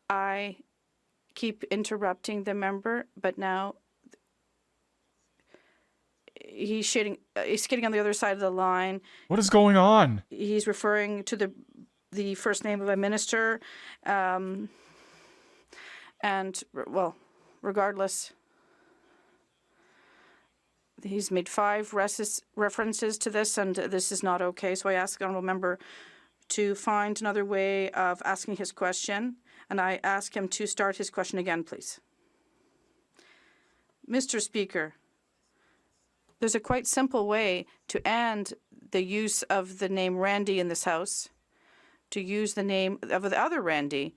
I keep interrupting the member, but now he's skating on the other side of the line. What is going on? He's referring to the first name of a minister, and, well, regardless, he's made 5 references to this, and this is not okay. So I ask the honourable member to find another way of asking his question, and I ask him to start his question again, please. Mr. Speaker, there's a quite simple way to end the use of the name Randy in this House, to use the name of the other Randy.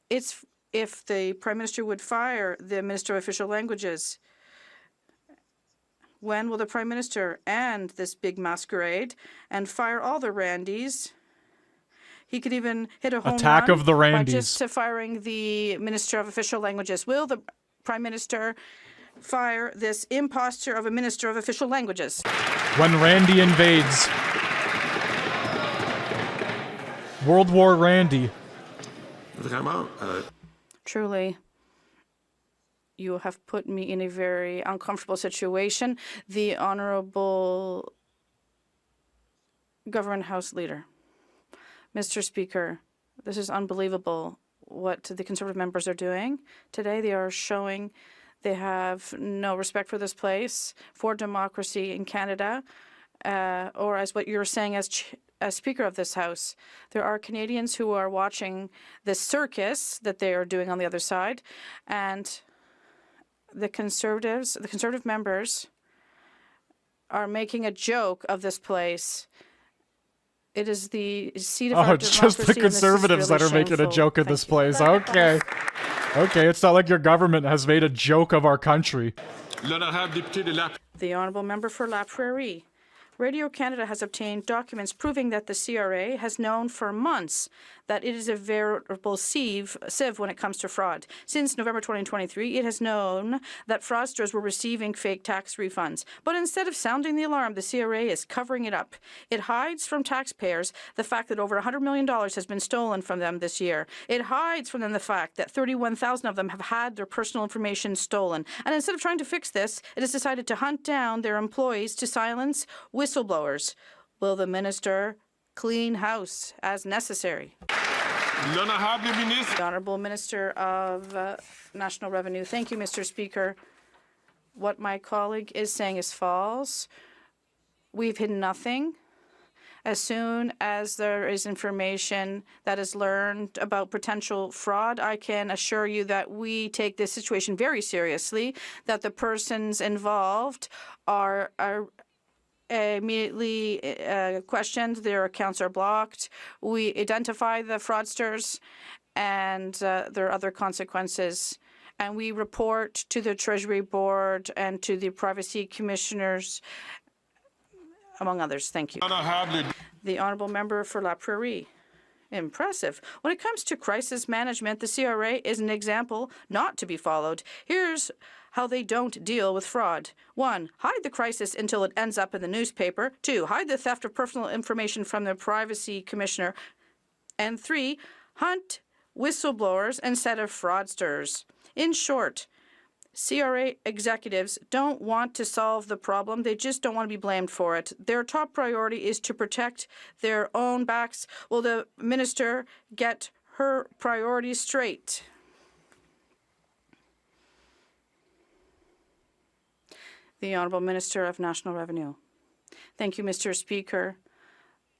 It's if the Prime Minister would fire the Minister of Official Languages. When will the Prime Minister end this big masquerade and fire all the Randys? He could even hit a home Attack run of the Randys. by just firing the Minister of Official Languages. Will the Prime Minister fire this imposter of a Minister of Official Languages? When Randy invades. World War Randy. Truly, you have put me in a very uncomfortable situation. The Honourable Government House Leader. Mr. Speaker, this is unbelievable what the Conservative members are doing. Today they are showing they have no respect for this place, for democracy in Canada, or as what you're saying as Speaker of this House. There are Canadians who are watching this circus that they are doing on the other side, and the Conservative members are making a joke of this place. It is the seat of our democracy. Oh, it's just the Conservatives that are making a joke of this place. Okay. Okay, it's not like your government has made a joke of our country. The honourable member for La Prairie. Radio Canada has obtained documents proving that the CRA has known for months that it is a veritable sieve when it comes to fraud. Since November 2023, it has known that fraudsters were receiving fake tax refunds. But instead of sounding the alarm, the CRA is covering it up. It hides from taxpayers the fact that over $100 million has been stolen from them this year. It hides from them the fact that 31,000 of them have had their personal information stolen. And instead of trying to fix this, it has decided to hunt down their employees to silence whistleblowers. Will the minister clean house as necessary? The Honourable Minister of National Revenue. Thank you, Mr. Speaker. What my colleague is saying is false. We've hidden nothing. As soon as there is information that is learned about potential fraud, I can assure you that we take this situation very seriously, that the persons involved are immediately questioned, their accounts are blocked. We identify the fraudsters, and there are other consequences. And we report to the Treasury Board and to the privacy commissioners, among others. Thank you. The Honourable Member for La Prairie. Impressive. When it comes to crisis management, the CRA is an example not to be followed. Here's how they don't deal with fraud. 1. Hide the crisis until it ends up in the newspaper. 2. Hide the theft of personal information from the privacy commissioner. And 3. Hunt whistleblowers instead of fraudsters. In short, CRA executives don't want to solve the problem. They just don't want to be blamed for it. Their top priority is to protect their own backs. Will the minister get her priorities straight? The Honourable Minister of National Revenue. Thank you, Mr. Speaker.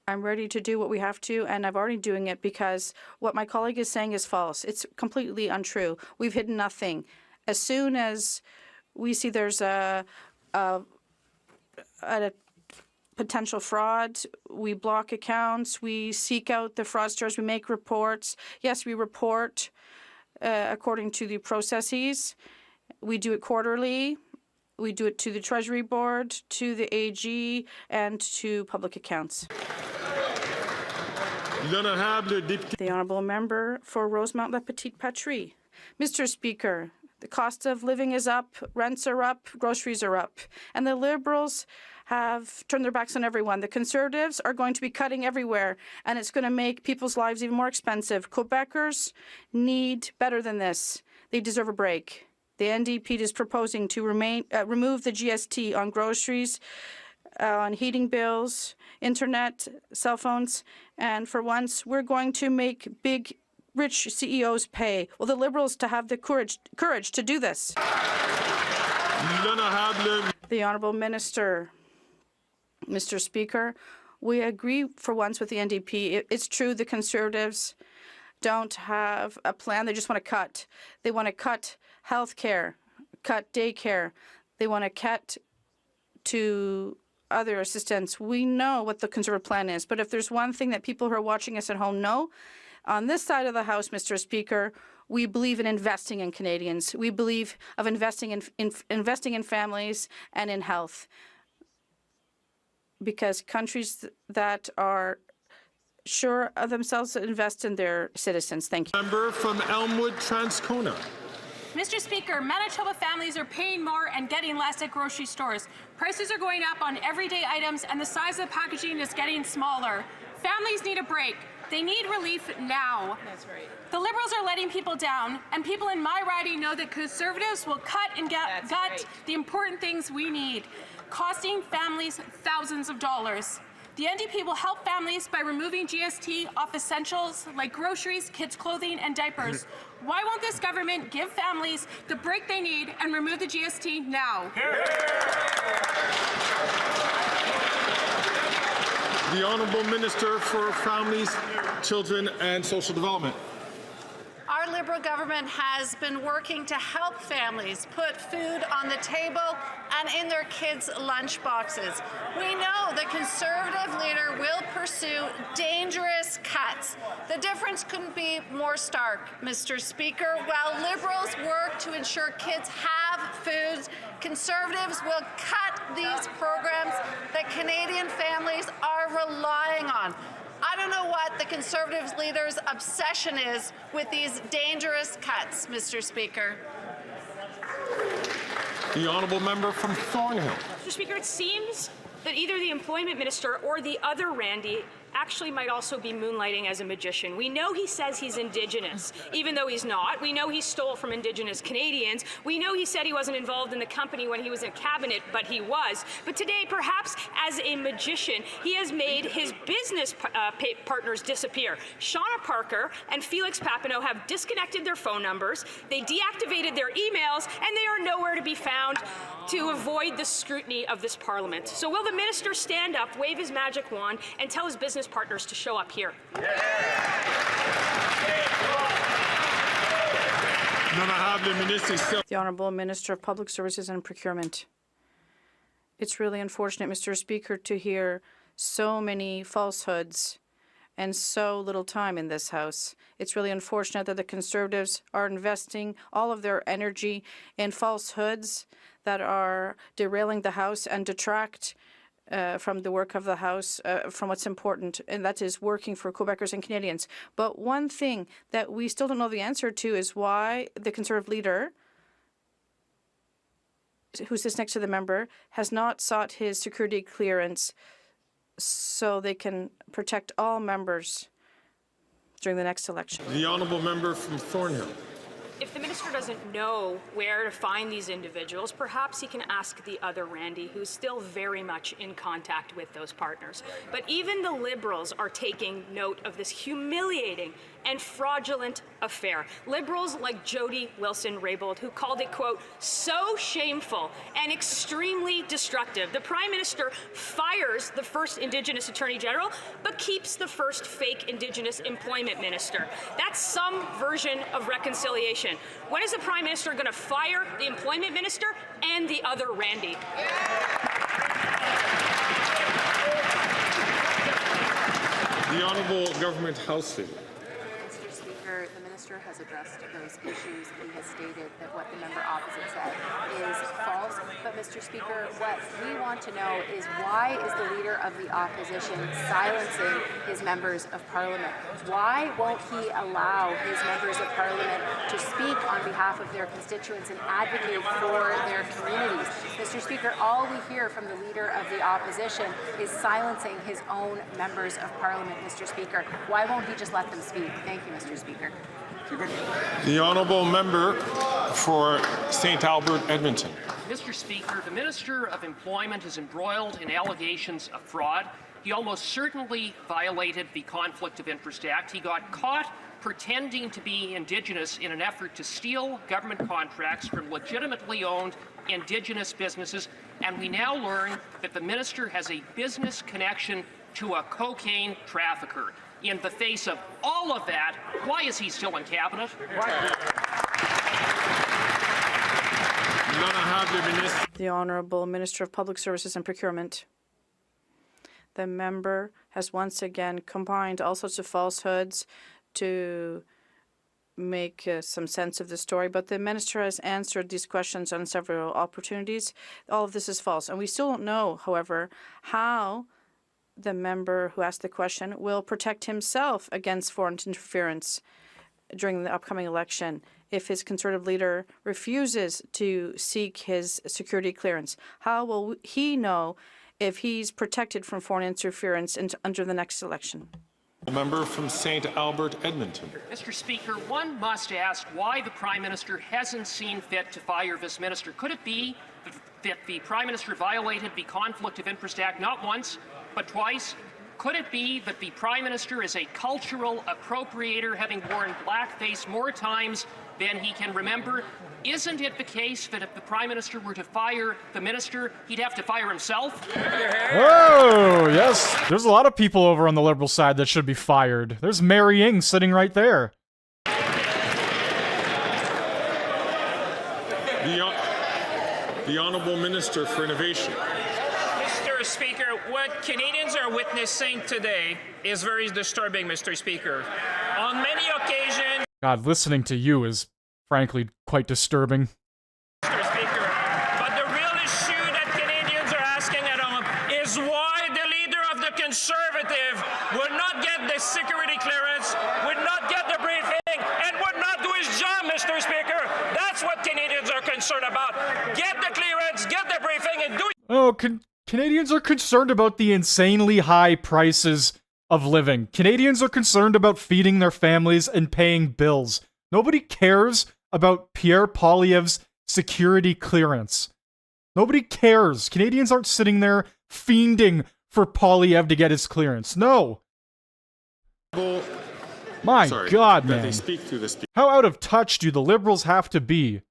I'm ready to do what we have to, and I'm already doing it because what my colleague is saying is false. It's completely untrue. We've hidden nothing. As soon as we see there's a potential fraud, we block accounts, we seek out the fraudsters, we make reports. Yes, we report according to the processes. We do it quarterly. We do it to the Treasury Board, to the AG, and to public accounts. The Honourable Member for Rosemont-La Petite Patrie. Mr. Speaker, the cost of living is up, rents are up, groceries are up, and the Liberals have turned their backs on everyone. The Conservatives are going to be cutting everywhere, and it's going to make people's lives even more expensive. Quebecers need better than this. They deserve a break. The NDP is proposing to remove the GST on groceries, on heating bills, internet, cell phones, and for once, we're going to make big, rich CEOs pay. Will the Liberals to have the courage to do this? The Honourable Minister. Mr. Speaker, we agree for once with the NDP. It's true the Conservatives don't have a plan. They just want to cut. They want to cut health care, cut daycare. They want to cut to other assistance. We know what the Conservative plan is, but if there's one thing that people who are watching us at home know, on this side of the House, Mr. Speaker, we believe in investing in Canadians. We believe of investing in families and in health, because countries that are sure of themselves invest in their citizens. Thank you. Member from Elmwood Transcona. Mr. Speaker, Manitoba families are paying more and getting less at grocery stores. Prices are going up on everyday items, and the size of the packaging is getting smaller. Families need a break. They need relief now. That's right. The Liberals are letting people down, and people in my riding know that Conservatives will cut and gut the important things we need, costing families thousands of dollars. The NDP will help families by removing GST off essentials like groceries, kids' clothing, and diapers. Why won't this government give families the break they need and remove the GST now? The Honourable Minister for Families, Children and Social Development. Our Liberal government has been working to help families put food on the table and in their kids' lunch boxes. We know the Conservative leader will pursue dangerous cuts. The difference couldn't be more stark, Mr. Speaker. While Liberals work to ensure kids have food, Conservatives will cut these programs that Canadian families are relying on. I don't know what the Conservatives leader's obsession is with these dangerous cuts, Mr. Speaker. The honourable member from Thornhill. Mr. Speaker, it seems that either the employment minister or the other Randy actually might also be moonlighting as a magician. We know he says he's Indigenous, even though he's not. We know he stole from Indigenous Canadians. We know he said he wasn't involved in the company when he was in cabinet, but he was. But today, perhaps as a magician, he has made his business partners disappear. Shauna Parker and Felix Papineau have disconnected their phone numbers, they deactivated their emails, and they are nowhere to be found to avoid the scrutiny of this parliament. So will the minister stand up, wave his magic wand, and tell his business partners to show up here? The Honourable Minister of Public Services and Procurement. It's really unfortunate, Mr. Speaker, to hear so many falsehoods and so little time in this House. It's really unfortunate that the Conservatives are investing all of their energy in falsehoods that are derailing the House and detract from the work of the House, from what's important, and that is working for Quebecers and Canadians. But one thing that we still don't know the answer to is why the Conservative leader, who sits next to the member, has not sought his security clearance so they can protect all members during the next election. The honourable member from Thornhill. If the minister doesn't know where to find these individuals, perhaps he can ask the other Randy, who's still very much in contact with those partners. But even the Liberals are taking note of this humiliating and fraudulent affair. Liberals like Jody Wilson-Raybould, who called it, quote, so shameful and extremely destructive. The Prime Minister fires the first Indigenous Attorney General, but keeps the first fake Indigenous Employment Minister. That's some version of reconciliation. When is the Prime Minister going to fire the Employment Minister and the other Randy? The Honourable Government House Leader. Mr. Speaker, the minister has addressed those issues. He has stated that what the member opposite said is false. But, Mr. Speaker, what we want to know is why is the leader of the opposition silencing his members of parliament? Why won't he allow his members of parliament to speak on behalf of their constituents and advocate for their communities? Mr. Speaker, all we hear from the leader of the opposition is silencing his own members of parliament, Mr. Speaker. Why won't he just let them speak? Thank you, Mr. Speaker. The honourable member for St. Albert, Edmonton. Mr. Speaker, the Minister of Employment is embroiled in allegations of fraud. He almost certainly violated the Conflict of Interest Act. He got caught pretending to be Indigenous in an effort to steal government contracts from legitimately owned Indigenous businesses. And we now learn that the minister has a business connection to a cocaine trafficker. In the face of all of that, why is he still in cabinet? The Honourable Minister of Public Services and Procurement. The member has once again combined all sorts of falsehoods to make some sense of the story, but the minister has answered these questions on several opportunities. All of this is false, and we still don't know, however, how the member who asked the question will protect himself against foreign interference during the upcoming election if his Conservative leader refuses to seek his security clearance. How will he know if he's protected from foreign interference under the next election? Member from St. Albert, Edmonton. Mr. Speaker, one must ask why the Prime Minister hasn't seen fit to fire this minister. Could it be that the Prime Minister violated the Conflict of Interest Act not once, but twice? Could it be that the Prime Minister is a cultural appropriator, having worn blackface more times than he can remember? Isn't it the case that if the Prime Minister were to fire the minister, he'd have to fire himself? Oh, yes. There's a lot of people over on the Liberal side that should be fired. There's Mary Ng sitting right there. The Honourable Minister for Innovation. Mr. Speaker, what Canadians are witnessing today is very disturbing, Mr. Speaker. On many occasions, God, listening to you is frankly quite disturbing. Mr. Speaker, but the real issue that Canadians are asking at home is why the leader of the Conservative would not get the security clearance, would not get the briefing, and would not do his job, Mr. Speaker. That's what Canadians are concerned about. Get the clearance, get the briefing, and do it. Oh, Canadians are concerned about the insanely high prices of living. Canadians are concerned about feeding their families and paying bills. Nobody cares about Pierre Poilievre's security clearance. Nobody cares. Canadians aren't sitting there fiending for Poilievre to get his clearance. No. My God, man. They speak through the speaker. How out of touch do the Liberals have to be?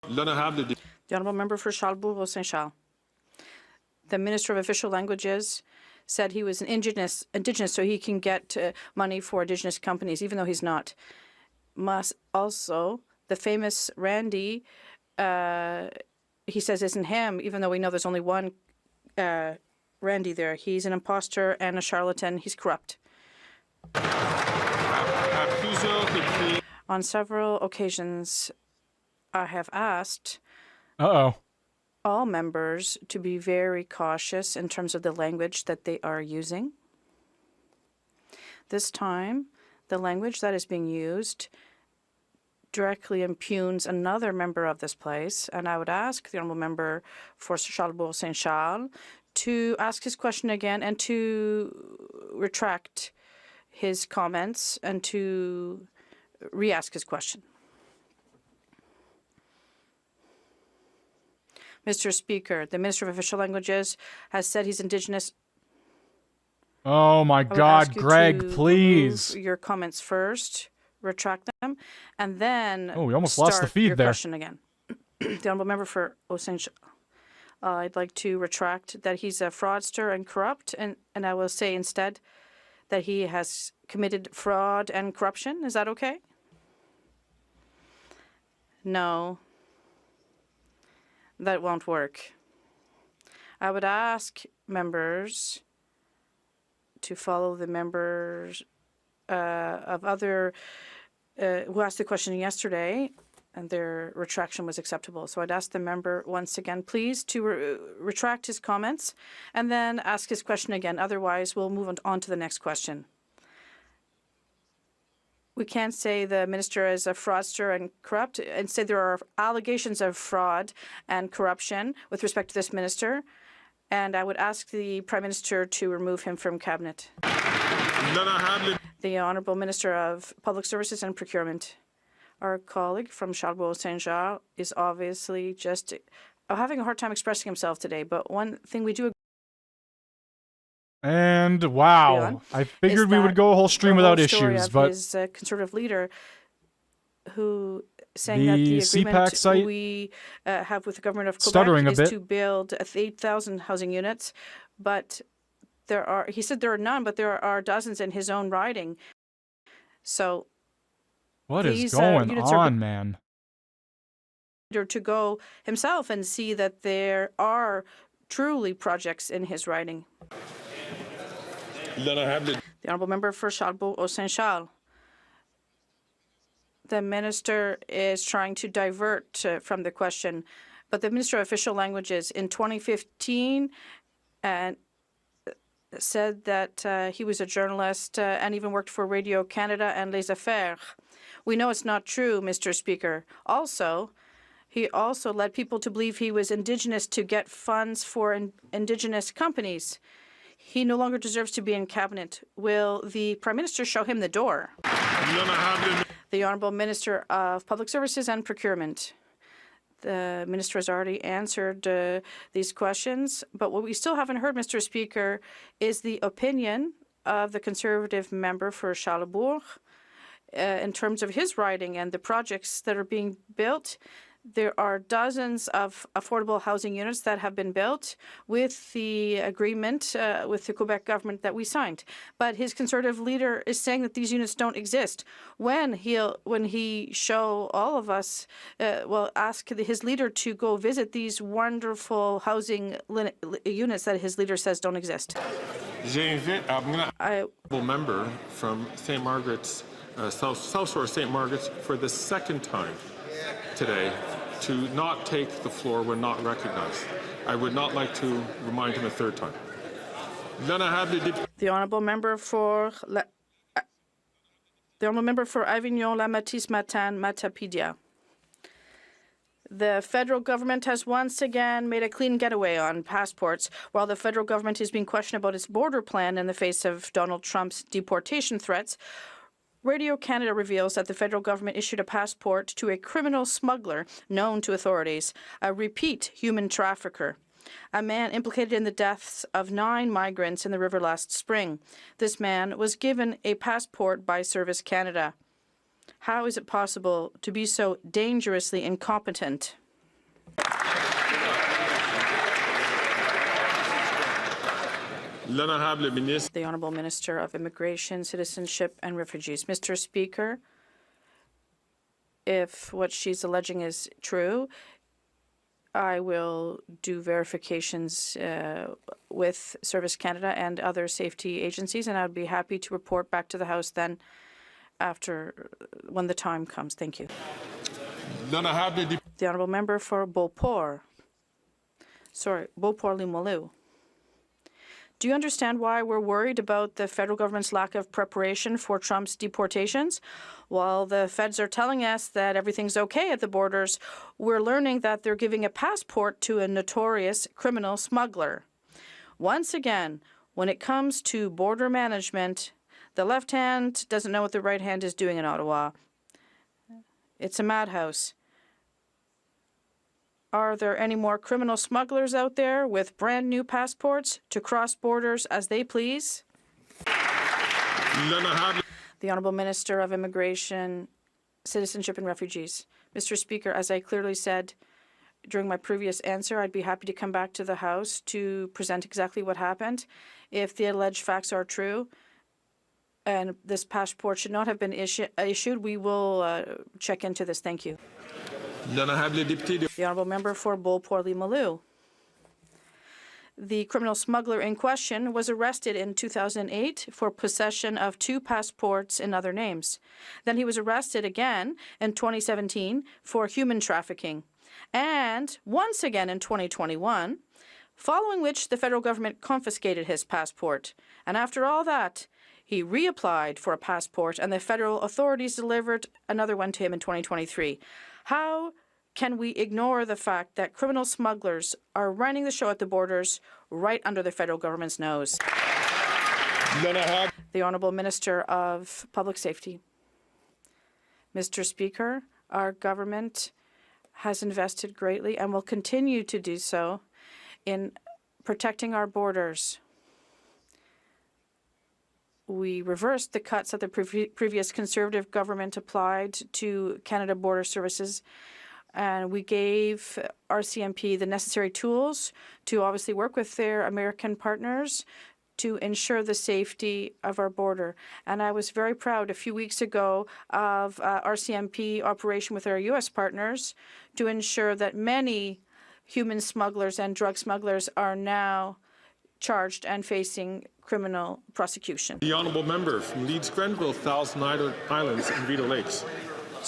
The Honourable Member for Charlebourg-Saint-Charles. The Minister of Official Languages said he was an indigenous, so he can get money for Indigenous companies, even though he's not. Also, the famous Randy, he says isn't him, even though we know there's only one Randy there. He's an imposter and a charlatan. He's corrupt. On several occasions, I have asked all members to be very cautious in terms of the language that they are using. This time, the language that is being used directly impugns another member of this place, and I would ask the Honourable Member for Charlebourg-Saint-Charles to ask his question again and to retract his comments and to re-ask his question. Mr. Speaker, the Minister of Official Languages has said he's Indigenous. Oh my God, Greg, please. Your comments first, retract them, and then we almost lost the feed your there. question again. The Honourable Member for Saint-Charles. I'd like to retract that he's a fraudster and corrupt, and I will say instead that he has committed fraud and corruption. Is that okay? No. That won't work. I would ask members to follow the members of other who asked the question yesterday, and their retraction was acceptable. So I'd ask the member once again, please, to retract his comments and then ask his question again. Otherwise, we'll move on to the next question. We can't say the minister is a fraudster and corrupt and say there are allegations of fraud and corruption with respect to this minister. And I would ask the Prime Minister to remove him from cabinet. The Honourable Minister of Public Services and Procurement. Our colleague from Charlebourg-Saint-Charles is obviously just having a hard time expressing himself today. But one thing we do And wow, I figured we would go a whole stream without issues, but his Conservative leader, who saying that the agreement site we have with the government of stuttering Quebec a is bit. to build 8,000 housing units, but he said there are none, but there are dozens in his own riding. So what is going on, man? To go himself and see that there are truly projects in his riding. The Honourable Member for Charlebourg-Saint-Charles. The Minister is trying to divert from the question, but the Minister of Official Languages in 2015 said that he was a journalist and even worked for Radio Canada and Les Affaires. We know it's not true, Mr. Speaker. He also led people to believe he was Indigenous to get funds for Indigenous companies. He no longer deserves to be in cabinet. Will the Prime Minister show him the door? The Honourable Minister of Public Services and Procurement. The Minister has already answered these questions, but what we still haven't heard, Mr. Speaker, is the opinion of the Conservative member for Charlebourg in terms of his riding and the projects that are being built. There are dozens of affordable housing units that have been built with the agreement with the Quebec government that we signed. But his Conservative leader is saying that these units don't exist. When he show all of us, ask his leader to go visit these wonderful housing units that his leader says don't exist. I'm a member from St. Margaret's, South Shore St. Margaret's, for the second time today to not take the floor when not recognized. I would not like to remind him a third time. The honourable member for Avignon, La Matisse, Matane, Matapedia. The federal government has once again made a clean getaway on passports, while the federal government is being questioned about its border plan in the face of Donald Trump's deportation threats. Radio Canada reveals that the federal government issued a passport to a criminal smuggler known to authorities, a repeat human trafficker, a man implicated in the deaths of 9 migrants in the river last spring. This man was given a passport by Service Canada. How is it possible to be so dangerously incompetent? The Honourable Minister of Immigration, Citizenship and Refugees. Mr. Speaker, if what she's alleging is true, I will do verifications with Service Canada and other safety agencies, and I'd be happy to report back to the House then when the time comes. Thank you. The Honourable Member for Beauport. Beauport-Limoilou. Do you understand why we're worried about the federal government's lack of preparation for Trump's deportations? While the feds are telling us that everything's okay at the borders, we're learning that they're giving a passport to a notorious criminal smuggler. Once again, when it comes to border management, the left hand doesn't know what the right hand is doing in Ottawa. It's a madhouse. Are there any more criminal smugglers out there with brand new passports to cross borders as they please? The Honourable Minister of Immigration, Citizenship and Refugees. Mr. Speaker, as I clearly said during my previous answer, I'd be happy to come back to the House to present exactly what happened. If the alleged facts are true and this passport should not have been issued, we will check into this. Thank you. The Honourable Member for Beauport-Limoilou. The criminal smuggler in question was arrested in 2008 for possession of 2 passports in other names. Then he was arrested again in 2017 for human trafficking, and once again in 2021, following which the federal government confiscated his passport. And after all that, he reapplied for a passport, and the federal authorities delivered another one to him in 2023. How can we ignore the fact that criminal smugglers are running the show at the borders right under the federal government's nose? The Honourable Minister of Public Safety. Mr. Speaker, our government has invested greatly and will continue to do so in protecting our borders. We reversed the cuts that the previous Conservative government applied to Canada Border Services, and we gave RCMP the necessary tools to obviously work with their American partners to ensure the safety of our border. And I was very proud a few weeks ago of RCMP operation with our U.S. partners to ensure that many human smugglers and drug smugglers are now charged and facing criminal prosecution. The Honourable Member from Leeds-Grenville, Thousand Islands and Vito Lakes.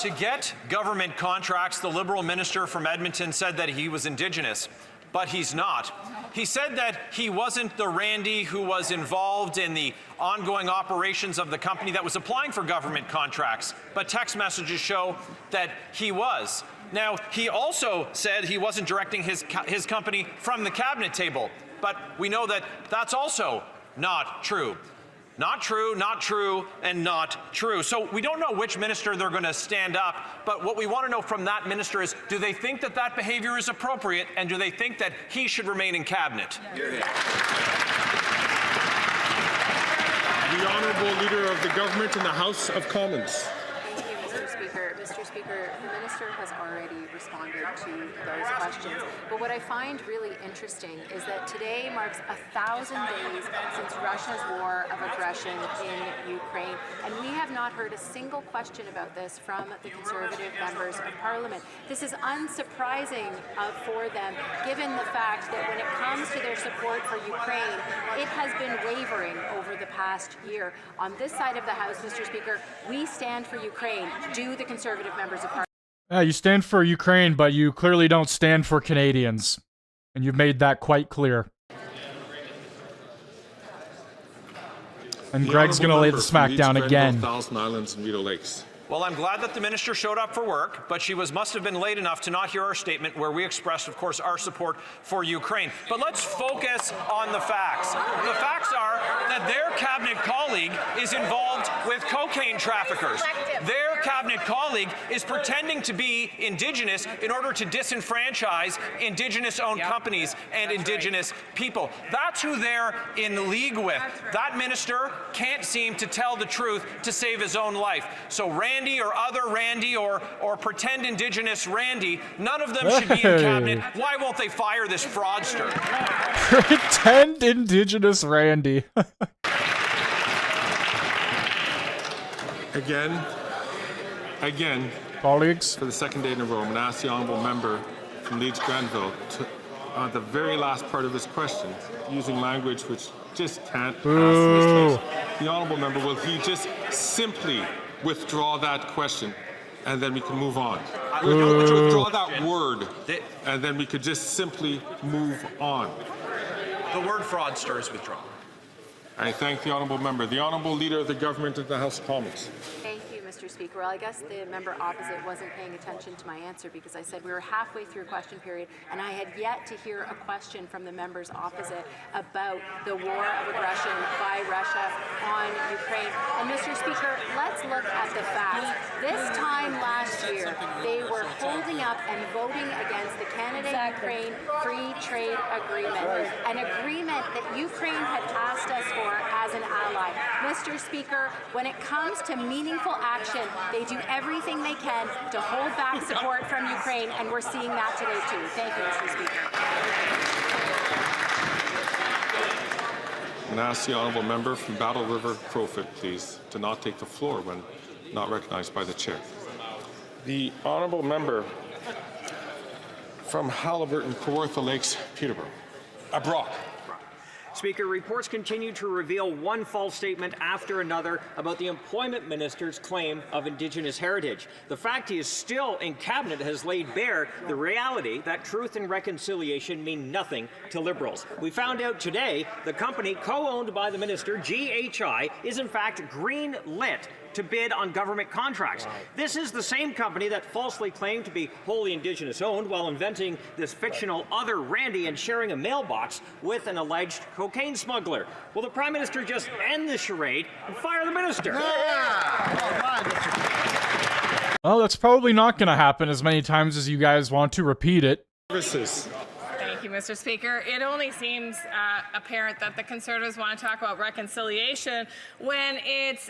To get government contracts, the Liberal minister from Edmonton said that he was Indigenous, but he's not. He said that he wasn't the Randy who was involved in the ongoing operations of the company that was applying for government contracts, but text messages show that he was. Now, he also said he wasn't directing his company from the cabinet table, but we know that that's also not true. Not true, not true, and not true. So we don't know which minister they're going to stand up, but what we want to know from that minister is, do they think that that behavior is appropriate, and do they think that he should remain in cabinet? The Honourable Leader of the Government in the House of Commons. Thank you, Mr. Speaker. Mr. Speaker, the minister has already responded to those questions. But what I find really interesting is that today marks 1,000 days since Russia's war of aggression in Ukraine, and we have not heard a single question about this from the Conservative members of Parliament. This is unsurprising for them, given the fact that when it comes to their support for Ukraine, it has been wavering over the past year. On this side of the House, Mr. Speaker, we stand for Ukraine. Do the Conservative members of Parliament? Yeah, you stand for Ukraine, but you clearly don't stand for Canadians. And you've made that quite clear. And Greg's going to lay the smackdown again. Thousand Islands and Rideau Lakes. Well, I'm glad that the minister showed up for work, but she must have been late enough to not hear our statement where we expressed, of course, our support for Ukraine. But let's focus on the facts. The facts are that their cabinet colleague is involved with cocaine traffickers. Their cabinet colleague is pretending to be Indigenous in order to disenfranchise Indigenous-owned companies and Indigenous people. That's who they're in league with. That minister can't seem to tell the truth to save his own life. So Randy or other Randy or pretend Indigenous Randy, none of them should be in cabinet. Why won't they fire this fraudster? Pretend Indigenous Randy. Again, colleagues, for the second day in a row, I'm going to ask the honourable member from Leeds Grenville to, the very last part of his question, using language which just can't pass this test. The honourable member, will he just simply withdraw that question, and then we can move on? Withdraw that word, and then we could just simply move on. The word fraudster is withdrawn. I thank the honourable member. The honourable leader of the government of the House of Commons. Thank you, Mr. Speaker. Well, I guess the member opposite wasn't paying attention to my answer because I said we were halfway through question period and I had yet to hear a question from the members opposite about the war of aggression by Russia on Ukraine. And Mr. Speaker, let's look at the facts. This time last year, they were holding up and voting against the Canada-Ukraine Free Trade Agreement, an agreement that Ukraine had asked us for as an ally. Mr. Speaker, when it comes to meaningful action, they do everything they can to hold back support from Ukraine, and we're seeing that today too. Thank you, Mr. Speaker. And ask the honourable member from Battle River Crowfoot, please, to not take the floor when not recognized by the chair. The honourable member from Halliburton, Kawartha Lakes, Peterborough. Brock. Speaker, reports continue to reveal one false statement after another about the employment minister's claim of Indigenous heritage. The fact he is still in cabinet has laid bare the reality that truth and reconciliation mean nothing to Liberals. We found out today the company co-owned by the minister, GHI, is in fact green-lit to bid on government contracts. Wow. This is the same company that falsely claimed to be wholly Indigenous owned while inventing this fictional other Randy and sharing a mailbox with an alleged cocaine smuggler. Will the Prime Minister just end the charade and fire the minister? Well, that's probably not going to happen as many times as you guys want to repeat it. Thank you, Mr. Speaker. It only seems apparent that the Conservatives want to talk about reconciliation when it's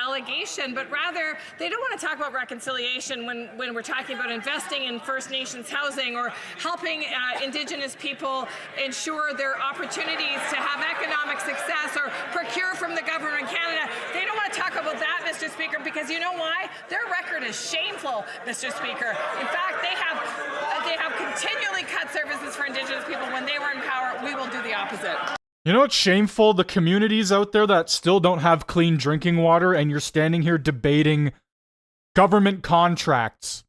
allegation, but rather they don't want to talk about reconciliation when we're talking about investing in First Nations housing or helping Indigenous people ensure their opportunities to have economic success or procure from the government of Canada. They don't want to talk about that, Mr. Speaker, because you know why? Their record is shameful, Mr. Speaker. In fact, they have continually cut services for Indigenous people. When they were in power, we will do the opposite. You know what's shameful? The communities out there that still don't have clean drinking water, and you're standing here debating government contracts.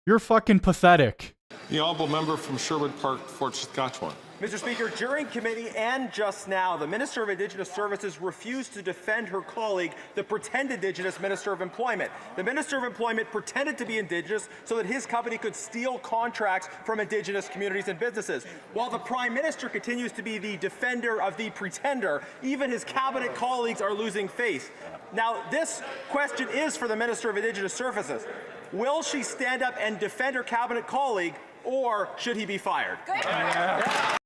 You're fucking pathetic. The honourable member from Sherwood Park, Fort Saskatchewan. Mr. Speaker, during committee and just now, the Minister of Indigenous Services refused to defend her colleague, the pretend Indigenous Minister of Employment. The Minister of Employment pretended to be Indigenous so that his company could steal contracts from Indigenous communities and businesses. While the Prime Minister continues to be the defender of the pretender, even his cabinet colleagues are losing faith. Now, this question is for the Minister of Indigenous Services. Will she stand up and defend her cabinet colleague, or should he be fired?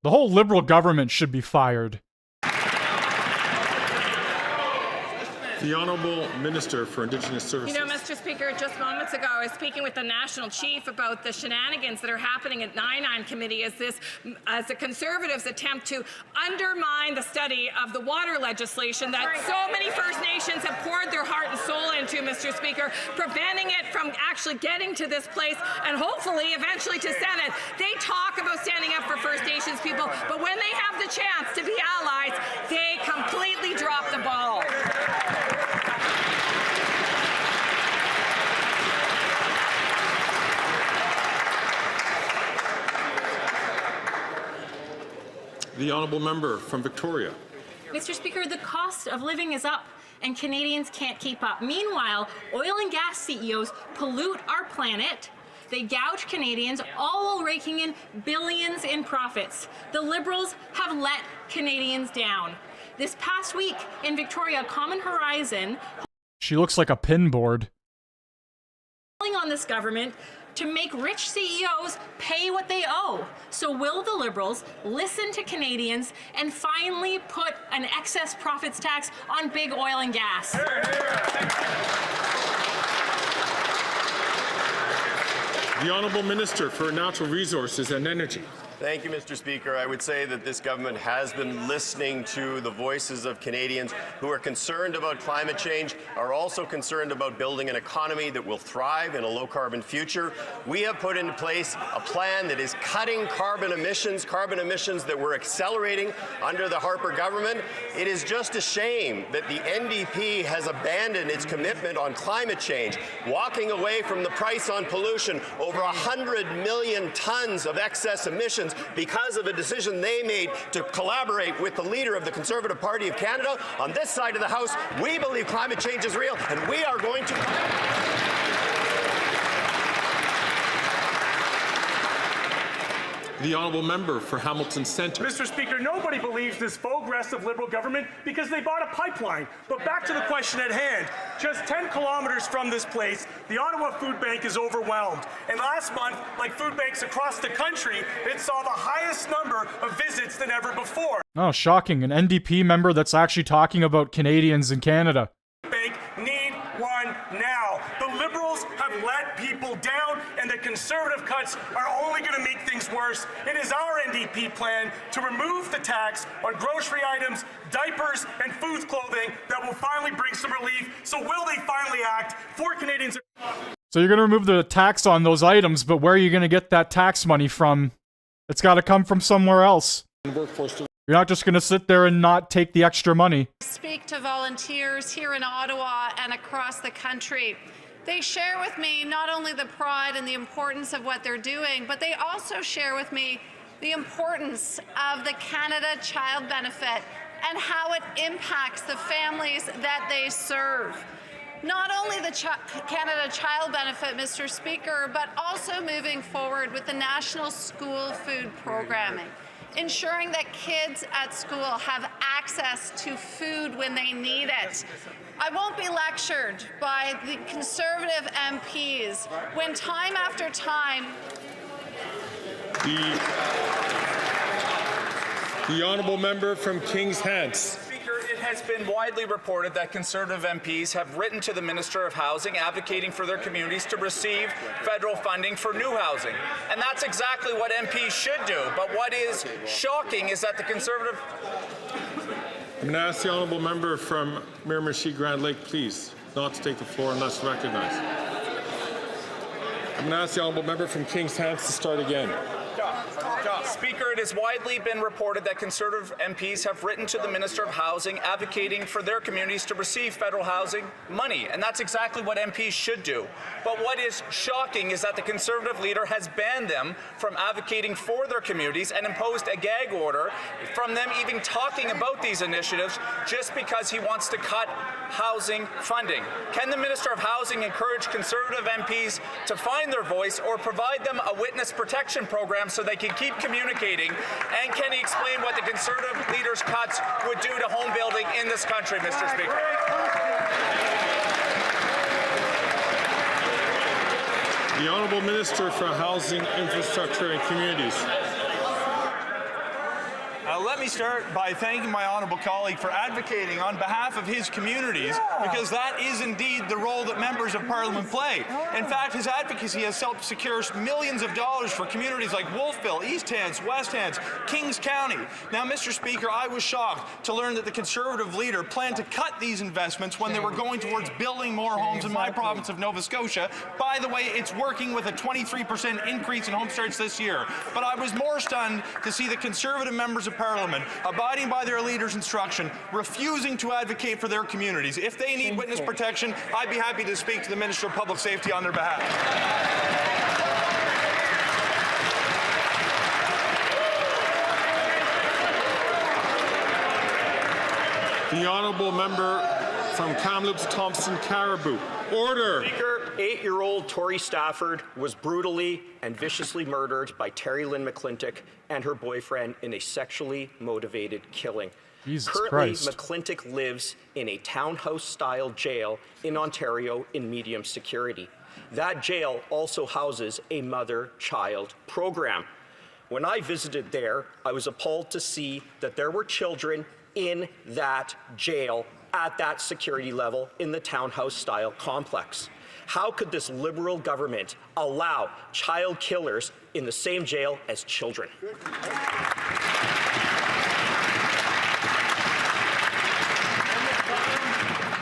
The whole Liberal government should be fired. The Honourable Minister for Indigenous Services. You know, Mr. Speaker, just moments ago I was speaking with the National Chief about the shenanigans that are happening at 9-9 Committee as the Conservatives attempt to undermine the study of the water legislation that so many First Nations have poured their heart and soul into, Mr. Speaker, preventing it from actually getting to this place and hopefully eventually to Senate. They talk about standing up for First Nations people, but when they have the chance to be allies, they completely drop the ball. The Honourable Member from Victoria. Mr. Speaker, the cost of living is up and Canadians can't keep up. Meanwhile, oil and gas CEOs pollute our planet. They gouge Canadians, all while raking in billions in profits. The Liberals have let Canadians down. This past week in Victoria, Common Horizon... She looks like a pinboard. ...calling on this government to make rich CEOs pay what they owe. So will the Liberals listen to Canadians and finally put an excess profits tax on big oil and gas? The Honourable Minister for Natural Resources and Energy. Thank you, Mr. Speaker. I would say that this government has been listening to the voices of Canadians who are concerned about climate change, are also concerned about building an economy that will thrive in a low-carbon future. We have put into place a plan that is cutting carbon emissions that were accelerating under the Harper government. It is just a shame that the NDP has abandoned its commitment on climate change, walking away from the price on pollution, over 100 million tons of excess emissions because of a decision they made to collaborate with the leader of the Conservative Party of Canada. On this side of the House, we believe climate change is real, and we are going to... The Honourable Member for Hamilton Centre. Mr. Speaker, nobody believes this progressive Liberal government because they bought a pipeline. But back to the question at hand. Just 10 kilometres from this place, the Ottawa Food Bank is overwhelmed. And last month, like food banks across the country, it saw the highest number of visits than ever before. Oh, shocking. An NDP member that's actually talking about Canadians in Canada. Bank need one now. The Liberals have let people down, and the Conservative cuts are only going to make things worse. It is our NDP plan to remove the tax on grocery items, diapers, and food clothing that will finally bring some relief. So will they finally act for Canadians? So you're going to remove the tax on those items, but where are you going to get that tax money from? It's got to come from somewhere else. You're not just going to sit there and not take the extra money. Speak to volunteers here in Ottawa and across the country. They share with me not only the pride and the importance of what they're doing, but they also share with me the importance of the Canada Child Benefit and how it impacts the families that they serve. Not only the Canada Child Benefit, Mr. Speaker, but also moving forward with the National School Food Programming, ensuring that kids at school have access to food when they need it. I won't be lectured by the Conservative MPs when time after time... The Honourable Member from Kings Hants. It has been widely reported that Conservative MPs have written to the Minister of Housing advocating for their communities to receive federal funding for new housing. And that's exactly what MPs should do. But what is shocking is that the Conservative... I'm going to ask the Honourable Member from Miramichi Grand Lake, please, not to take the floor unless recognized. I'm going to ask the Honourable Member from Kings Hants to start again. Speaker, it has widely been reported that Conservative MPs have written to the Minister of Housing advocating for their communities to receive federal housing money, and that's exactly what MPs should do. But what is shocking is that the Conservative leader has banned them from advocating for their communities and imposed a gag order from them even talking about these initiatives just because he wants to cut housing funding. Can the Minister of Housing encourage Conservative MPs to find their voice or provide them a witness protection program so they can keep communicating? And can he explain what the Conservative leader's cuts would do to home building in this country, Mr. Speaker? The Honourable Minister for Housing, Infrastructure and Communities. let me start by thanking my honourable colleague for advocating on behalf of his communities, because that is indeed the role that members of Parliament play. In fact, his advocacy has helped secure millions of dollars for communities like Wolfville, East Hants, West Hants, Kings County. Now, Mr. Speaker, I was shocked to learn that the Conservative leader planned to cut these investments when they were going towards building more homes in my province of Nova Scotia. By the way, it's working with a 23% increase in home starts this year. But I was more stunned to see the Conservative members of Parliament abiding by their leader's instruction, refusing to advocate for their communities. If they need witness protection, I'd be happy to speak to the Minister of Public Safety on their behalf. The honourable member from Kamloops Thompson Caribou. Order. Speaker, 8-year-old Tori Stafford was brutally and viciously murdered by Terry Lynn McClintock and her boyfriend in a sexually motivated killing. Jesus Currently, Christ. McClintock lives in a townhouse-style jail in Ontario in medium security. That jail also houses a mother-child program. When I visited there, I was appalled to see that there were children in that jail at that security level in the townhouse-style complex. How could this Liberal government allow child killers in the same jail as children?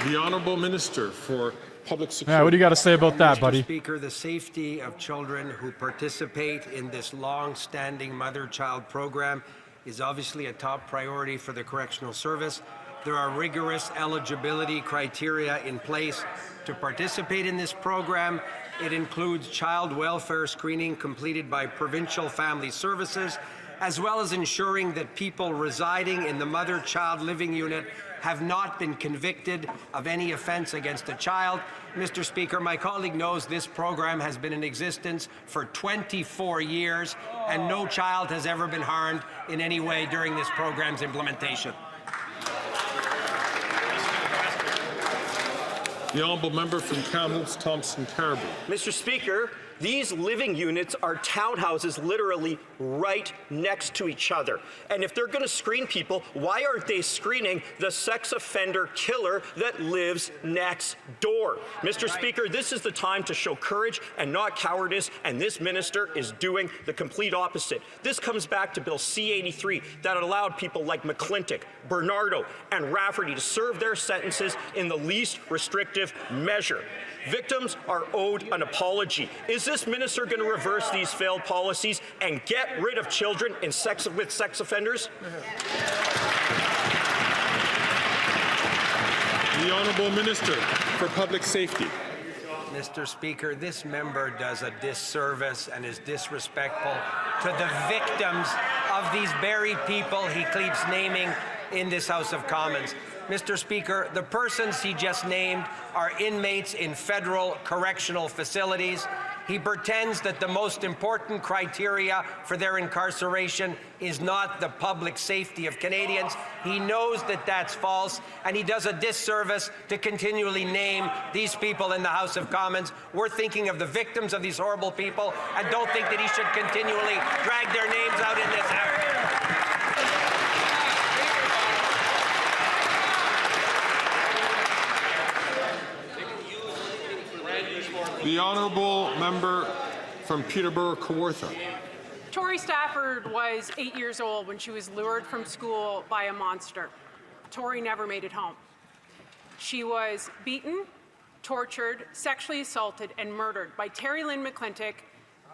The Honourable Minister for Public Security. Yeah, what do you got to say about that, buddy? Mr. Speaker, the safety of children who participate in this long-standing mother-child program is obviously a top priority for the Correctional Service. There are rigorous eligibility criteria in place to participate in this program. It includes child welfare screening completed by Provincial Family Services, as well as ensuring that people residing in the mother-child living unit have not been convicted of any offense against a child. Mr. Speaker, my colleague knows this program has been in existence for 24 years, and no child has ever been harmed in any way during this program's implementation. The honourable member from Kamloops Thompson Caribou. Mr. Speaker, these living units are townhouses literally right next to each other. And if they're going to screen people, why aren't they screening the sex offender killer that lives next door? Mr. Speaker, this is the time to show courage and not cowardice, and this minister is doing the complete opposite. This comes back to Bill C-83 that allowed people like McClintock, Bernardo, and Rafferty to serve their sentences in the least restrictive measure. Victims are owed an apology. Is this minister going to reverse these failed policies and get rid of children with sex offenders? The Honourable Minister for Public Safety. Mr. Speaker, this member does a disservice and is disrespectful to the victims of these very people he keeps naming in this House of Commons. Mr. Speaker, the persons he just named are inmates in federal correctional facilities. He pretends that the most important criteria for their incarceration is not the public safety of Canadians. He knows that that's false, and he does a disservice to continually name these people in the House of Commons. We're thinking of the victims of these horrible people and don't think that he should continually drag their names out in this House. The Honourable member from Peterborough-Kawartha. Tori Stafford was 8 years old when she was lured from school by a monster. Tori never made it home. She was beaten, tortured, sexually assaulted, and murdered by Terry Lynn McClintock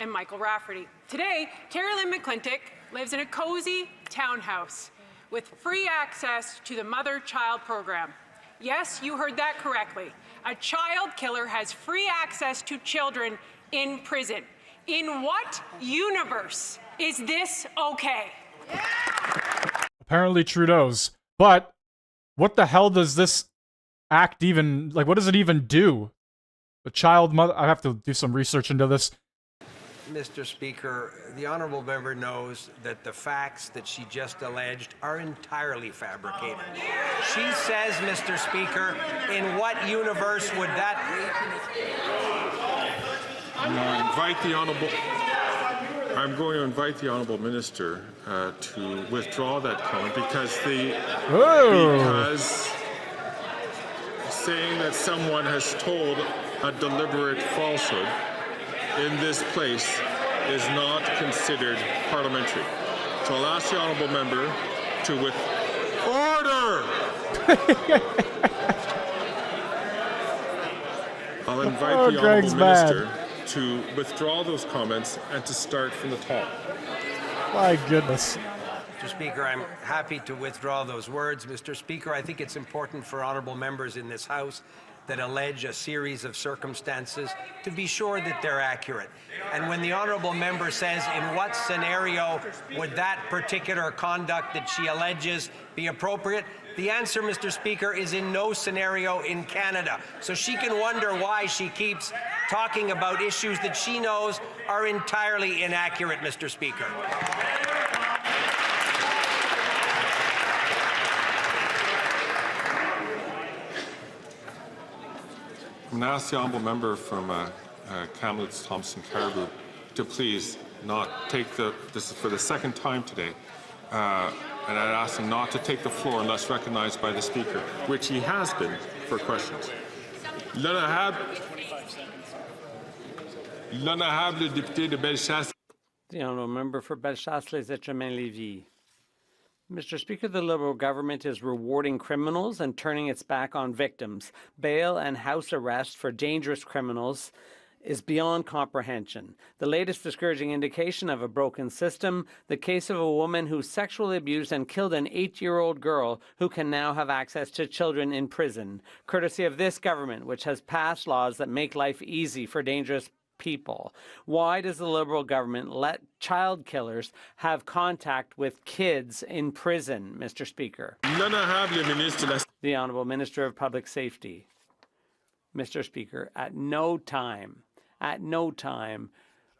and Michael Rafferty. Today, Terry Lynn McClintock lives in a cozy townhouse with free access to the mother-child program. Yes, you heard that correctly. A child killer has free access to children in prison. In what universe is this okay? Apparently Trudeau's. But what the hell does this act even, like, what does it even do? The child mother, I have to do some research into this. Mr. Speaker, the honourable member knows that the facts that she just alleged are entirely fabricated. She says, Mr. Speaker, in what universe would that be? Invite the honourable. I'm going to invite the Honourable Minister to withdraw that comment because saying that someone has told a deliberate falsehood in this place is not considered parliamentary. So I'll ask the Honourable Member to order! I'll invite the Honourable Minister to withdraw those comments and to start from the top. My goodness. Mr. Speaker, I'm happy to withdraw those words. Mr. Speaker, I think it's important for honourable members in this House that allege a series of circumstances to be sure that they're accurate. And when the honourable member says in what scenario would that particular conduct that she alleges be appropriate, the answer, Mr. Speaker, is in no scenario in Canada. So she can wonder why she keeps talking about issues that she knows are entirely inaccurate, Mr. Speaker. I'm going to ask the Honourable Member from Kamloops, Thompson, Caribou to please not take this is for the second time today, and I'd ask him not to take the floor unless recognized by the Speaker, which he has been for questions. L'honorable député de Bellechasse. The Honourable Member for Bellechasse-les-Etchemins-Lévis. Mr. Speaker, the Liberal government is rewarding criminals and turning its back on victims. Bail and house arrest for dangerous criminals is beyond comprehension. The latest discouraging indication of a broken system, the case of a woman who sexually abused and killed an 8-year-old girl who can now have access to children in prison, courtesy of this government, which has passed laws that make life easy for dangerous people. Why does the Liberal government let child killers have contact with kids in prison, Mr. Speaker? The Honourable Minister of Public Safety. Mr. Speaker, at no time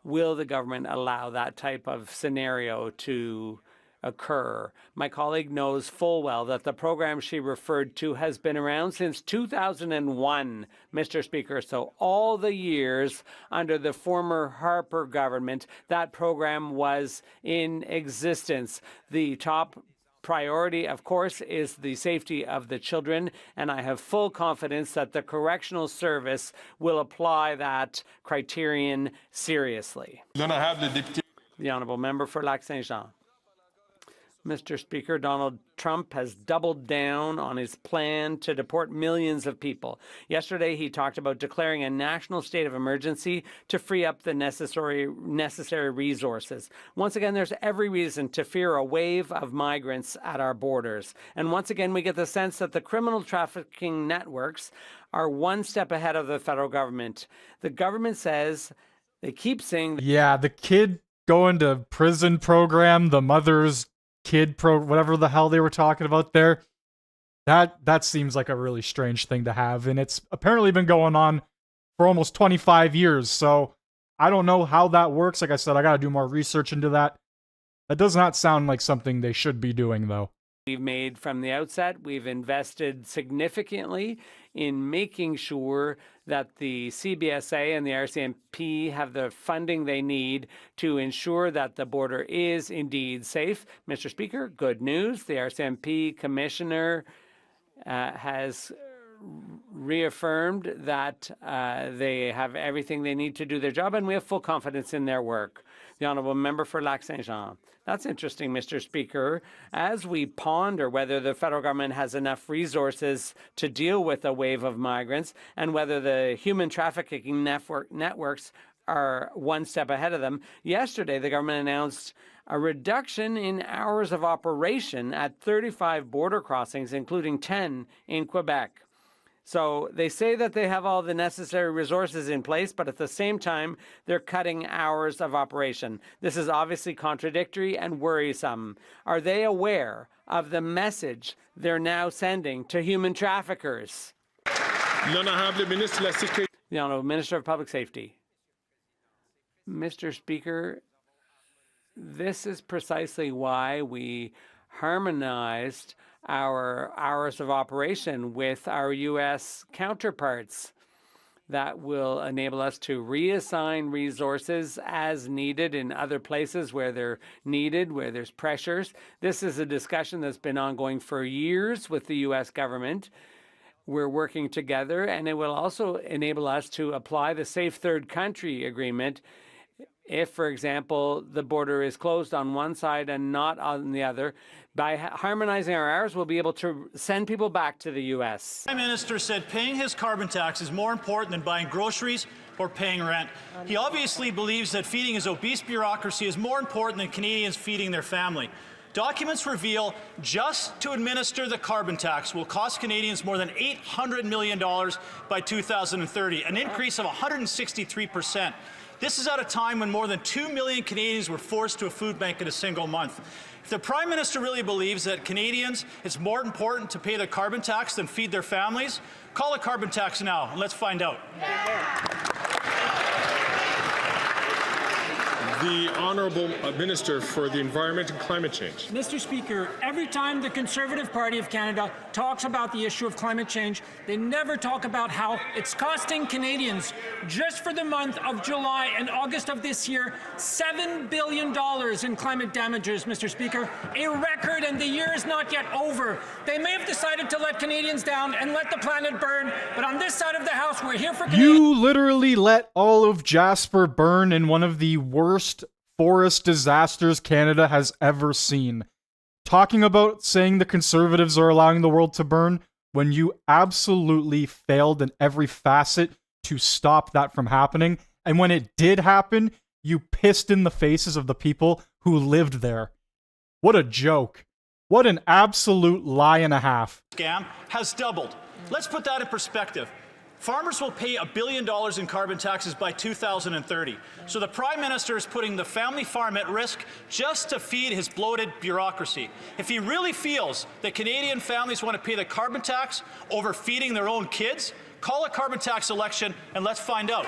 will the government allow that type of scenario to occur. My colleague knows full well that the program she referred to has been around since 2001, Mr. Speaker. So all the years under the former Harper government, that program was in existence. The top priority, of course, is the safety of the children, and I have full confidence that the Correctional Service will apply that criterion seriously. The Honourable Member for Lac-Saint-Jean. Mr. Speaker, Donald Trump has doubled down on his plan to deport millions of people. Yesterday, he talked about declaring a national state of emergency to free up the necessary resources. Once again, there's every reason to fear a wave of migrants at our borders. And once again, we get the sense that the criminal trafficking networks are one step ahead of the federal government. The government says, they keep saying... Yeah, the kid going to prison program, the mother's whatever the hell they were talking about there, that seems like a really strange thing to have, and it's apparently been going on for almost 25 years, so I don't know how that works. Like I said, I gotta do more research into that. That does not sound like something they should be doing, though. We've made from the outset. We've invested significantly in making sure that the CBSA and the RCMP have the funding they need to ensure that the border is indeed safe. Mr. Speaker, good news. The RCMP commissioner has reaffirmed that they have everything they need to do their job, and we have full confidence in their work. The Honourable Member for Lac-Saint-Jean. That's interesting, Mr. Speaker. As we ponder whether the federal government has enough resources to deal with a wave of migrants and whether the human trafficking networks are one step ahead of them, yesterday the government announced a reduction in hours of operation at 35 border crossings, including 10 in Quebec. So they say that they have all the necessary resources in place, but at the same time, they're cutting hours of operation. This is obviously contradictory and worrisome. Are they aware of the message they're now sending to human traffickers? The Honourable Minister of Public Safety. Mr. Speaker, this is precisely why we harmonized our hours of operation with our U.S. counterparts. that will enable us to reassign resources as needed in other places where they're needed, where there's pressures. This is a discussion that's been ongoing for years with the U.S. government. We're working together, and it will also enable us to apply the Safe Third Country Agreement if, for example, the border is closed on one side and not on the other. By harmonizing our hours, we'll be able to send people back to the U.S. The Prime Minister said paying his carbon tax is more important than buying groceries or paying rent. He obviously believes that feeding his obese bureaucracy is more important than Canadians feeding their family. Documents reveal just to administer the carbon tax will cost Canadians more than $800 million by 2030, an increase of 163%. This is at a time when more than 2 million Canadians were forced to a food bank in a single month. If the Prime Minister really believes that Canadians, it's more important to pay the carbon tax than feed their families, call a carbon tax now, and let's find out. The Honourable Minister for the Environment and Climate Change. Mr. Speaker, every time the Conservative Party of Canada talks about the issue of climate change, they never talk about how it's costing Canadians, just for the month of July and August of this year, $7 billion in climate damages, Mr. Speaker. A record, and the year is not yet over. They may have decided to let Canadians down and let the planet burn, but on this side of the House, we're here for Canadians. You literally let all of Jasper burn in one of the worst forest disasters Canada has ever seen. Talking about saying the Conservatives are allowing the world to burn when you absolutely failed in every facet to stop that from happening. And when it did happen, you pissed in the faces of the people who lived there. What a joke. What an absolute lie and a half. Scam has doubled. Let's put that in perspective. Farmers will pay $1 billion in carbon taxes by 2030. So the Prime Minister is putting the family farm at risk just to feed his bloated bureaucracy. If he really feels that Canadian families want to pay the carbon tax over feeding their own kids, call a carbon tax election and let's find out.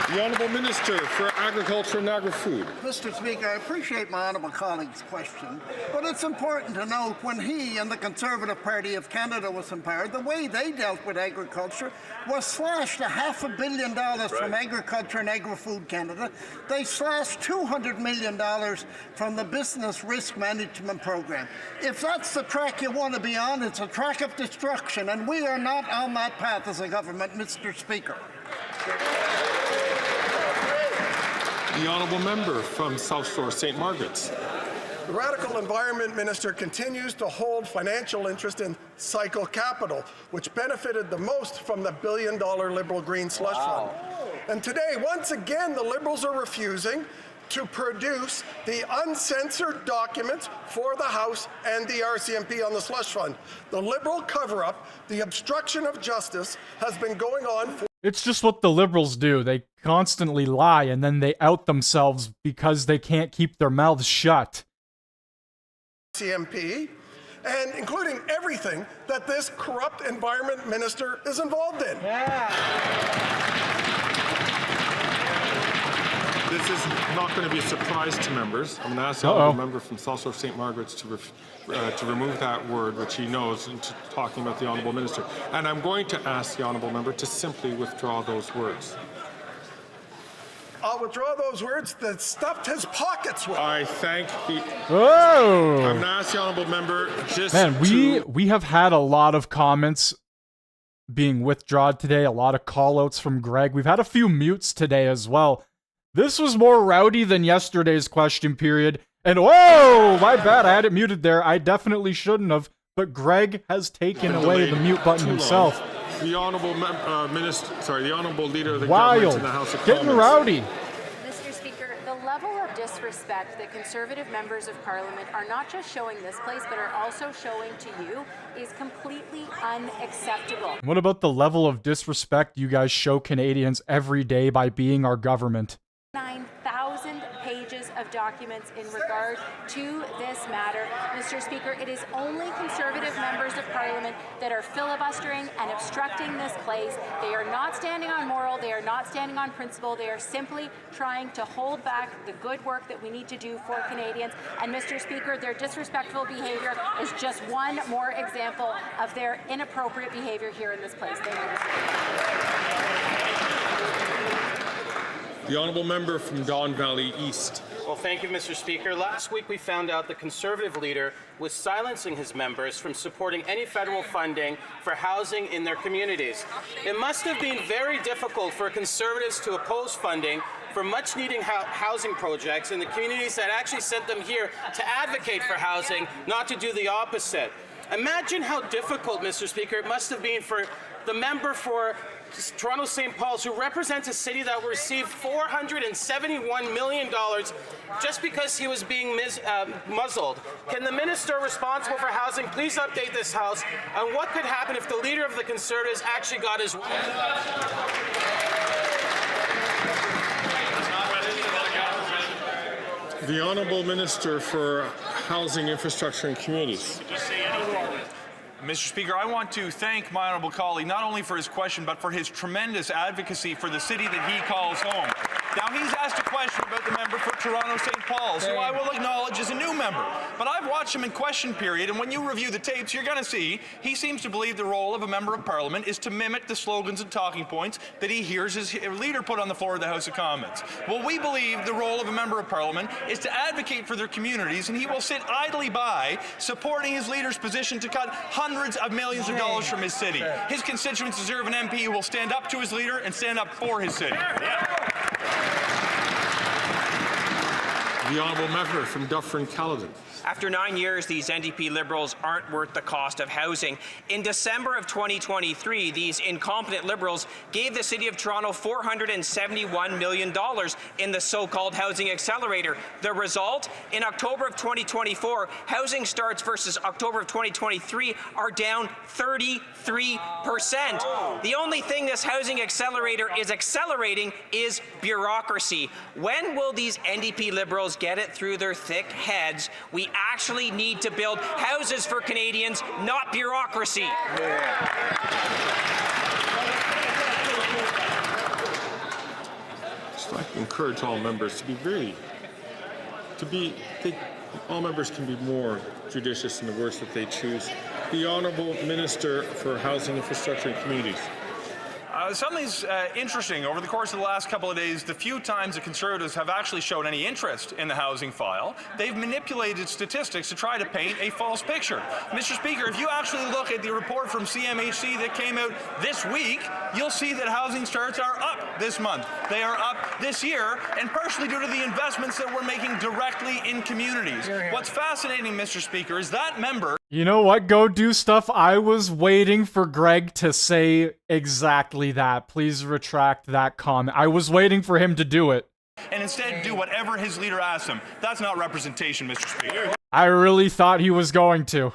The Honourable Minister for Agriculture and Agri-Food. Mr. Speaker, I appreciate my honourable colleague's question, but it's important to note when he and the Conservative Party of Canada was in power, the way they dealt with agriculture was slashed $500 million from Agriculture and Agri-Food Canada. They slashed $200 million from the Business Risk Management Program. If that's the track you want to be on, it's a track of destruction, and we are not on that path as a government, Mr. Speaker. The Honourable Member from South Shore St. Margaret's. The Radical Environment Minister continues to hold financial interest in Cycle Capital, which benefited the most from the billion-dollar Liberal Green Slush Fund. And today, once again, the Liberals are refusing to produce the uncensored documents for the House and the RCMP on the slush fund. The Liberal cover-up, the obstruction of justice, has been going on for... It's just what the Liberals do. They constantly lie and then they out themselves because they can't keep their mouths shut. RCMP, and including everything that this corrupt environment minister is involved in. This is not going to be a surprise to members. I'm going to ask the Honourable Member from South Shore St. Margaret's to remove that word, which he knows, into talking about the Honourable Minister. And I'm going to ask the Honourable Member to simply withdraw those words. I'll withdraw those words that stuffed his pockets with. I thank the... Oh! I'm going to ask the Honourable Member just Man, we have had a lot of comments being withdrawn today, a lot of call-outs from Greg. We've had a few mutes today as well. This was more rowdy than yesterday's question period. And whoa, my bad, I had it muted there. I definitely shouldn't have. But Greg has taken away the mute button himself. The Honourable the Honourable Leader of the Government in the House of Commons. Getting rowdy. Mr. Speaker, the level of disrespect that Conservative members of Parliament are not just showing this place, but are also showing to you is completely unacceptable. What about the level of disrespect you guys show Canadians every day by being our government? 9,000 pages of documents in regard to this matter. Mr. Speaker, it is only Conservative members of Parliament that are filibustering and obstructing this place. They are not standing on moral, they are not standing on principle, they are simply trying to hold back the good work that we need to do for Canadians. And Mr. Speaker, their disrespectful behaviour is just one more example of their inappropriate behaviour here in this place. Thank you. The honourable member from Don Valley East. Well, thank you, Mr. Speaker. Last week we found out the Conservative leader was silencing his members from supporting any federal funding for housing in their communities. It must have been very difficult for Conservatives to oppose funding for much-needed housing projects in the communities that actually sent them here to advocate for housing, not to do the opposite. Imagine how difficult, Mr. Speaker, it must have been for the member for Toronto St. Paul's, who represents a city that received $471 million just because he was being muzzled. Can the minister responsible for housing please update this House on what could happen if the leader of the Conservatives actually got his way? The Honourable Minister for Housing, Infrastructure and Communities. Mr. Speaker, I want to thank my honourable colleague not only for his question, but for his tremendous advocacy for the city that he calls home. Now, he's asked a question about the member for Toronto St. Paul's, who I will acknowledge is a new member. But I've watched him in question period, and when you review the tapes, you're going to see he seems to believe the role of a member of Parliament is to mimic the slogans and talking points that he hears his leader put on the floor of the House of Commons. Well, we believe the role of a member of Parliament is to advocate for their communities, and he will sit idly by supporting his leader's position to cut hundreds of millions of dollars from his city. His constituents deserve an MP who will stand up to his leader and stand up for his city. The honourable member from Dufferin-Caledon. After 9 years, these NDP Liberals aren't worth the cost of housing. In December of 2023, these incompetent Liberals gave the City of Toronto $471 million in the so-called Housing Accelerator. The result? In October of 2024, housing starts versus October of 2023 are down 33%. The only thing this Housing Accelerator is accelerating is bureaucracy. When will these NDP Liberals get it through their thick heads? We actually need to build houses for Canadians, not bureaucracy. So I encourage all members to be all members can be more judicious in the words that they choose. The Honourable Minister for Housing, Infrastructure and Communities. Something's interesting. Over the course of the last couple of days, the few times the Conservatives have actually shown any interest in the housing file, they've manipulated statistics to try to paint a false picture. Mr. Speaker, if you actually look at the report from CMHC that came out this week, you'll see that housing starts are up this month. They are up this year, and partially due to the investments that we're making directly in communities. What's fascinating, Mr. Speaker, is that member... You know what? Go do stuff. I was waiting for Greg to say exactly that. Please retract that comment. I was waiting for him to do it. And instead do whatever his leader asks him. That's not representation, Mr. Speaker. I really thought he was going to.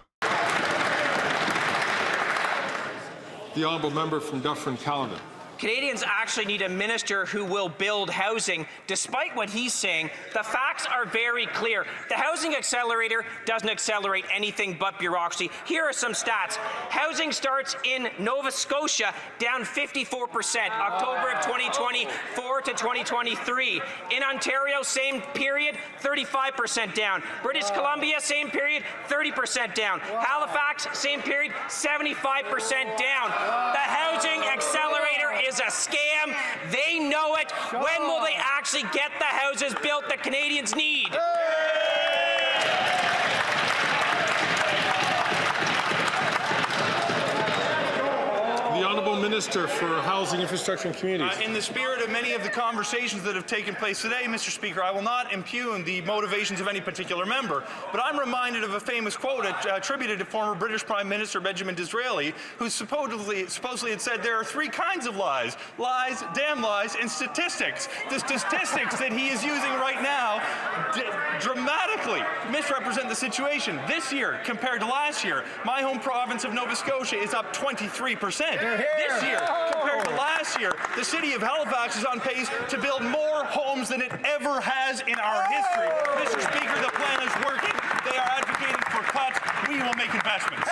The honourable member from Dufferin-Caledon. Canadians actually need a minister who will build housing. Despite what he's saying, the facts are very clear. The Housing Accelerator doesn't accelerate anything but bureaucracy. Here are some stats. Housing starts in Nova Scotia down 54%, October of 2024 to 2023. In Ontario, same period, 35% down. British Columbia, same period, 30% down. Halifax, same period, 75% down. The Housing Accelerator is a scam. They know it. When will they actually get the houses built that Canadians need? The Honourable Minister for Housing, Infrastructure and Communities. In the spirit of many of the conversations that have taken place today, Mr. Speaker, I will not impugn the motivations of any particular member, but I'm reminded of a famous quote attributed to former British Prime Minister Benjamin Disraeli, who supposedly had said there are three kinds of lies: lies, damn lies, and statistics. The statistics that he is using right now dramatically misrepresent the situation. This year, compared to last year, my home province of Nova Scotia is up 23%. This year, compared to last last year, the city of Halifax is on pace to build more homes than it ever has in our history. Mr. Speaker, the plan is working. They are advocating for cuts. We will make investments.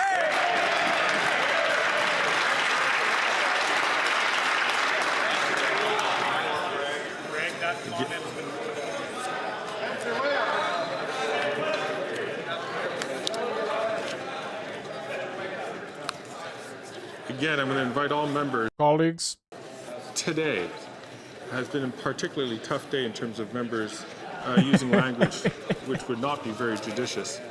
Again, I'm going to invite all members. Colleagues. Today has been a particularly tough day in terms of members using language which would not be very judicious.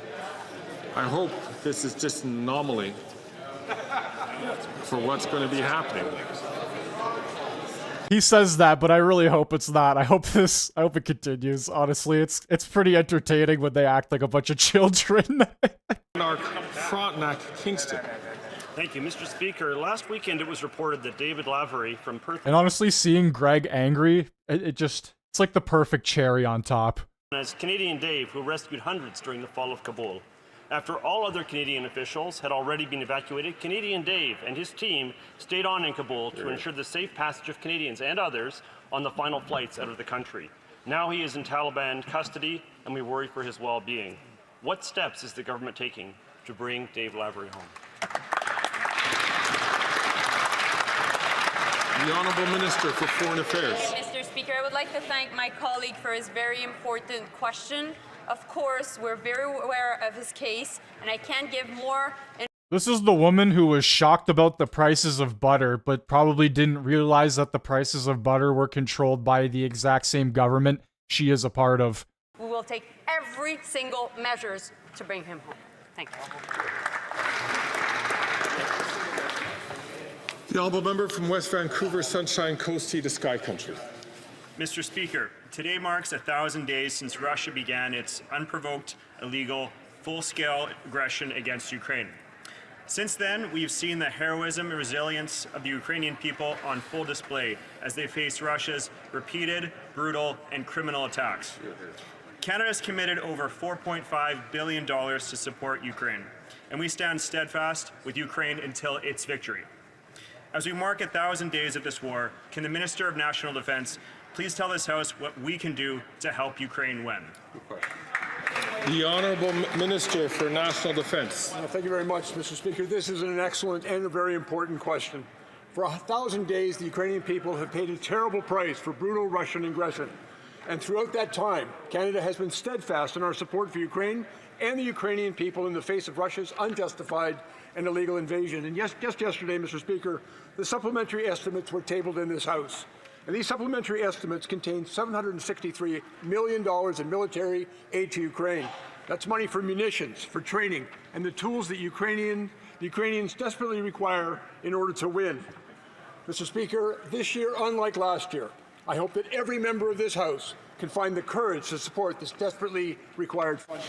I hope this is just an anomaly for what's going to be happening. He says that, but I really hope it's not. I hope it continues. Honestly, it's pretty entertaining when they act like a bunch of children. Frontenac, Kingston. Thank you, Mr. Speaker. Last weekend it was reported that David Lavery from Perth... And honestly, seeing Greg angry, it's like the perfect cherry on top. ...as Canadian Dave, who rescued hundreds during the fall of Kabul. After all other Canadian officials had already been evacuated, Canadian Dave and his team stayed on in Kabul to ensure the safe passage of Canadians and others on the final flights out of the country. Now he is in Taliban custody, and we worry for his well-being. What steps is the government taking to bring Dave Lavery home? The Honourable Minister for Foreign Affairs. Mr. Speaker, I would like to thank my colleague for his very important question. Of course, we're very aware of his case, and I can't give more. This is the woman who was shocked about the prices of butter, but probably didn't realize that the prices of butter were controlled by the exact same government she is a part of. We will take every single measures to bring him home. Thank you. The Honourable Member from West Vancouver, Sunshine Coast Sea to Sky Country. Mr. Speaker, today marks 1,000 days since Russia began its unprovoked, illegal, full-scale aggression against Ukraine. Since then, we've seen the heroism and resilience of the Ukrainian people on full display as they face Russia's repeated, brutal, and criminal attacks. Canada has committed over $4.5 billion to support Ukraine, and we stand steadfast with Ukraine until its victory. As we mark 1,000 days of this war, can the Minister of National Defence please tell this House what we can do to help Ukraine win? The Honourable Minister for National Defence. Thank you very much, Mr. Speaker. This is an excellent and a very important question. For 1,000 days, the Ukrainian people have paid a terrible price for brutal Russian aggression. And throughout that time, Canada has been steadfast in our support for Ukraine and the Ukrainian people in the face of Russia's unjustified and illegal invasion. And just yesterday, Mr. Speaker, the supplementary estimates were tabled in this House. And these supplementary estimates contain $763 million in military aid to Ukraine. That's money for munitions, for training, and the tools that the Ukrainians desperately require in order to win. Mr. Speaker, this year, unlike last year, I hope that every member of this House can find the courage to support this desperately required funding.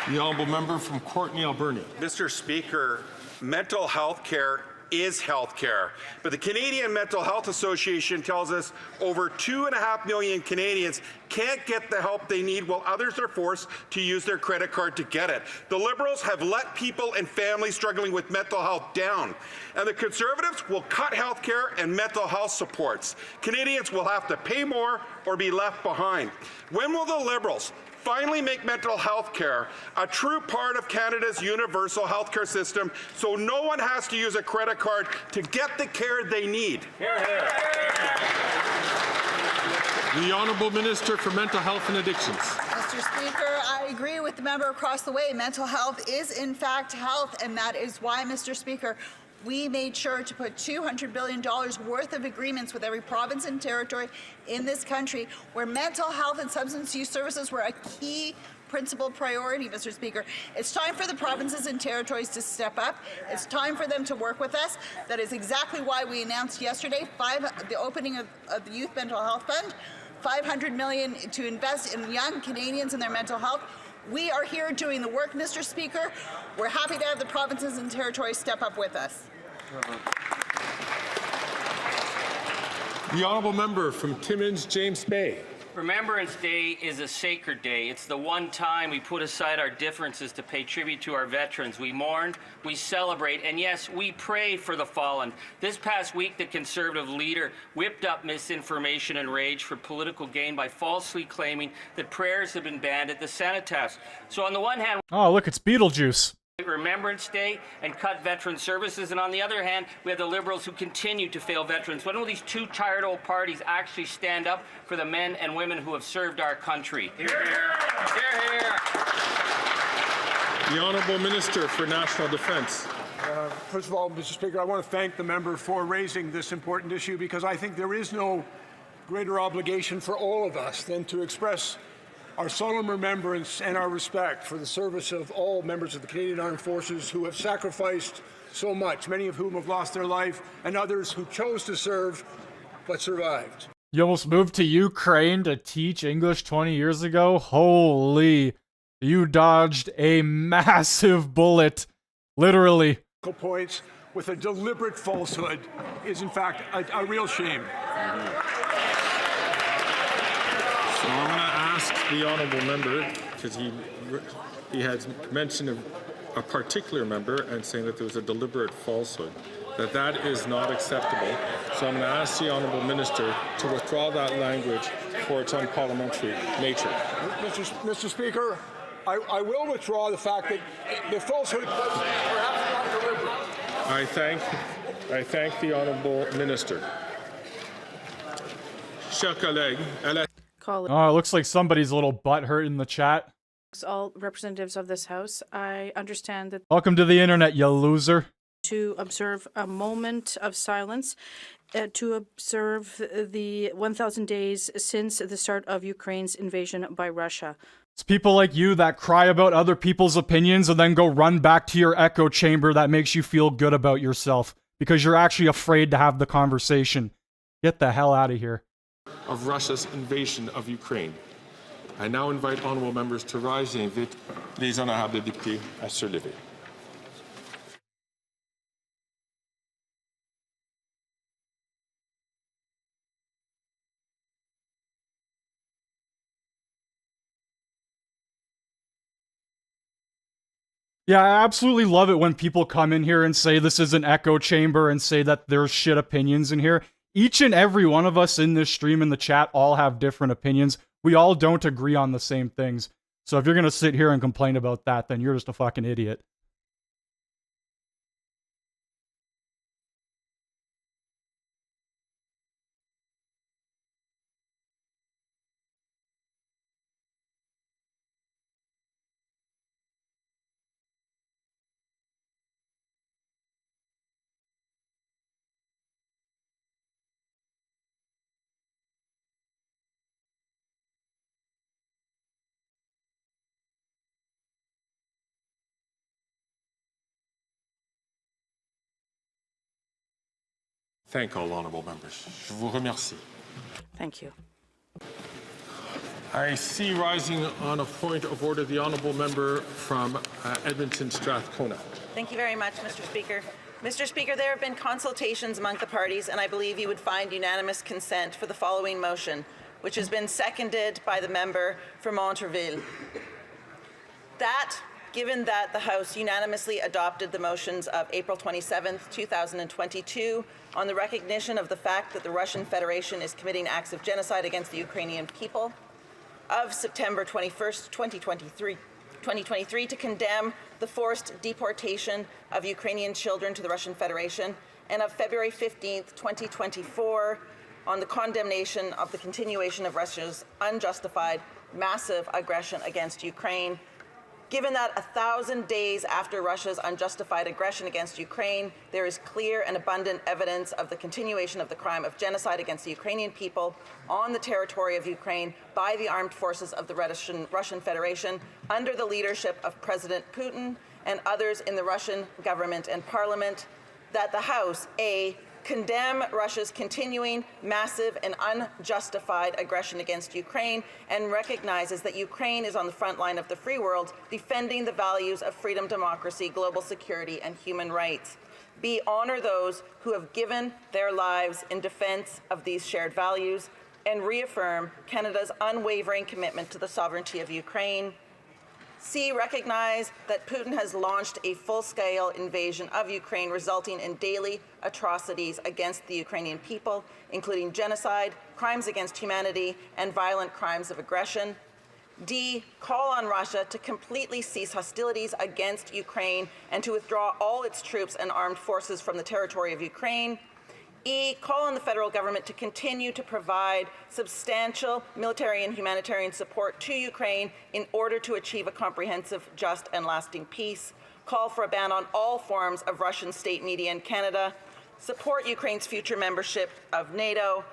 The Honourable Member from Courtenay, Alberni. Mr. Speaker, mental health care is health care. But the Canadian Mental Health Association tells us over 2.5 million Canadians can't get the help they need while others are forced to use their credit card to get it. The Liberals have let people and families struggling with mental health down. And the Conservatives will cut health care and mental health supports. Canadians will have to pay more or be left behind. When will the Liberals finally make mental health care a true part of Canada's universal health care system so no one has to use a credit card to get the care they need? Hear, hear. The Honourable Minister for Mental Health and Addictions. Mr. Speaker, I agree with the member across the way. Mental health is in fact health, and that is why, Mr. Speaker, we made sure to put $200 billion worth of agreements with every province and territory in this country where mental health and substance use services were a key principal priority, Mr. Speaker. It's time for the provinces and territories to step up. It's time for them to work with us. That is exactly why we announced yesterday the opening of the Youth Mental Health Fund, $500 million to invest in young Canadians and their mental health. We are here doing the work, Mr. Speaker. We're happy to have the provinces and territories step up with us. The Honourable Member from Timmins, James Bay. Remembrance Day is a sacred day. It's the one time we put aside our differences to pay tribute to our veterans. We mourn, we celebrate, and yes, we pray for the fallen. This past week, the Conservative leader whipped up misinformation and rage for political gain by falsely claiming that prayers have been banned at the Senate test. So on the one hand, Oh, look, it's Beetlejuice. Remembrance Day and cut veteran services, and on the other hand, we have the Liberals who continue to fail veterans. When will these two tired old parties actually stand up for the men and women who have served our country? Hear, hear. Hear, hear. The Honourable Minister for National Defence. First of all, Mr. Speaker, I want to thank the member for raising this important issue, because I think there is no greater obligation for all of us than to express our solemn remembrance and our respect for the service of all members of the Canadian Armed Forces who have sacrificed so much, many of whom have lost their life, and others who chose to serve but survived. You almost moved to Ukraine to teach English 20 years ago? Holy, you dodged a massive bullet. Literally. Points with a deliberate falsehood is in fact a real shame. So I'm going to ask the honourable member, because he had mentioned a particular member and saying that there was a deliberate falsehood, that is not acceptable. So I'm going to ask the honourable minister to withdraw that language for its unparliamentary nature. Mr. Speaker, I will withdraw the fact that the falsehood was perhaps not deliberate. I thank the honourable minister. Chers collègues, Oh, it looks like somebody's a little butthurt in the chat. All representatives of this House, I understand that Welcome to the internet, you loser. to observe a moment of silence to observe the 1,000 days since the start of Ukraine's invasion by Russia. It's people like you that cry about other people's opinions and then go run back to your echo chamber that makes you feel good about yourself because you're actually afraid to have the conversation. Get the hell out of here. Of Russia's invasion of Ukraine. I now invite honourable members to rise et invite les honorables députés à se lever. Yeah, I absolutely love it when people come in here and say this is an echo chamber and say that there's shit opinions in here. Each and every one of us in this stream in the chat all have different opinions. We all don't agree on the same things. So if you're going to sit here and complain about that, then you're just a fucking idiot. Thank all honourable members. Je vous remercie. Thank you. I see rising on a point of order the honourable member from Edmonton Strathcona. Thank you very much, Mr. Speaker. Mr. Speaker, there have been consultations among the parties, and I believe you would find unanimous consent for the following motion, which has been seconded by the member for Montreville. Given that the House unanimously adopted the motions of April 27th, 2022, on the recognition of the fact that the Russian Federation is committing acts of genocide against the Ukrainian people, of September 21st, 2023, to condemn the forced deportation of Ukrainian children to the Russian Federation, and of February 15th, 2024, on the condemnation of the continuation of Russia's unjustified, massive aggression against Ukraine. Given that 1,000 days after Russia's unjustified aggression against Ukraine, there is clear and abundant evidence of the continuation of the crime of genocide against the Ukrainian people on the territory of Ukraine by the armed forces of the Russian Federation under the leadership of President Putin and others in the Russian government and parliament, that the House, A, condemn Russia's continuing massive and unjustified aggression against Ukraine and recognizes that Ukraine is on the front line of the free world, defending the values of freedom, democracy, global security, and human rights. B, honor those who have given their lives in defense of these shared values. and reaffirm Canada's unwavering commitment to the sovereignty of Ukraine. C, recognize that Putin has launched a full-scale invasion of Ukraine, resulting in daily atrocities against the Ukrainian people, including genocide, crimes against humanity, and violent crimes of aggression. D, call on Russia to completely cease hostilities against Ukraine and to withdraw all its troops and armed forces from the territory of Ukraine. E, call on the federal government to continue to provide substantial military and humanitarian support to Ukraine in order to achieve a comprehensive, just, and lasting peace. Call for a ban on all forms of Russian state media in Canada. Support Ukraine's future membership of NATO.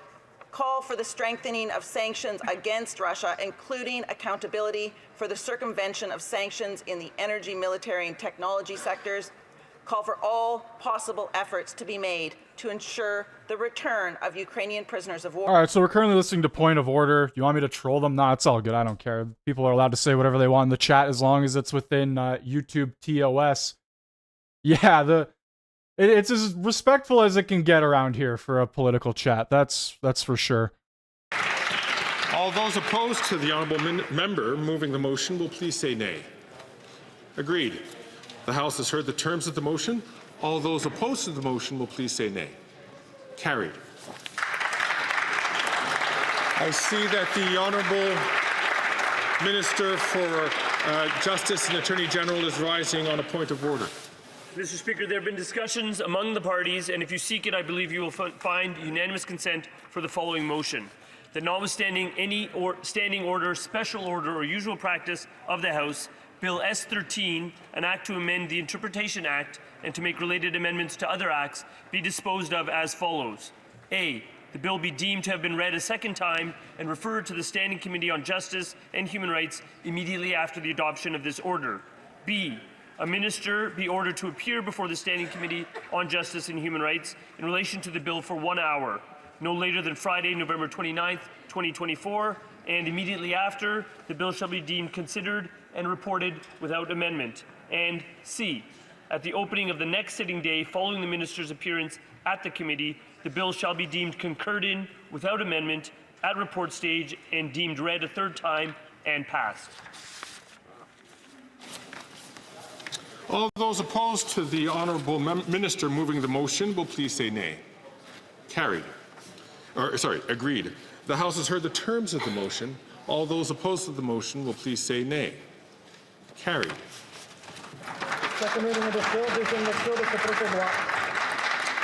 Call for the strengthening of sanctions against Russia, including accountability for the circumvention of sanctions in the energy, military, and technology sectors. Call for all possible efforts to be made to ensure the return of Ukrainian prisoners of war. All right, so we're currently listening to Point of Order. You want me to troll them? Nah, it's all good. I don't care. People are allowed to say whatever they want in the chat as long as it's within YouTube TOS. Yeah, it's as respectful as it can get around here for a political chat. That's for sure. All those opposed to the honourable member moving the motion will please say nay. Agreed. The House has heard the terms of the motion. All those opposed to the motion will please say nay. Carried. I see that the Honourable Minister for Justice and Attorney General is rising on a point of order. Mr. Speaker, there have been discussions among the parties, and if you seek it, I believe you will find unanimous consent for the following motion. That notwithstanding any standing order, special order, or usual practice of the House, Bill S-13, an act to amend the Interpretation Act and to make related amendments to other acts, be disposed of as follows. A, the bill be deemed to have been read a second time and referred to the Standing Committee on Justice and Human Rights immediately after the adoption of this order. B, a minister be ordered to appear before the Standing Committee on Justice and Human Rights in relation to the bill for 1 hour, no later than Friday, November 29th, 2024, and immediately after, the bill shall be deemed considered and reported without amendment. And C, at the opening of the next sitting day following the minister's appearance at the committee, the bill shall be deemed concurred in without amendment at report stage and deemed read a third time and passed. All those opposed to the Honourable Minister moving the motion will please say nay. Carried. Agreed. The House has heard the terms of the motion. All those opposed to the motion will please say nay. Carried.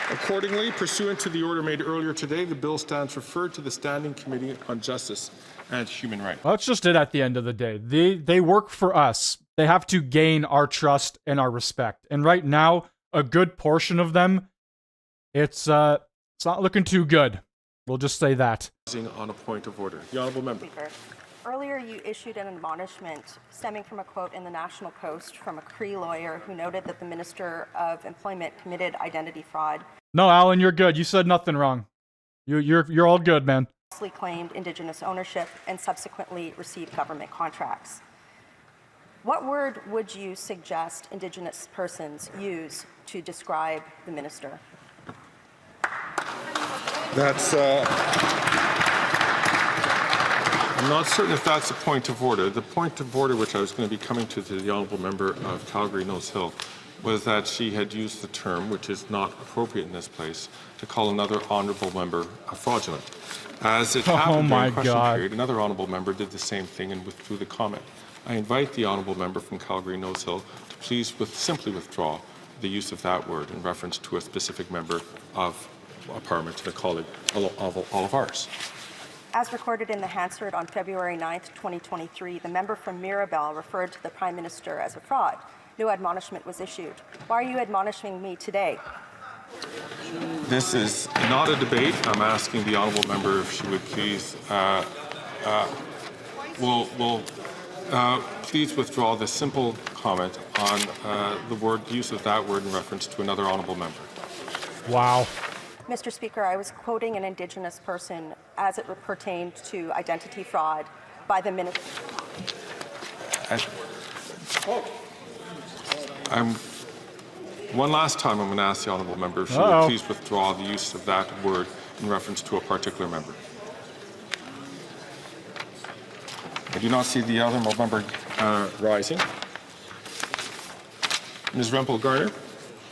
Accordingly, pursuant to the order made earlier today, the bill stands referred to the Standing Committee on Justice and Human Rights. Well, that's just it at the end of the day. They work for us. They have to gain our trust and our respect. And right now, a good portion of them, it's not looking too good. We'll just say that. On a point of order. The Honourable Member. Speaker, earlier you issued an admonishment stemming from a quote in the National Post from a Cree lawyer who noted that the Minister of Employment committed identity fraud. No, Alan, you're good. You said nothing wrong. You're all good, man. Claimed Indigenous ownership and subsequently received government contracts. What word would you suggest Indigenous persons use to describe the minister? That's, I'm not certain if that's a point of order. The point of order which I was going to be coming to the Honourable Member of Calgary Nose Hill was that she had used the term, which is not appropriate in this place, to call another honourable member fraudulent. As it happened during the question period, another honourable member did the same thing and withdrew the comment. I invite the honourable member from Calgary Nose Hill to please simply withdraw the use of that word in reference to a specific member of Parliament, to the colleague of all of ours. As recorded in the Hansard on February 9th, 2023, the member from Mirabel referred to the Prime Minister as a fraud. No admonishment was issued. Why are you admonishing me today? This is not a debate. I'm asking the honourable member if she would please please withdraw the simple comment on the use of that word in reference to another honourable member. Wow. Mr. Speaker, I was quoting an Indigenous person as it pertained to identity fraud by the minister. One last time I'm going to ask the honourable member if she would please withdraw the use of that word in reference to a particular member. I do not see the honourable member rising. Ms. Rempel-Garner,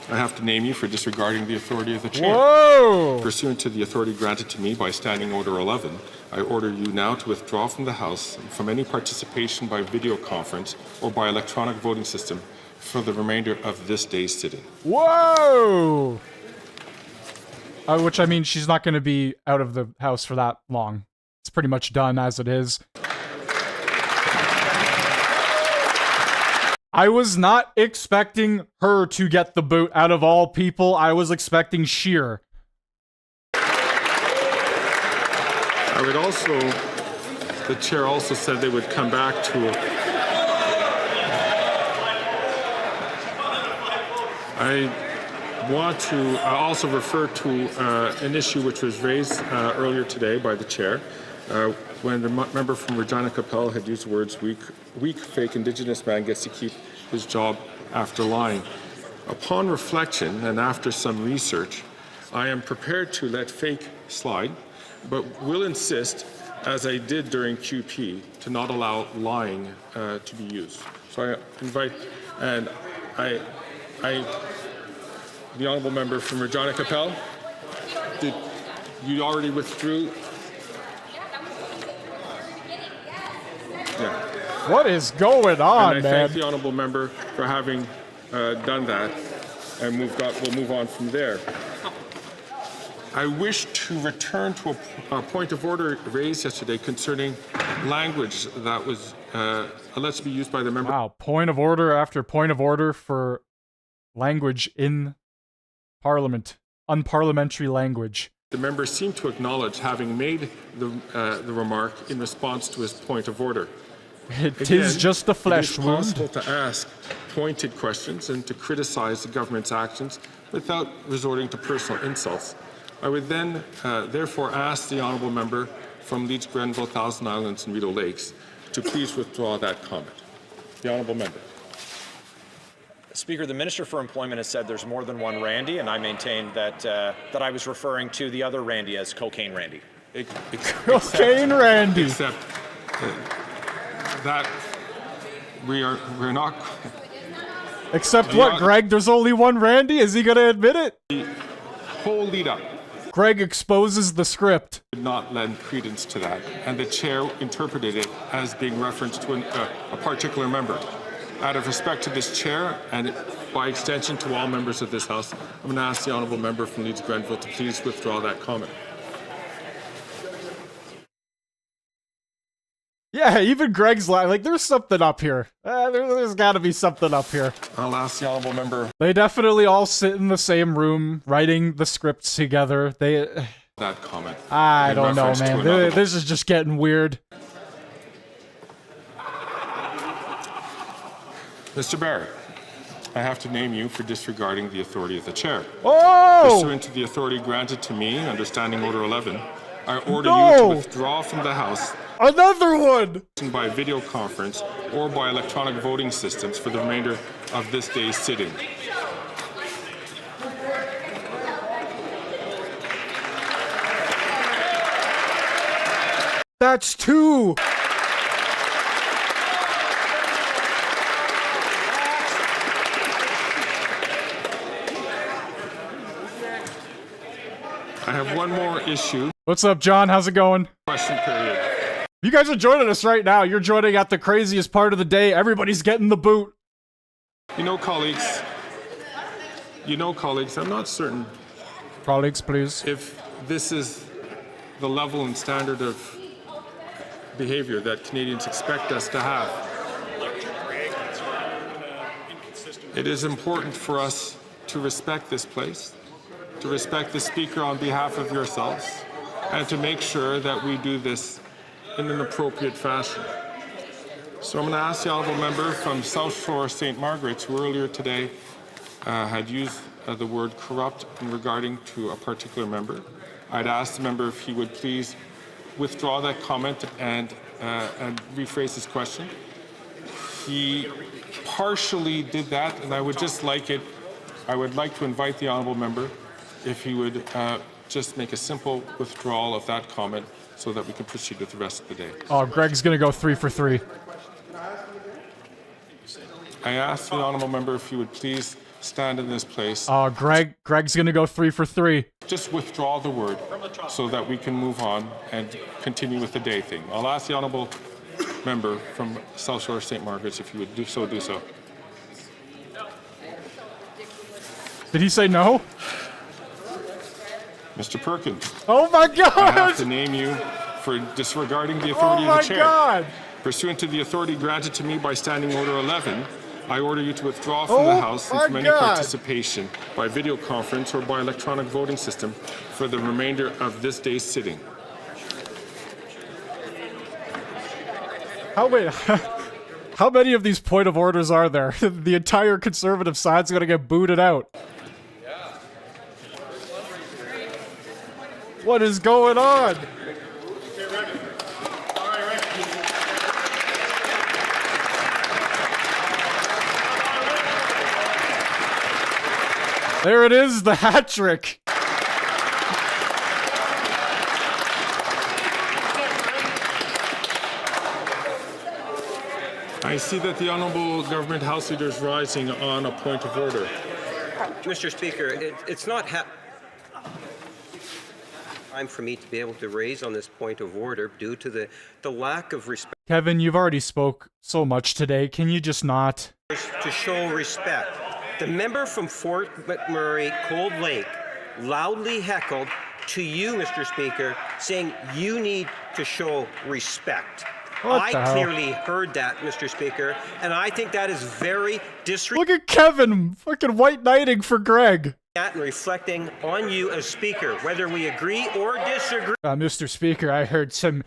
I have to name you for disregarding the authority of the chair. Whoa! Pursuant to the authority granted to me by Standing Order 11, I order you now to withdraw from the House from any participation by video conference or by electronic voting system for the remainder of this day's sitting. Whoa! Which, I mean, she's not going to be out of the House for that long. It's pretty much done as it is. I was not expecting her to get the boot out of all people. I was expecting Scheer. I would also, the chair also said they would come back to I want to also refer to an issue which was raised earlier today by the chair when the member from Regina Capel had used the words weak fake Indigenous man gets to keep his job after lying. Upon reflection and after some research, I am prepared to let fake slide, but will insist, as I did during QP, to not allow lying to be used. So I invite, and I the honourable member from Regina Capel, did you already withdrew? Yeah. What is going on, and I man? thank the honourable member for having done that, and we'll move on from there. I wish to return to a point of order raised yesterday concerning language that was alleged to be used by the member. Wow, point of order after point of order for language in Parliament, unparliamentary language. The member seemed to acknowledge having made the remark in response to his point of order. It is just a flesh wound. It is possible to ask pointed questions and to criticize the government's actions without resorting to personal insults. I would then therefore ask the honourable member from Leeds, Grenville, Thousand Islands and Rideau Lakes to please withdraw that comment. The honourable member. Speaker, the Minister for Employment has said there's more than one Randy, and I maintain that that I was referring to the other Randy as Cocaine Randy. Cocaine Randy. Except that we're not. Except what, Greg? There's only one Randy? Is he going to admit it? The whole lead up. Greg exposes the script. Did not lend credence to that, and the chair interpreted it as being referenced to a particular member. Out of respect to this chair, and by extension to all members of this House, I'm going to ask the honourable member from Leeds Grenville to please withdraw that comment. Yeah, even Greg's like, there's something up here. There's got to be something up here. I'll ask the honourable member. They definitely all sit in the same room, writing the scripts together. That comment. I don't know, man. This is just getting weird. Mr. Barrett, I have to name you for disregarding the authority of the chair. Oh! Pursuant to the authority granted to me under Standing Order 11, I order you to withdraw from the House. Another one! By video conference or by electronic voting systems for the remainder of this day's sitting. That's two! I have one more issue. What's up, John? How's it going? Question period. You guys are joining us right now. You're joining at the craziest part of the day. Everybody's getting the boot. You know, colleagues, I'm not certain. Colleagues, please. If this is the level and standard of behavior that Canadians expect us to have. It is important for us to respect this place, to respect the Speaker on behalf of yourselves, and to make sure that we do this in an appropriate fashion. So I'm going to ask the honourable member from South Shore St. Margaret's, who earlier today had used the word corrupt in regarding to a particular member. I'd ask the member if he would please withdraw that comment and rephrase his question. He partially did that, and I would like to invite the honourable member if he would just make a simple withdrawal of that comment so that we can proceed with the rest of the day. Oh, Greg's gonna go 3 for 3. I ask the honourable member if he would please stand in this place. Oh, Greg's gonna go 3 for 3. Just withdraw the word so that we can move on and continue with the day thing. I'll ask the honourable member from South Shore St. Margaret's if you would do so. Did he say no? Mr. Perkins. Oh my God! I have to name you for disregarding the authority of the chair. Oh my God! Pursuant to the authority granted to me by Standing Order 11, I order you to withdraw from the House and from any participation by video conference or by electronic voting system for the remainder of this day's sitting. How many of these point of orders are there? The entire Conservative side's gonna get booted out. What is going on? There it is, the hat trick. I see that the Honourable Government House Leader is rising on a point of order. Mr. Speaker, it's not time for me to be able to raise on this point of order due to the lack of respect. Kevin, you've already spoke so much today. Can you just not? To show respect. The member from Fort McMurray, Cold Lake, loudly heckled to you, Mr. Speaker, saying you need to show respect. I clearly heard that, Mr. Speaker, and I think that is very disrespectful. Look at Kevin, fucking white knighting for Greg. And reflecting on you as Speaker, whether we agree or disagree. Mr. Speaker, I heard some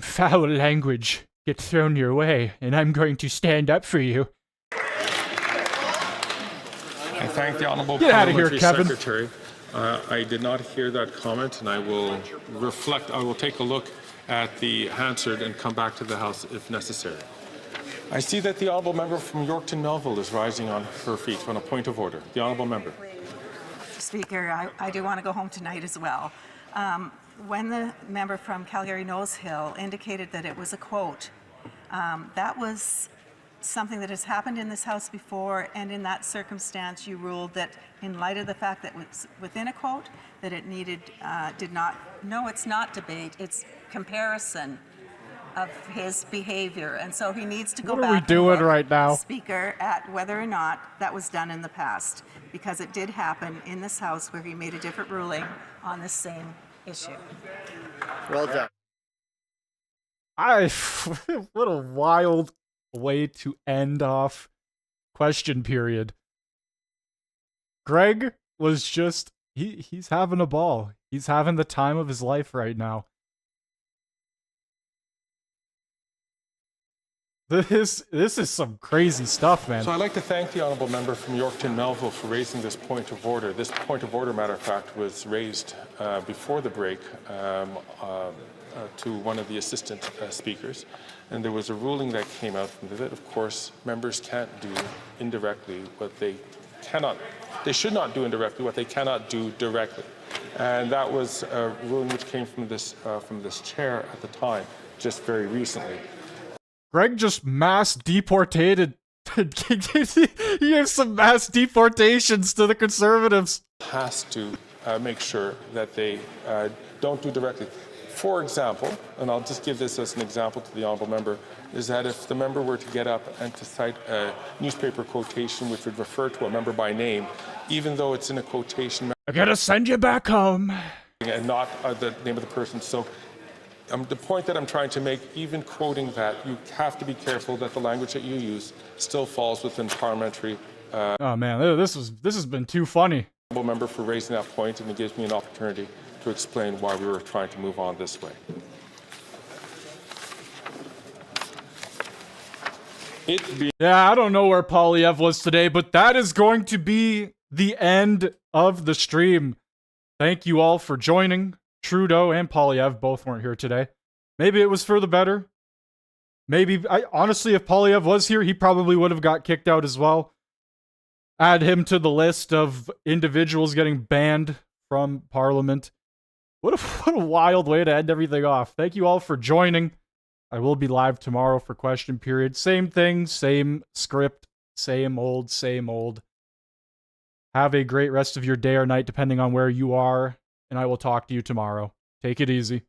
foul language get thrown your way, and I'm going to stand up for you. I thank the Honourable Get out of here, Parliamentary Kevin. Secretary. I did not hear that comment, and I will take a look at the Hansard and come back to the House if necessary. I see that the Honourable Member from Yorkton Melville is rising on her feet on a point of order. The Honourable Member. Speaker, I do want to go home tonight as well. When the member from Calgary Nose Hill indicated that it was a quote, that was something that has happened in this House before, and in that circumstance you ruled that in light of the fact that it was within a quote, that it needed, no, it's not debate, it's comparison of his behavior, and so he needs to go back. What are we doing right now? Speaker, at whether or not that was done in the past, because it did happen in this House where he made a different ruling on this same issue. Well done. What a wild way to end off question period. Greg was just, he's having a ball. He's having the time of his life right now. This is some crazy stuff, man. So I'd like to thank the Honourable Member from Yorkton Melville for raising this point of order. This point of order, matter of fact, was raised before the break to one of the assistant speakers, and there was a ruling that came out from that. Of course, members can't do indirectly what they should not do indirectly what they cannot do directly, and that was a ruling which came from this chair at the time, just very recently. Greg just mass deportated. He has some mass deportations to the Conservatives. Has to make sure that they don't do directly. For example, and I'll just give this as an example to the Honourable Member, is that if the member were to get up and to cite a newspaper quotation which would refer to a member by name, even though it's in a quotation... I gotta send you back home. And not the name of the person. So the point that I'm trying to make, even quoting that, you have to be careful that the language that you use still falls within parliamentary... oh man, this has been too funny. Member for raising that point, and it gives me an opportunity to explain why we were trying to move on this way. Yeah, I don't know where Polyev was today, but that is going to be the end of the stream. Thank you all for joining. Trudeau and Polyev both weren't here today. Maybe it was for the better. Maybe, honestly, if Polyev was here, he probably would have got kicked out as well. Add him to the list of individuals getting banned from Parliament. what a wild way to end everything off. Thank you all for joining. I will be live tomorrow for question period. Same thing, same script, same old, same old. Have a great rest of your day or night, depending on where you are, and I will talk to you tomorrow. Take it easy.